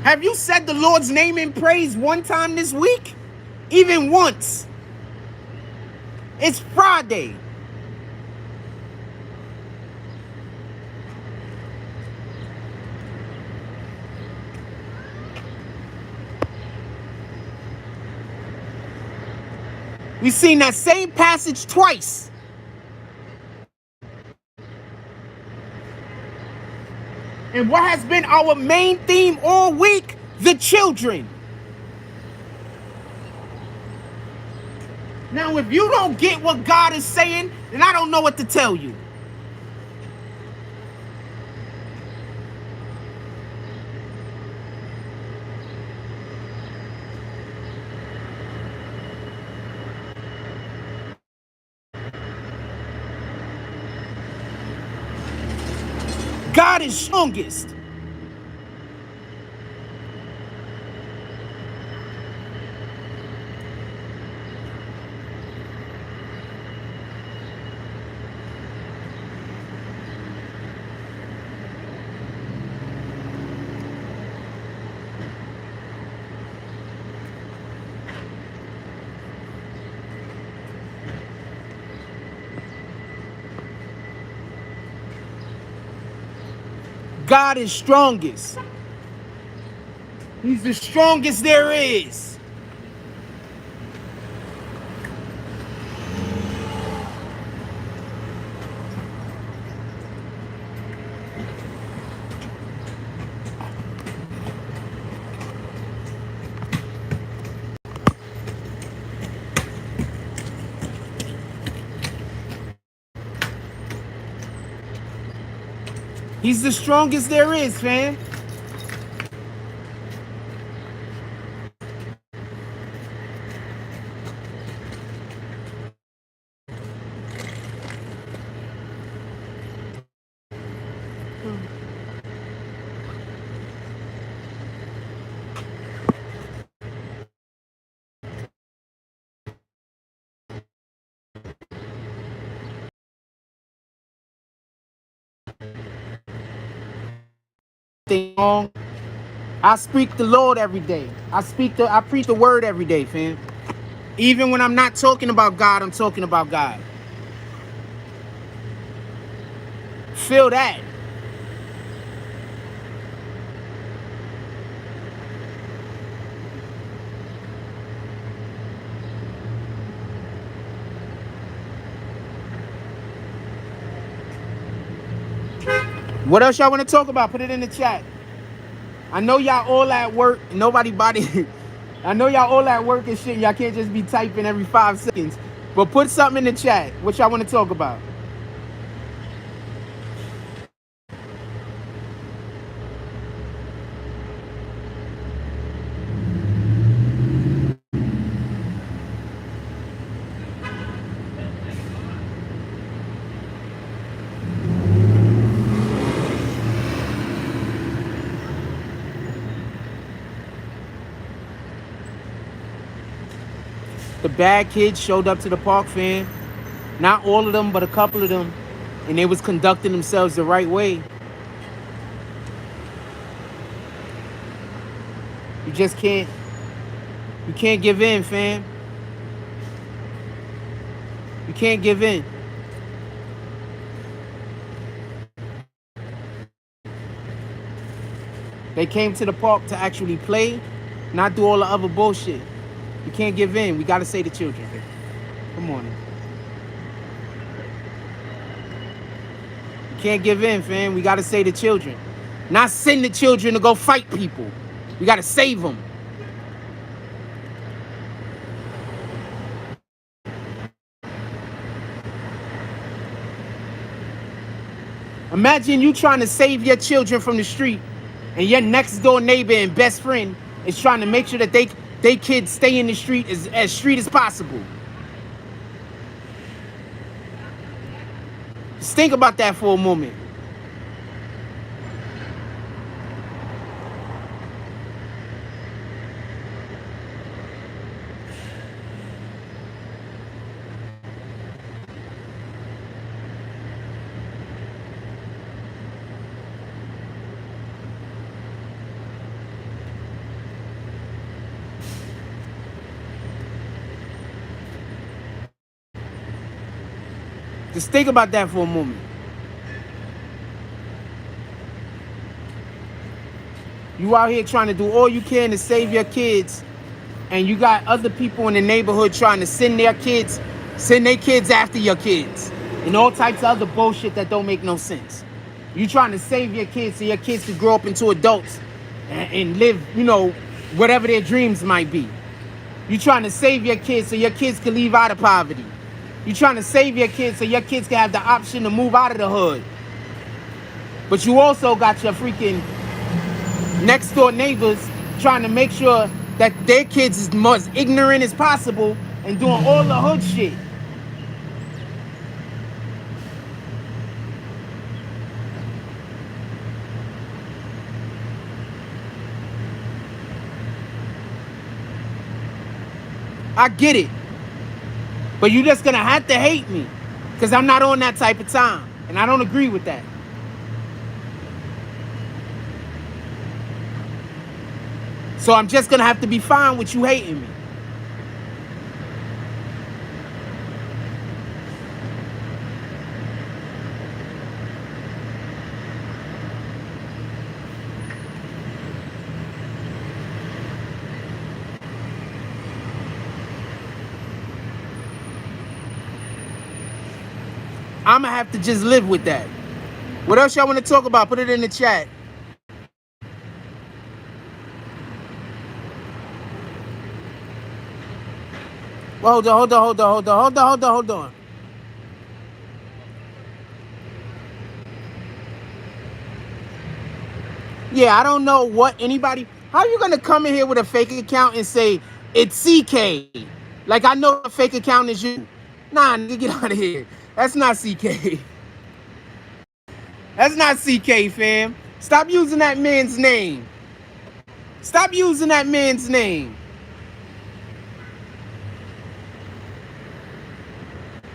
Have you said the Lord's name in praise one time this week? Even once. It's Friday. We've seen that same passage twice. And what has been our main theme all week? The children. Now, if you don't get what God is saying, then I don't know what to tell you. God is strongest. God is strongest. He's the strongest there is. He's the strongest there is, fam. Wrong. I speak the Lord every day. I preach the word every day, fam. Even when I'm not talking about God, I'm talking about God. Feel that. What else y'all want to talk about? Put it in the chat. I know y'all all at work. Nobody body. I know y'all all at work and shit. Y'all can't just be typing every 5 seconds. But put something in the chat. What y'all want to talk about? The bad kids showed up to the park, fam. Not all of them, but a couple of them. And they was conducting themselves the right way. You just can't. You can't give in, fam. You can't give in. They came to the park to actually play, not do all the other bullshit. You can't give in. We got to say the children. Come on. You can't give in, fam. We got to say the children. Not send the children to go fight people. We got to save them. Imagine you trying to save your children from the street, and your next door neighbor and best friend is trying to make sure that they kids stay in the street as street as possible. Just think about that for a moment. Just think about that for a moment. You out here trying to do all you can to save your kids, and you got other people in the neighborhood trying to send their kids after your kids, and all types of other bullshit that don't make no sense. You trying to save your kids so your kids could grow up into adults and live, you know, whatever their dreams might be. You trying to save your kids so your kids can leave out of poverty. You trying to save your kids so your kids can have the option to move out of the hood. But you also got your freaking next door neighbors trying to make sure that their kids is as ignorant as possible and doing all the hood shit. I get it. But you're just gonna have to hate me, because I'm not on that type of time. And I don't agree with that. So I'm just gonna have to be fine with you hating me. I'm gonna have to just live with that. What else y'all want to talk about? Put it in the chat. Well, hold on. Yeah, I don't know what anybody. How are you gonna come in here with a fake account and say it's CK? Like I know a fake account is you. Nah, nigga, get out of here. That's not CK. That's not CK, fam. Stop using that man's name. Stop using that man's name.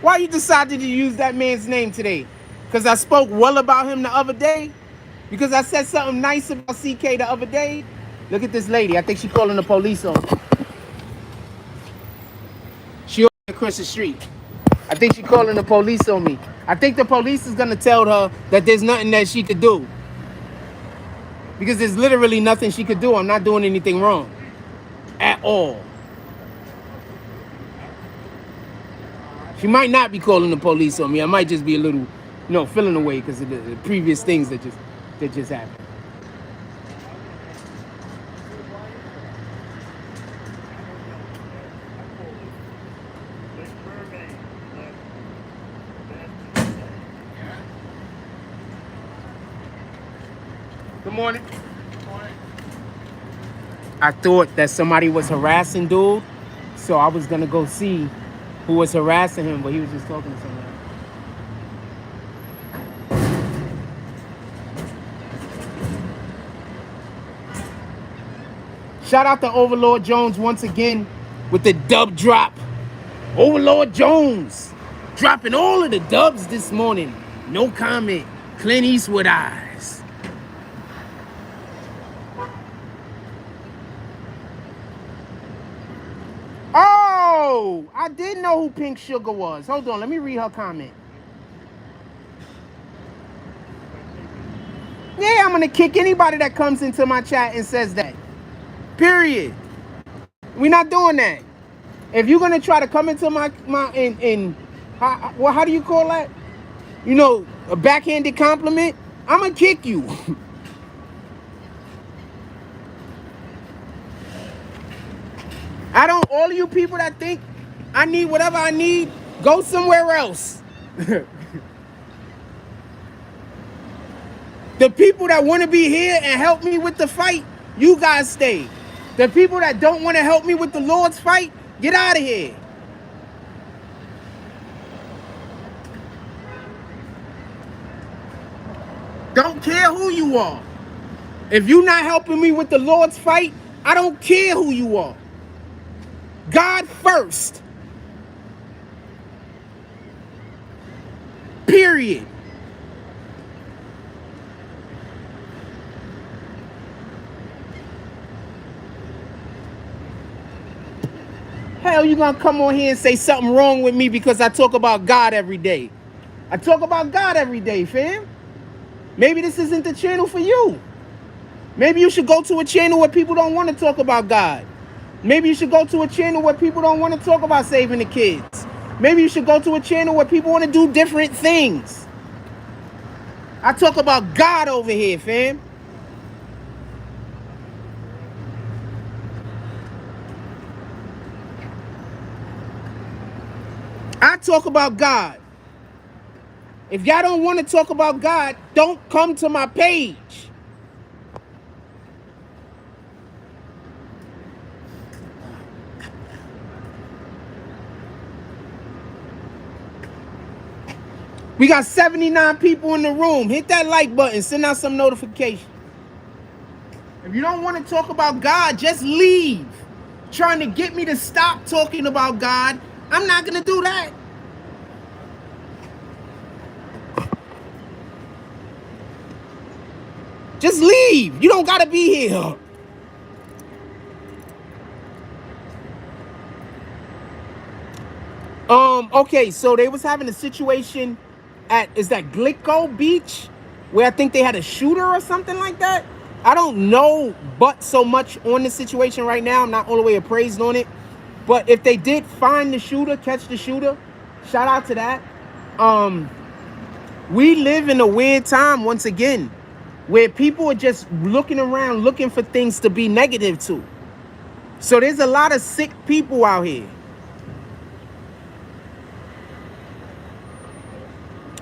Why you decided to use that man's name today? Because I spoke well about him the other day? Because I said something nice about CK the other day? Look at this lady. I think she's calling the police on me. She across the street. I think she's calling the police on me. I think the police is going to tell her that there's nothing that she could do. Because there's literally nothing she could do. I'm not doing anything wrong. At all. She might not be calling the police on me. I might just be a little, feeling away because of the previous things that just happened. Good morning. I thought that somebody was harassing dude, so I was gonna go see who was harassing him, but he was just talking to somebody. Shout out to Overlord Jones once again with the dub drop. Overlord Jones dropping all of the dubs this morning. No comment. Clint Eastwood eyes. Oh, I didn't know who Pink Sugar was. Hold on, let me read her comment. Yeah, I'm gonna kick anybody that comes into my chat and says that. Period. We're not doing that. If you're gonna try to come into my how do you call that? A backhanded compliment, I'm gonna kick you. All of you people that think I need whatever I need, go somewhere else. The people that want to be here and help me with the fight, you guys stay. The people that don't want to help me with the Lord's fight, get out of here. Don't care who you are. If you're not helping me with the Lord's fight, I don't care who you are. God first. Period. Hell, you gonna come on here and say something wrong with me because I talk about God every day? I talk about God every day, fam. Maybe this isn't the channel for you. Maybe you should go to a channel where people don't want to talk about God. Maybe you should go to a channel where people don't want to talk about saving the kids. Maybe you should go to a channel where people want to do different things. I talk about God over here, fam. I talk about God. If y'all don't want to talk about God, don't come to my page. We got 79 people in the room. Hit that like button. Send out some notification. If you don't want to talk about God, just leave. Trying to get me to stop talking about God, I'm not going to do that. Just leave. You don't got to be here. Okay, so they was having a situation at, is that Glico Beach, where I think they had a shooter or something like that. I don't know but so much on the situation right now. I'm not all the way appraised on it. But if they did find the shooter, catch the shooter, shout out to that. We live in a weird time once again, where people are just looking around, looking for things to be negative to. So there's a lot of sick people out here.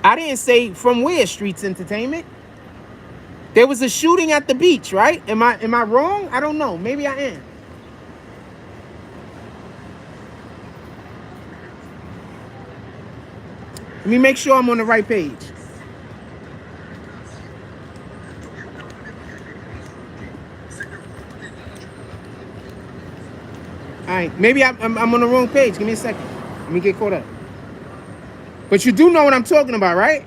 I didn't say from where, Streets Entertainment. There was a shooting at the beach, right? Am I wrong? I don't know. Maybe I am. Let me make sure I'm on the right page. All right, maybe I'm on the wrong page. Give me a second. Let me get caught up. But you do know what I'm talking about, right?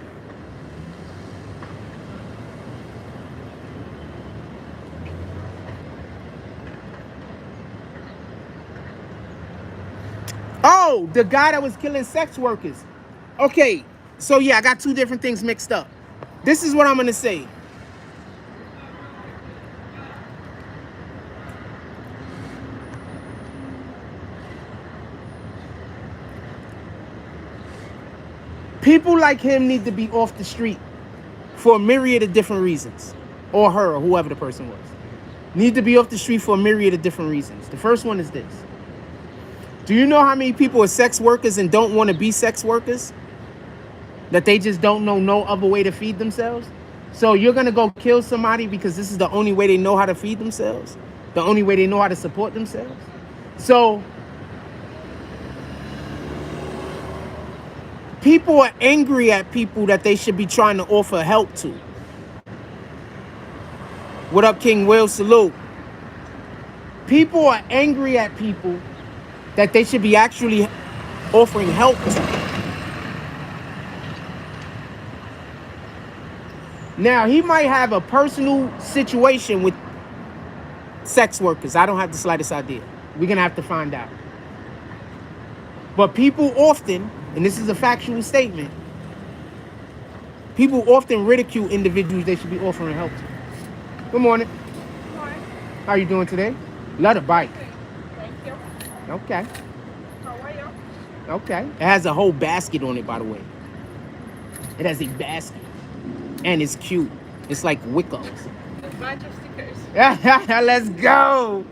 Oh, the guy that was killing sex workers. Okay, so yeah, I got two different things mixed up. This is what I'm going to say. People like him need to be off the street for a myriad of different reasons. Or her, or whoever the person was. Need to be off the street for a myriad of different reasons. The first one is this. Do you know how many people are sex workers and don't want to be sex workers? That they just don't know no other way to feed themselves? So you're going to go kill somebody because this is the only way they know how to feed themselves? The only way they know how to support themselves? So people are angry at people that they should be trying to offer help to. What up, King Will? Salute. People are angry at people that they should be actually offering help to. Now, he might have a personal situation with sex workers. I don't have the slightest idea. We're going to have to find out. But people often, and this is a factual statement, people often ridicule individuals they should be offering help to. Good morning. Good morning. How are you doing today? Love the bike. Thank you. Okay. How are you? Okay. It has a whole basket on it, by the way. It has a basket. And it's cute. It's like Wiccos. There's a bunch of stickers. Let's go.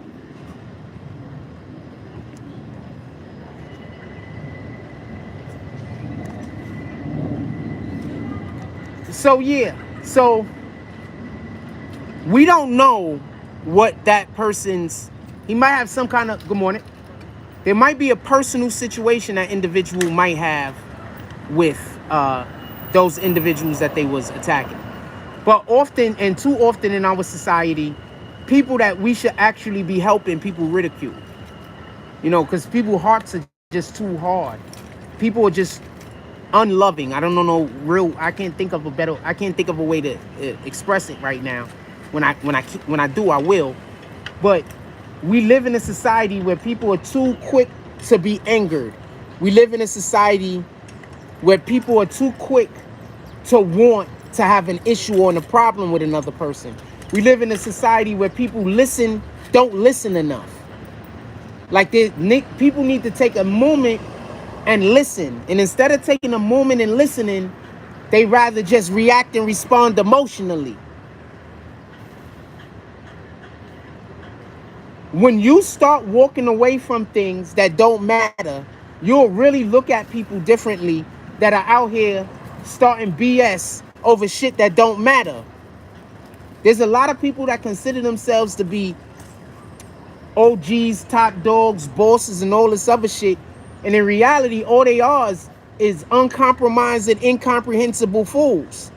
So yeah. So we don't know what that person's, he might have some kind of, good morning. There might be a personal situation that individual might have with those individuals that they was attacking. But often, and too often in our society, people that we should actually be helping, people ridicule. You know, because people's hearts are just too hard. People are just unloving. I don't know no real, I can't think of a way to express it right now. When I do, I will. But we live in a society where people are too quick to be angered. We live in a society where people are too quick to want to have an issue or a problem with another person. We live in a society where people don't listen enough. Like people need to take a moment and listen. And instead of taking a moment and listening, they rather just react and respond emotionally. When you start walking away from things that don't matter, you'll really look at people differently that are out here starting BS over shit that don't matter. There's a lot of people that consider themselves to be OGs, top dogs, bosses, and all this other shit. And in reality, all they are is uncompromising, incomprehensible fools.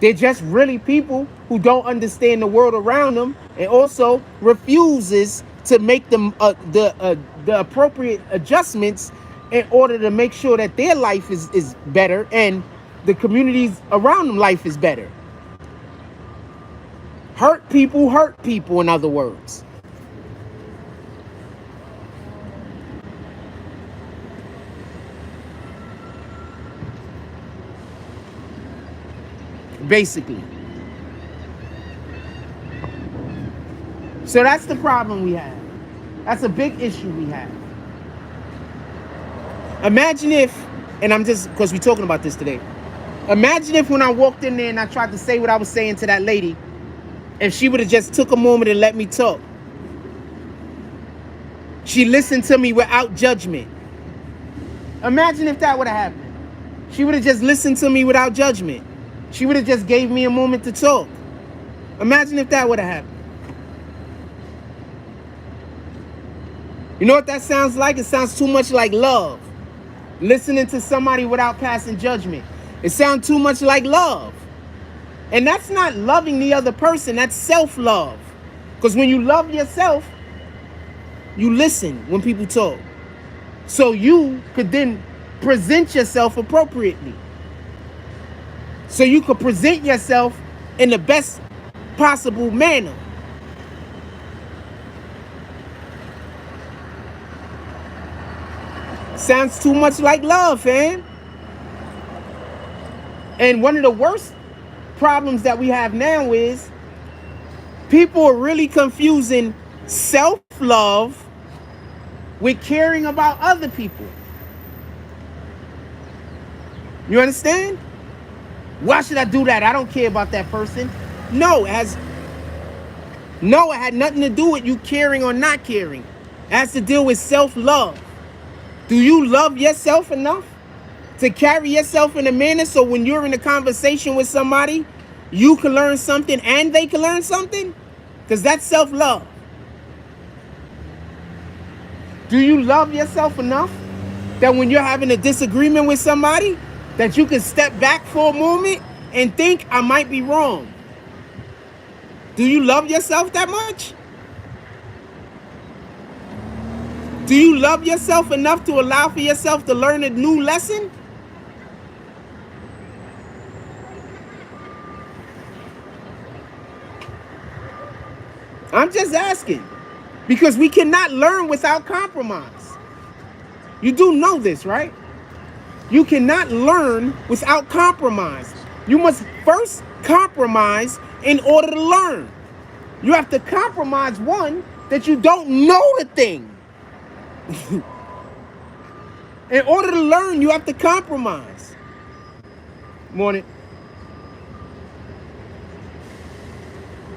They're just really people who don't understand the world around them and also refuses to make them the appropriate adjustments in order to make sure that their life is better and the communities around them life is better. Hurt people, in other words. Basically. So that's the problem we have. That's a big issue we have. Imagine if, and I'm just, because we're talking about this today. Imagine if when I walked in there and I tried to say what I was saying to that lady, if she would have just took a moment and let me talk. She listened to me without judgment. Imagine if that would have happened. She would have just listened to me without judgment. She would have just gave me a moment to talk. Imagine if that would have happened. You know what that sounds like? It sounds too much like love. Listening to somebody without passing judgment. It sounds too much like love. And that's not loving the other person. That's self-love. Because when you love yourself, you listen when people talk. So you could then present yourself appropriately. So you could present yourself in the best possible manner. Sounds too much like love, fam. And one of the worst problems that we have now is people are really confusing self-love with caring about other people. You understand? Why should I do that? I don't care about that person. No, it had nothing to do with you caring or not caring. It has to deal with self-love. Do you love yourself enough to carry yourself in a manner so when you're in a conversation with somebody, you can learn something and they can learn something? Because that's self-love. Do you love yourself enough that when you're having a disagreement with somebody, that you can step back for a moment and think, I might be wrong? Do you love yourself that much? Do you love yourself enough to allow for yourself to learn a new lesson? I'm just asking. Because we cannot learn without compromise. You do know this, right? You cannot learn without compromise. You must first compromise in order to learn. You have to compromise, one, that you don't know the thing. In order to learn, you have to compromise. Morning.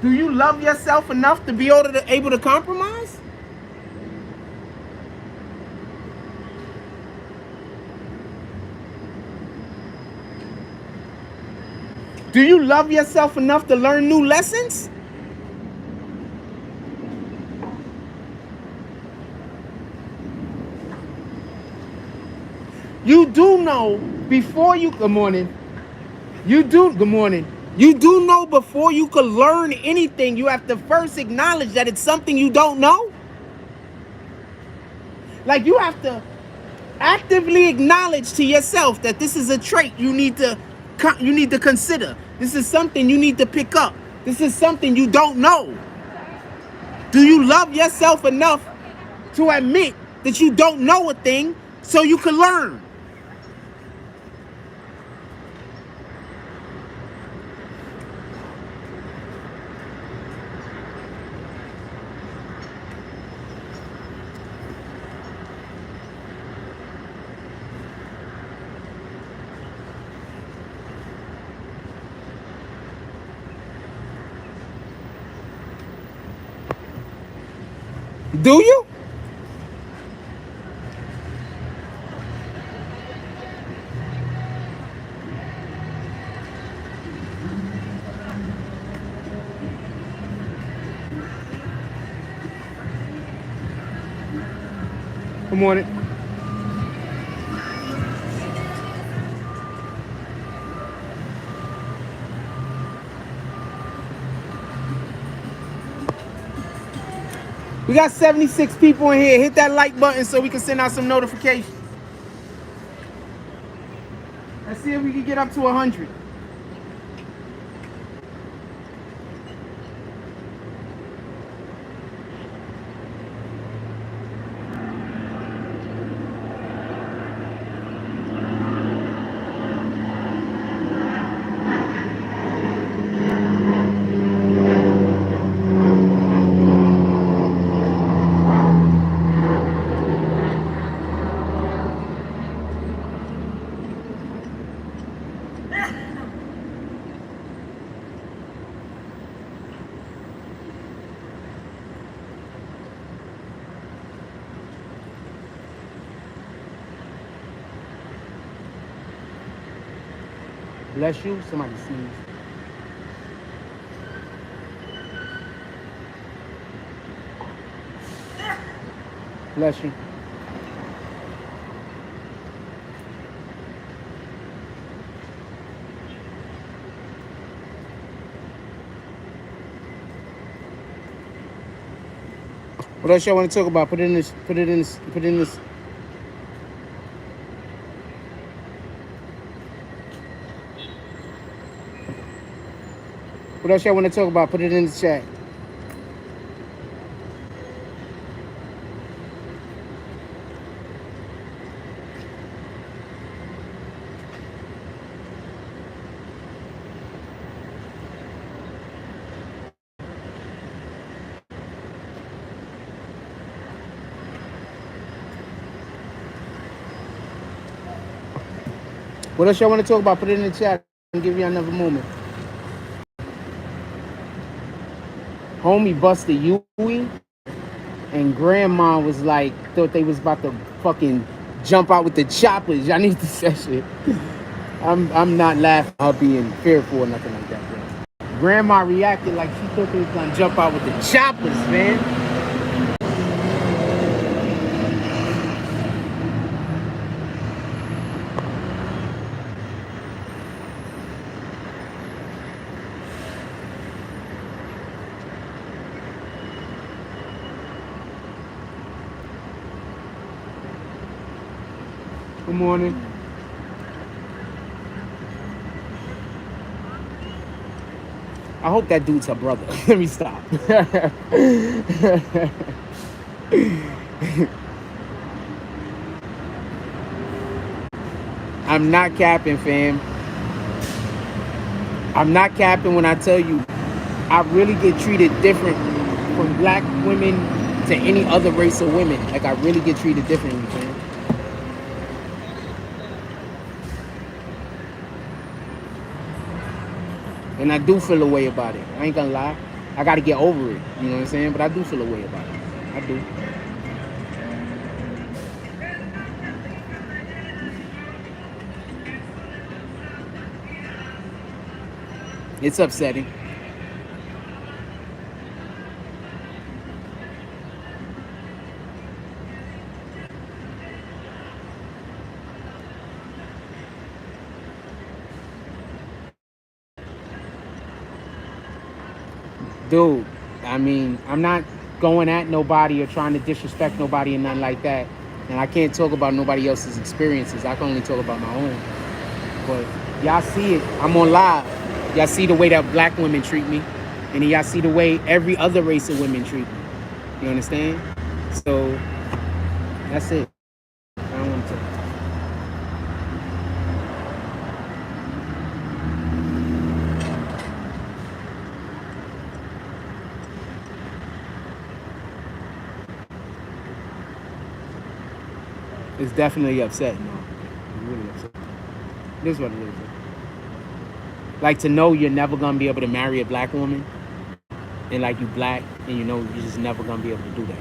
Do you love yourself enough to be able to compromise? Do you love yourself enough to learn new lessons? You do know before you, good morning. Good morning. You do know before you can learn anything, you have to first acknowledge that it's something you don't know. Like you have to actively acknowledge to yourself that this is a trait you need to consider. This is something you need to pick up. This is something you don't know. Do you love yourself enough to admit that you don't know a thing so you can learn? Do you? Good morning. We got 76 people in here. Hit that like button so we can send out some notifications. Let's see if we can get up to 100. Bless you. Somebody sneeze. Bless you. What else y'all want to talk about? Put it in this. Put it in this. Put it in this. What else y'all want to talk about? Put it in the chat. What else y'all want to talk about? Put it in the chat. I'll give you another moment. Homie busted Yui, and grandma was like, thought they was about to fucking jump out with the choppers. Y'all need to say shit. I'm not laughing at her being fearful or nothing like that, bro. Grandma reacted like she thought they was gonna jump out with the choppers, man. Good morning. I hope that dude's her brother. Let me stop. I'm not capping, fam. I'm not capping when I tell you I really get treated different from black women to any other race of women. Like, I really get treated differently, fam. And I do feel a way about it. I ain't gonna lie. I gotta get over it. You know what I'm saying? But I do feel a way about it. I do. It's upsetting. Dude, I mean, I'm not going at nobody or trying to disrespect nobody and nothing like that. And I can't talk about nobody else's experiences. I can only talk about my own. But y'all see it. I'm on live. Y'all see the way that black women treat me. And y'all see the way every other race of women treat me. You understand? So, that's it. I don't want to talk. It's definitely upsetting. No. It's really upsetting. This is what it is. Like, to know you're never gonna be able to marry a black woman, and like you black, and you know you're just never gonna be able to do that.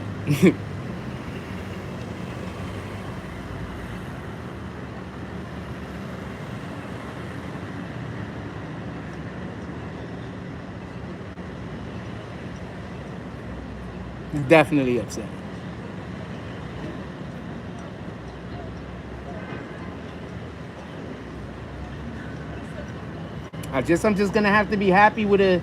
Definitely upset. I'm just gonna have to be happy with a,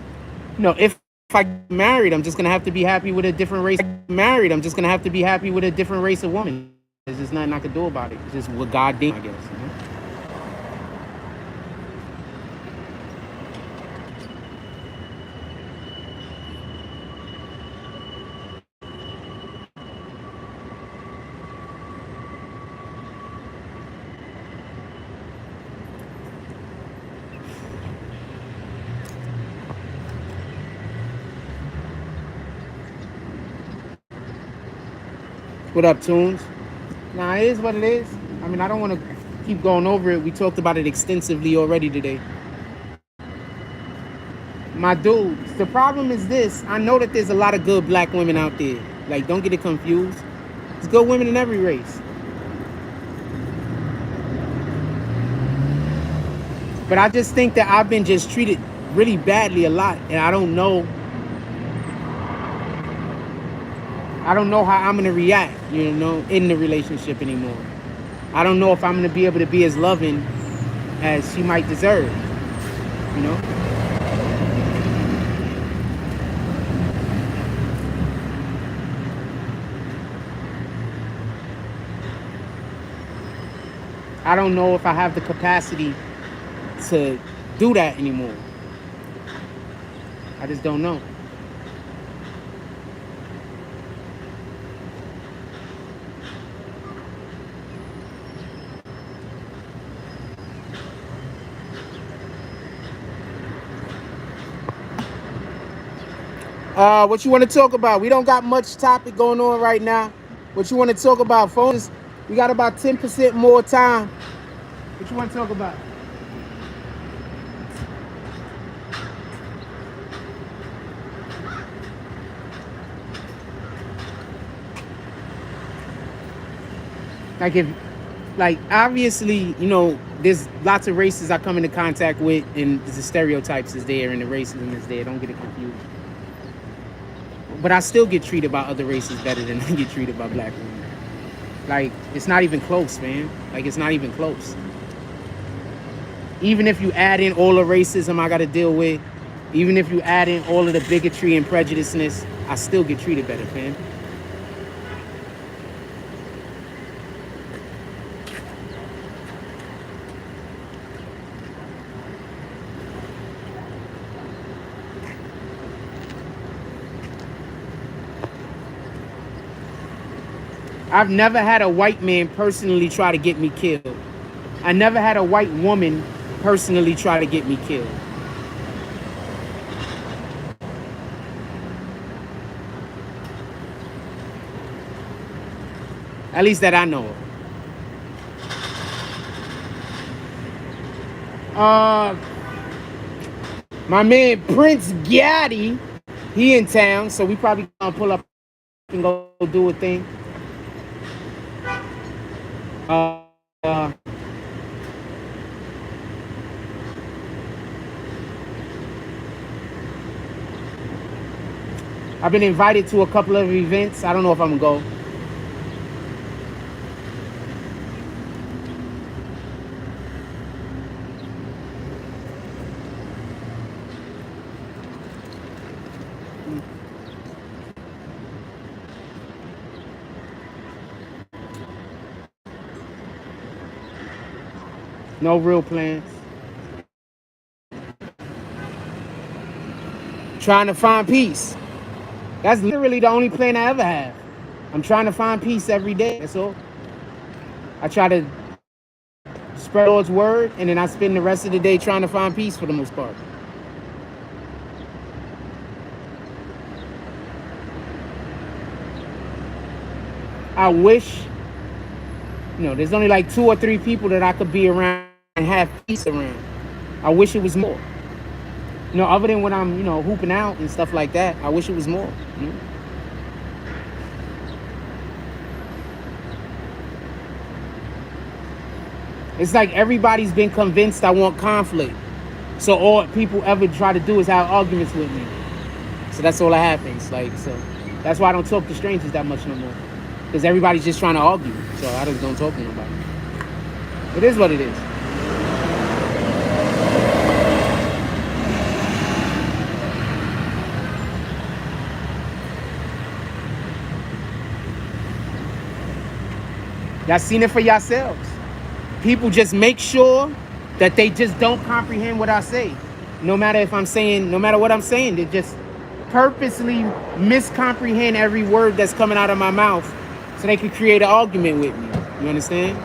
if I get married, I'm just gonna have to be happy with a different race. Married, I'm just gonna have to be happy with a different race of woman. There's just nothing I could do about it. It's just what God did, I guess. What up, Tunes? Nah, it is what it is. I mean, I don't want to keep going over it. We talked about it extensively already today. My dudes, the problem is this. I know that there's a lot of good black women out there. Like, don't get it confused. There's good women in every race. But I just think that I've been just treated really badly a lot. And I don't know how I'm going to react, in the relationship anymore. I don't know if I'm going to be able to be as loving as she might deserve, I don't know if I have the capacity to do that anymore. I just don't know. What you want to talk about? We don't got much topic going on right now. What you want to talk about, phones? We got about 10% more time. What you want to talk about? Obviously, there's lots of races I come into contact with, and the stereotypes is there, and the racism is there. Don't get it confused. But I still get treated by other races better than I get treated by black women. It's not even close, man. It's not even close. Even if you add in all the racism I got to deal with, even if you add in all of the bigotry and prejudiceness, I still get treated better, man. I've never had a white man personally try to get me killed. I never had a white woman personally try to get me killed. At least that I know of. My man Prince Gaddy, he in town, so we probably gonna pull up and go do a thing. I've been invited to a couple of events. I don't know if I'm gonna go. No real plans. Trying to find peace. That's literally the only plan I ever have. I'm trying to find peace every day. That's all. I try to spread Lord's word, and then I spend the rest of the day trying to find peace for the most part. I wish, there's only like 2 or 3 people that I could be around and have peace around. I wish it was more. Other than when I'm, hooping out and stuff like that, I wish it was more. It's like everybody's been convinced I want conflict. So all people ever try to do is have arguments with me. So that's all that happens. Like, so that's why I don't talk to strangers that much no more. Because everybody's just trying to argue. So I just don't talk to nobody. It is what it is. Y'all seen it for yourselves. People just make sure that they just don't comprehend what I say. No matter if I'm saying, no matter what I'm saying, they just purposely miscomprehend every word that's coming out of my mouth so they can create an argument with me. You understand?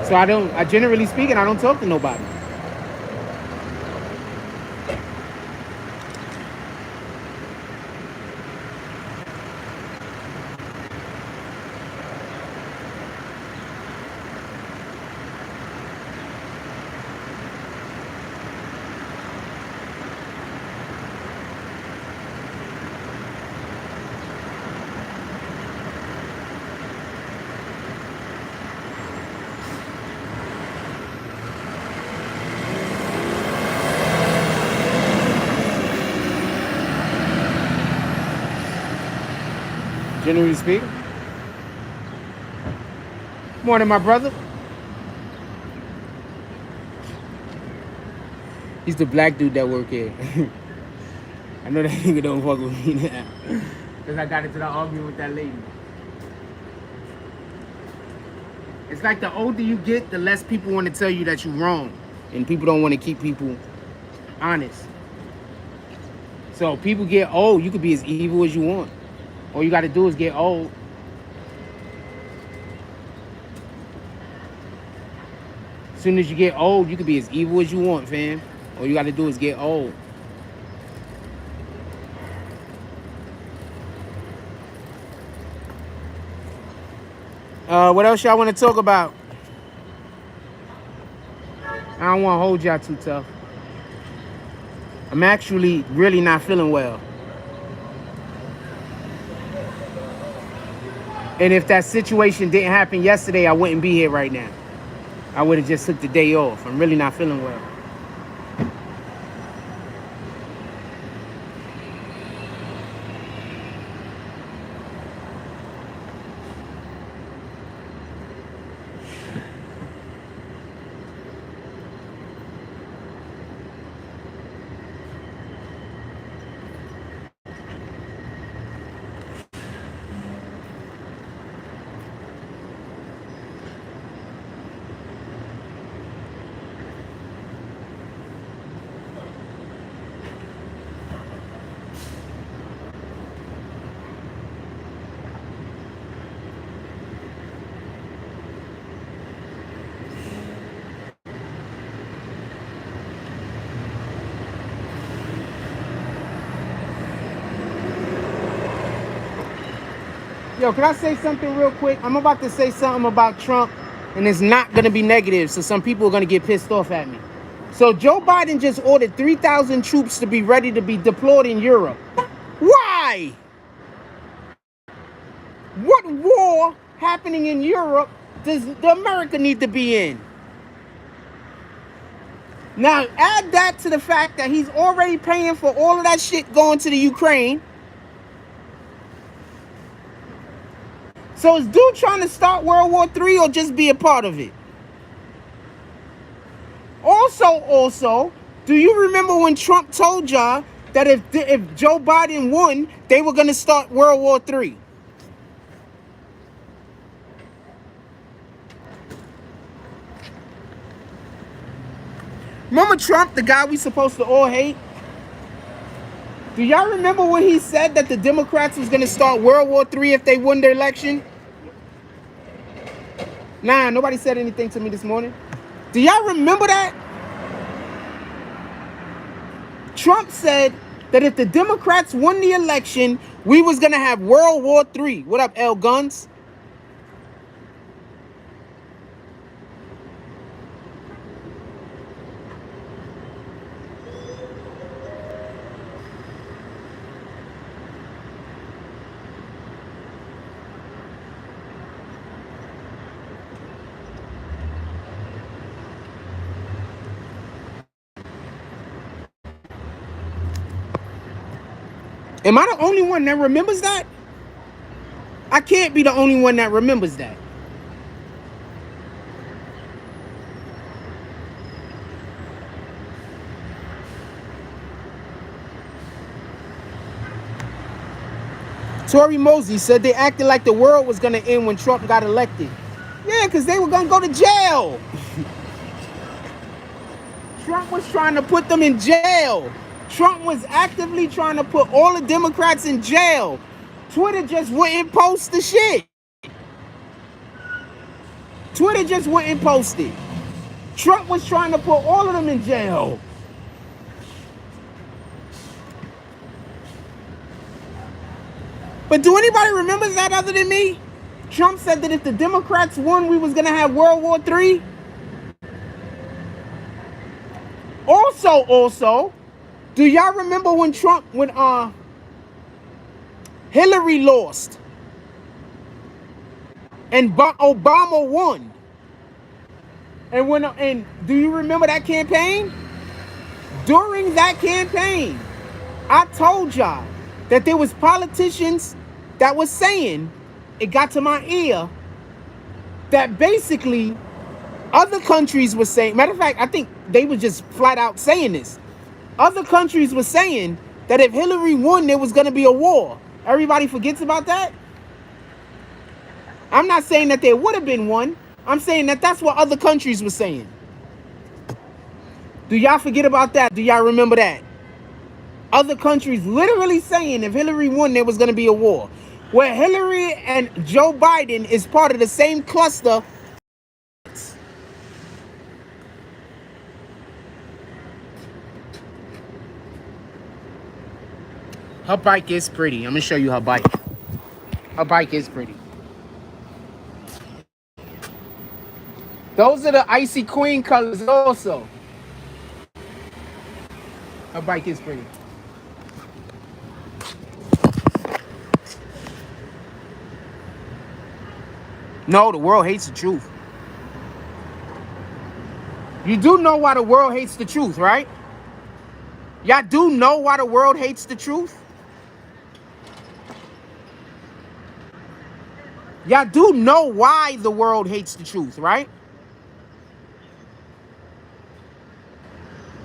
So I generally speaking, I don't talk to nobody. Generally speaking. Morning, my brother. He's the black dude that work here. I know that nigga don't fuck with me now. Because I got into the argument with that lady. It's like the older you get, the less people want to tell you that you're wrong. And people don't want to keep people honest. So people get old, you could be as evil as you want. All you got to do is get old. As soon as you get old, you can be as evil as you want, fam. All you got to do is get old. What else y'all want to talk about? I don't want to hold y'all too tough. I'm actually really not feeling well. And if that situation didn't happen yesterday, I wouldn't be here right now. I would have just took the day off. I'm really not feeling well. Yo, can I say something real quick? I'm about to say something about Trump, and it's not going to be negative, so some people are going to get pissed off at me. So Joe Biden just ordered 3,000 troops to be ready to be deployed in Europe. Why? What war happening in Europe does America need to be in? Now, add that to the fact that he's already paying for all of that shit going to the Ukraine. So is dude trying to start World War III or just be a part of it? Also, do you remember when Trump told y'all that if Joe Biden won, they were going to start World War III? Remember Trump, the guy we supposed to all hate? Do y'all remember when he said that the Democrats was going to start World War III if they won their election? Nah, nobody said anything to me this morning. Do y'all remember that? Trump said that if the Democrats won the election, we was going to have World War III. What up, L Guns? Am I the only one that remembers that? I can't be the only one that remembers that. Tori Mosey said they acted like the world was going to end when Trump got elected. Yeah, because they were going to go to jail. Trump was trying to put them in jail. Trump was actively trying to put all the Democrats in jail. Twitter just wouldn't post the shit. Twitter just wouldn't post it. Trump was trying to put all of them in jail. But do anybody remember that other than me? Trump said that if the Democrats won, we was going to have World War III. Also, do y'all remember when Hillary lost and Obama won? And do you remember that campaign? During that campaign, I told y'all that there was politicians that was saying, it got to my ear, that basically other countries were saying, matter of fact, I think they were just flat out saying this. Other countries were saying that if Hillary won, there was going to be a war. Everybody forgets about that? I'm not saying that there would have been one. I'm saying that that's what other countries were saying. Do y'all forget about that? Do y'all remember that? Other countries literally saying if Hillary won, there was going to be a war. Where Hillary and Joe Biden is part of the same cluster. Her bike is pretty. I'm going to show you her bike. Her bike is pretty. Those are the Icy Queen colors also. Her bike is pretty. No, the world hates the truth. You do know why the world hates the truth, right? Y'all do know why the world hates the truth? Y'all do know why the world hates the truth, right?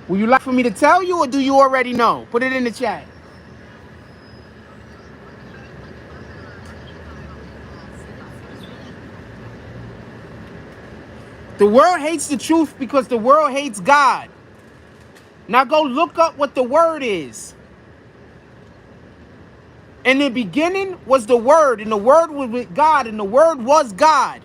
Would you like for me to tell you, or do you already know? Put it in the chat. The world hates the truth because the world hates God. Now go look up what the word is. In the beginning was the Word, and the Word was with God, and the Word was God.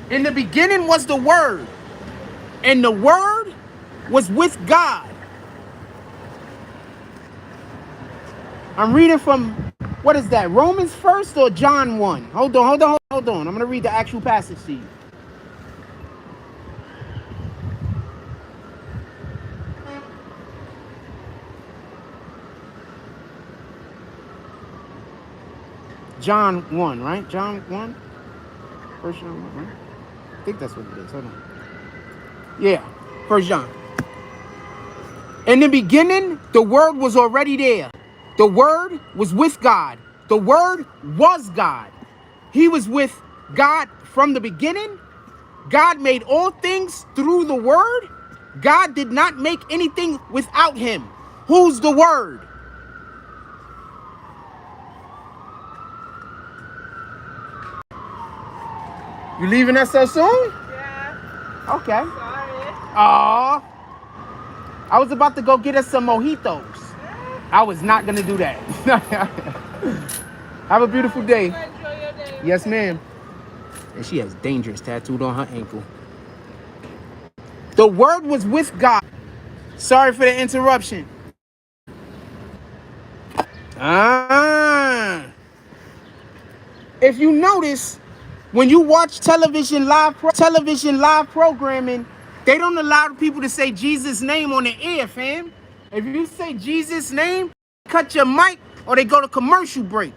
In the beginning was the Word, and the Word was with God. I'm reading from, what is that, Romans 1st or John 1? Hold on. I'm going to read the actual passage to you. John 1, right? John 1? First John 1, right? I think that's what it is. Hold on. Yeah, First John. In the beginning, the Word was already there. The Word was with God. The Word was God. He was with God from the beginning. God made all things through the Word. God did not make anything without Him. Who's the Word? You leaving us so soon? Yeah. Okay. Sorry. Aww. I was about to go get us some mojitos. I was not going to do that. Have a beautiful day. Enjoy your day. Yes, ma'am. And she has dangerous tattooed on her ankle. The Word was with God. Sorry for the interruption. If you notice, when you watch television live programming, they don't allow people to say Jesus' name on the air, fam. If you say Jesus' name, cut your mic or they go to commercial break.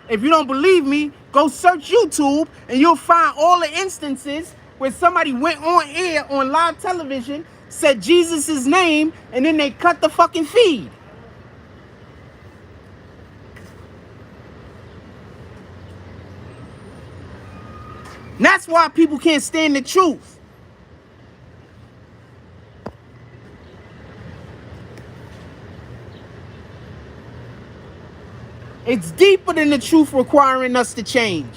If you don't believe me, go search YouTube and you'll find all the instances where somebody went on air on live television, said Jesus' name, and then they cut the fucking feed. And that's why people can't stand the truth. It's deeper than the truth requiring us to change.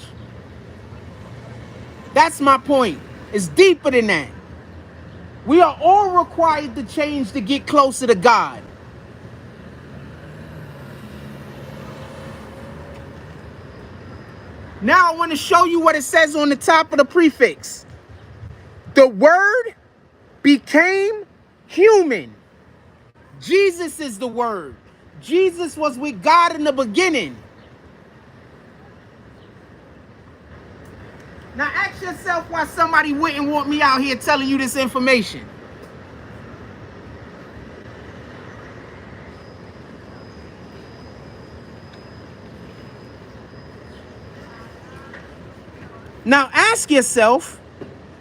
That's my point. It's deeper than that. We are all required to change to get closer to God. Now I want to show you what it says on the top of the prefix. The Word became human. Jesus is the Word. Jesus was with God in the beginning. Now ask yourself why somebody wouldn't want me out here telling you this information. Now ask yourself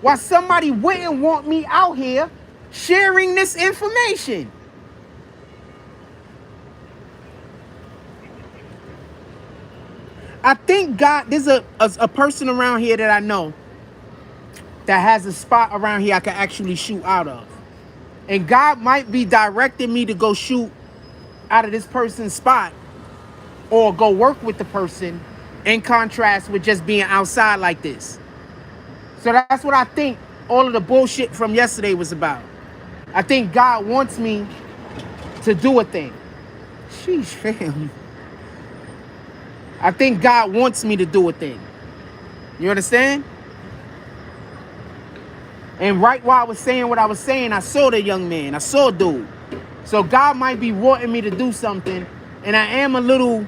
why somebody wouldn't want me out here sharing this information. I think God, there's a person around here that I know that has a spot around here I can actually shoot out of. And God might be directing me to go shoot out of this person's spot or go work with the person in contrast with just being outside like this. So that's what I think all of the bullshit from yesterday was about. I think God wants me to do a thing. Sheesh, fam. I think God wants me to do a thing. You understand? And right while I was saying what I was saying, I saw the young man. I saw a dude. So God might be wanting me to do something, and I am a little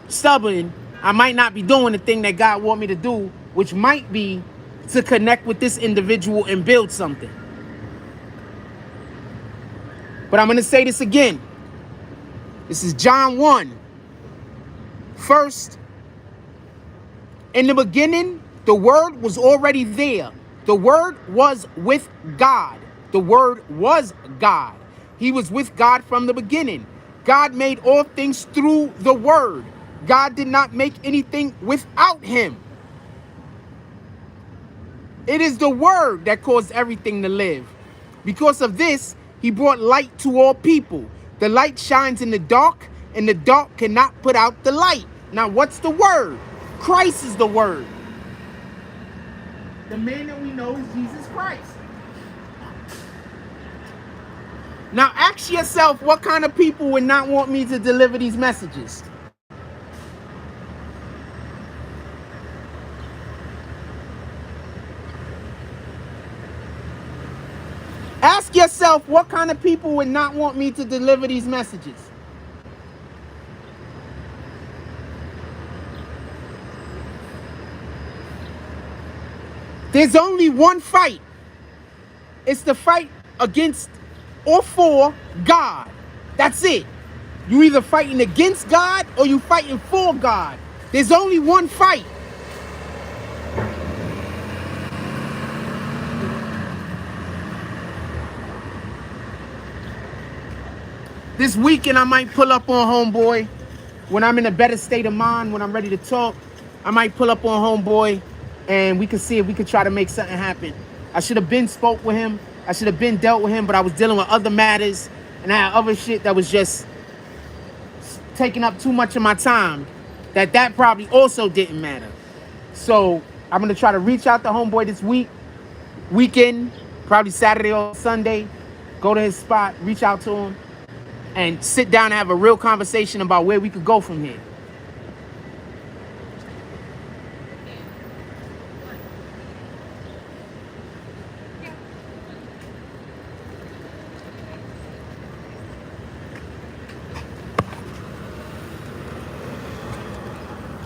stubborn. I might not be doing the thing that God wants me to do, which might be to connect with this individual and build something. But I'm going to say this again. This is John 1. First, in the beginning, the Word was already there. The Word was with God. The Word was God. He was with God from the beginning. God made all things through the Word. God did not make anything without Him. It is the Word that caused everything to live. Because of this, He brought light to all people. The light shines in the dark, and the dark cannot put out the light. Now, what's the Word? Christ is the Word. The man that we know is Jesus Christ. Now, ask yourself, what kind of people would not want me to deliver these messages? Ask yourself, what kind of people would not want me to deliver these messages? There's only one fight. It's the fight against or for God. That's it. You either fighting against God or you fighting for God. There's only one fight. This weekend I might pull up on homeboy when I'm in a better state of mind, when I'm ready to talk. I might pull up on homeboy and we can see if we could try to make something happen. I should have been spoke with him. I should have been dealt with him, but I was dealing with other matters and I had other shit that was just taking up too much of my time that probably also didn't matter. So I'm going to try to reach out to homeboy this weekend, probably Saturday or Sunday, go to his spot, reach out to him, and sit down and have a real conversation about where we could go from here.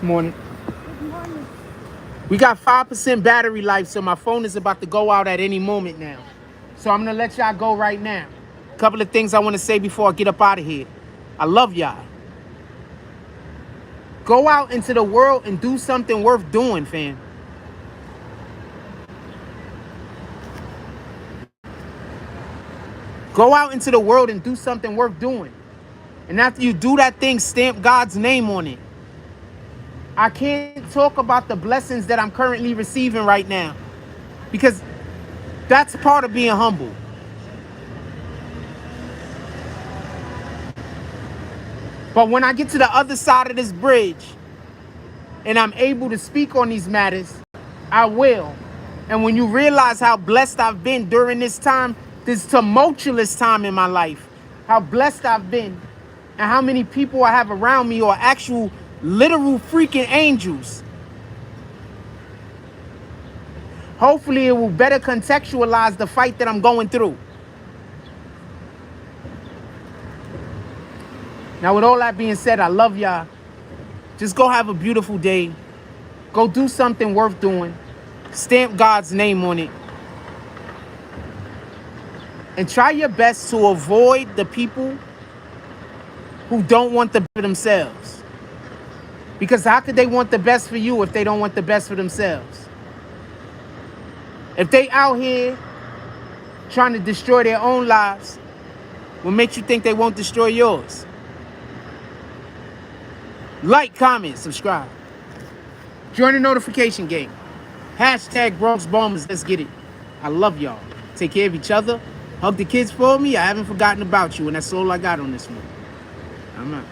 Morning. Good morning. We got 5% battery life, so my phone is about to go out at any moment now. So I'm going to let y'all go right now. A couple of things I want to say before I get up out of here. I love y'all. Go out into the world and do something worth doing, fam. Go out into the world and do something worth doing. And after you do that thing, stamp God's name on it. I can't talk about the blessings that I'm currently receiving right now, because that's part of being humble. But when I get to the other side of this bridge and I'm able to speak on these matters, I will. And when you realize how blessed I've been during this time, this tumultuous time in my life, how blessed I've been, and how many people I have around me are actual literal freaking angels, hopefully it will better contextualize the fight that I'm going through. Now, with all that being said, I love y'all. Just go have a beautiful day. Go do something worth doing. Stamp God's name on it. And try your best to avoid the people who don't want the best for themselves. Because how could they want the best for you if they don't want the best for themselves? If they out here trying to destroy their own lives, what makes you think they won't destroy yours? Like, comment, subscribe. Join the notification game. Hashtag Bronx Bombers. Let's get it. I love y'all. Take care of each other. Hug the kids for me. I haven't forgotten about you, and that's all I got on this one. I'm out.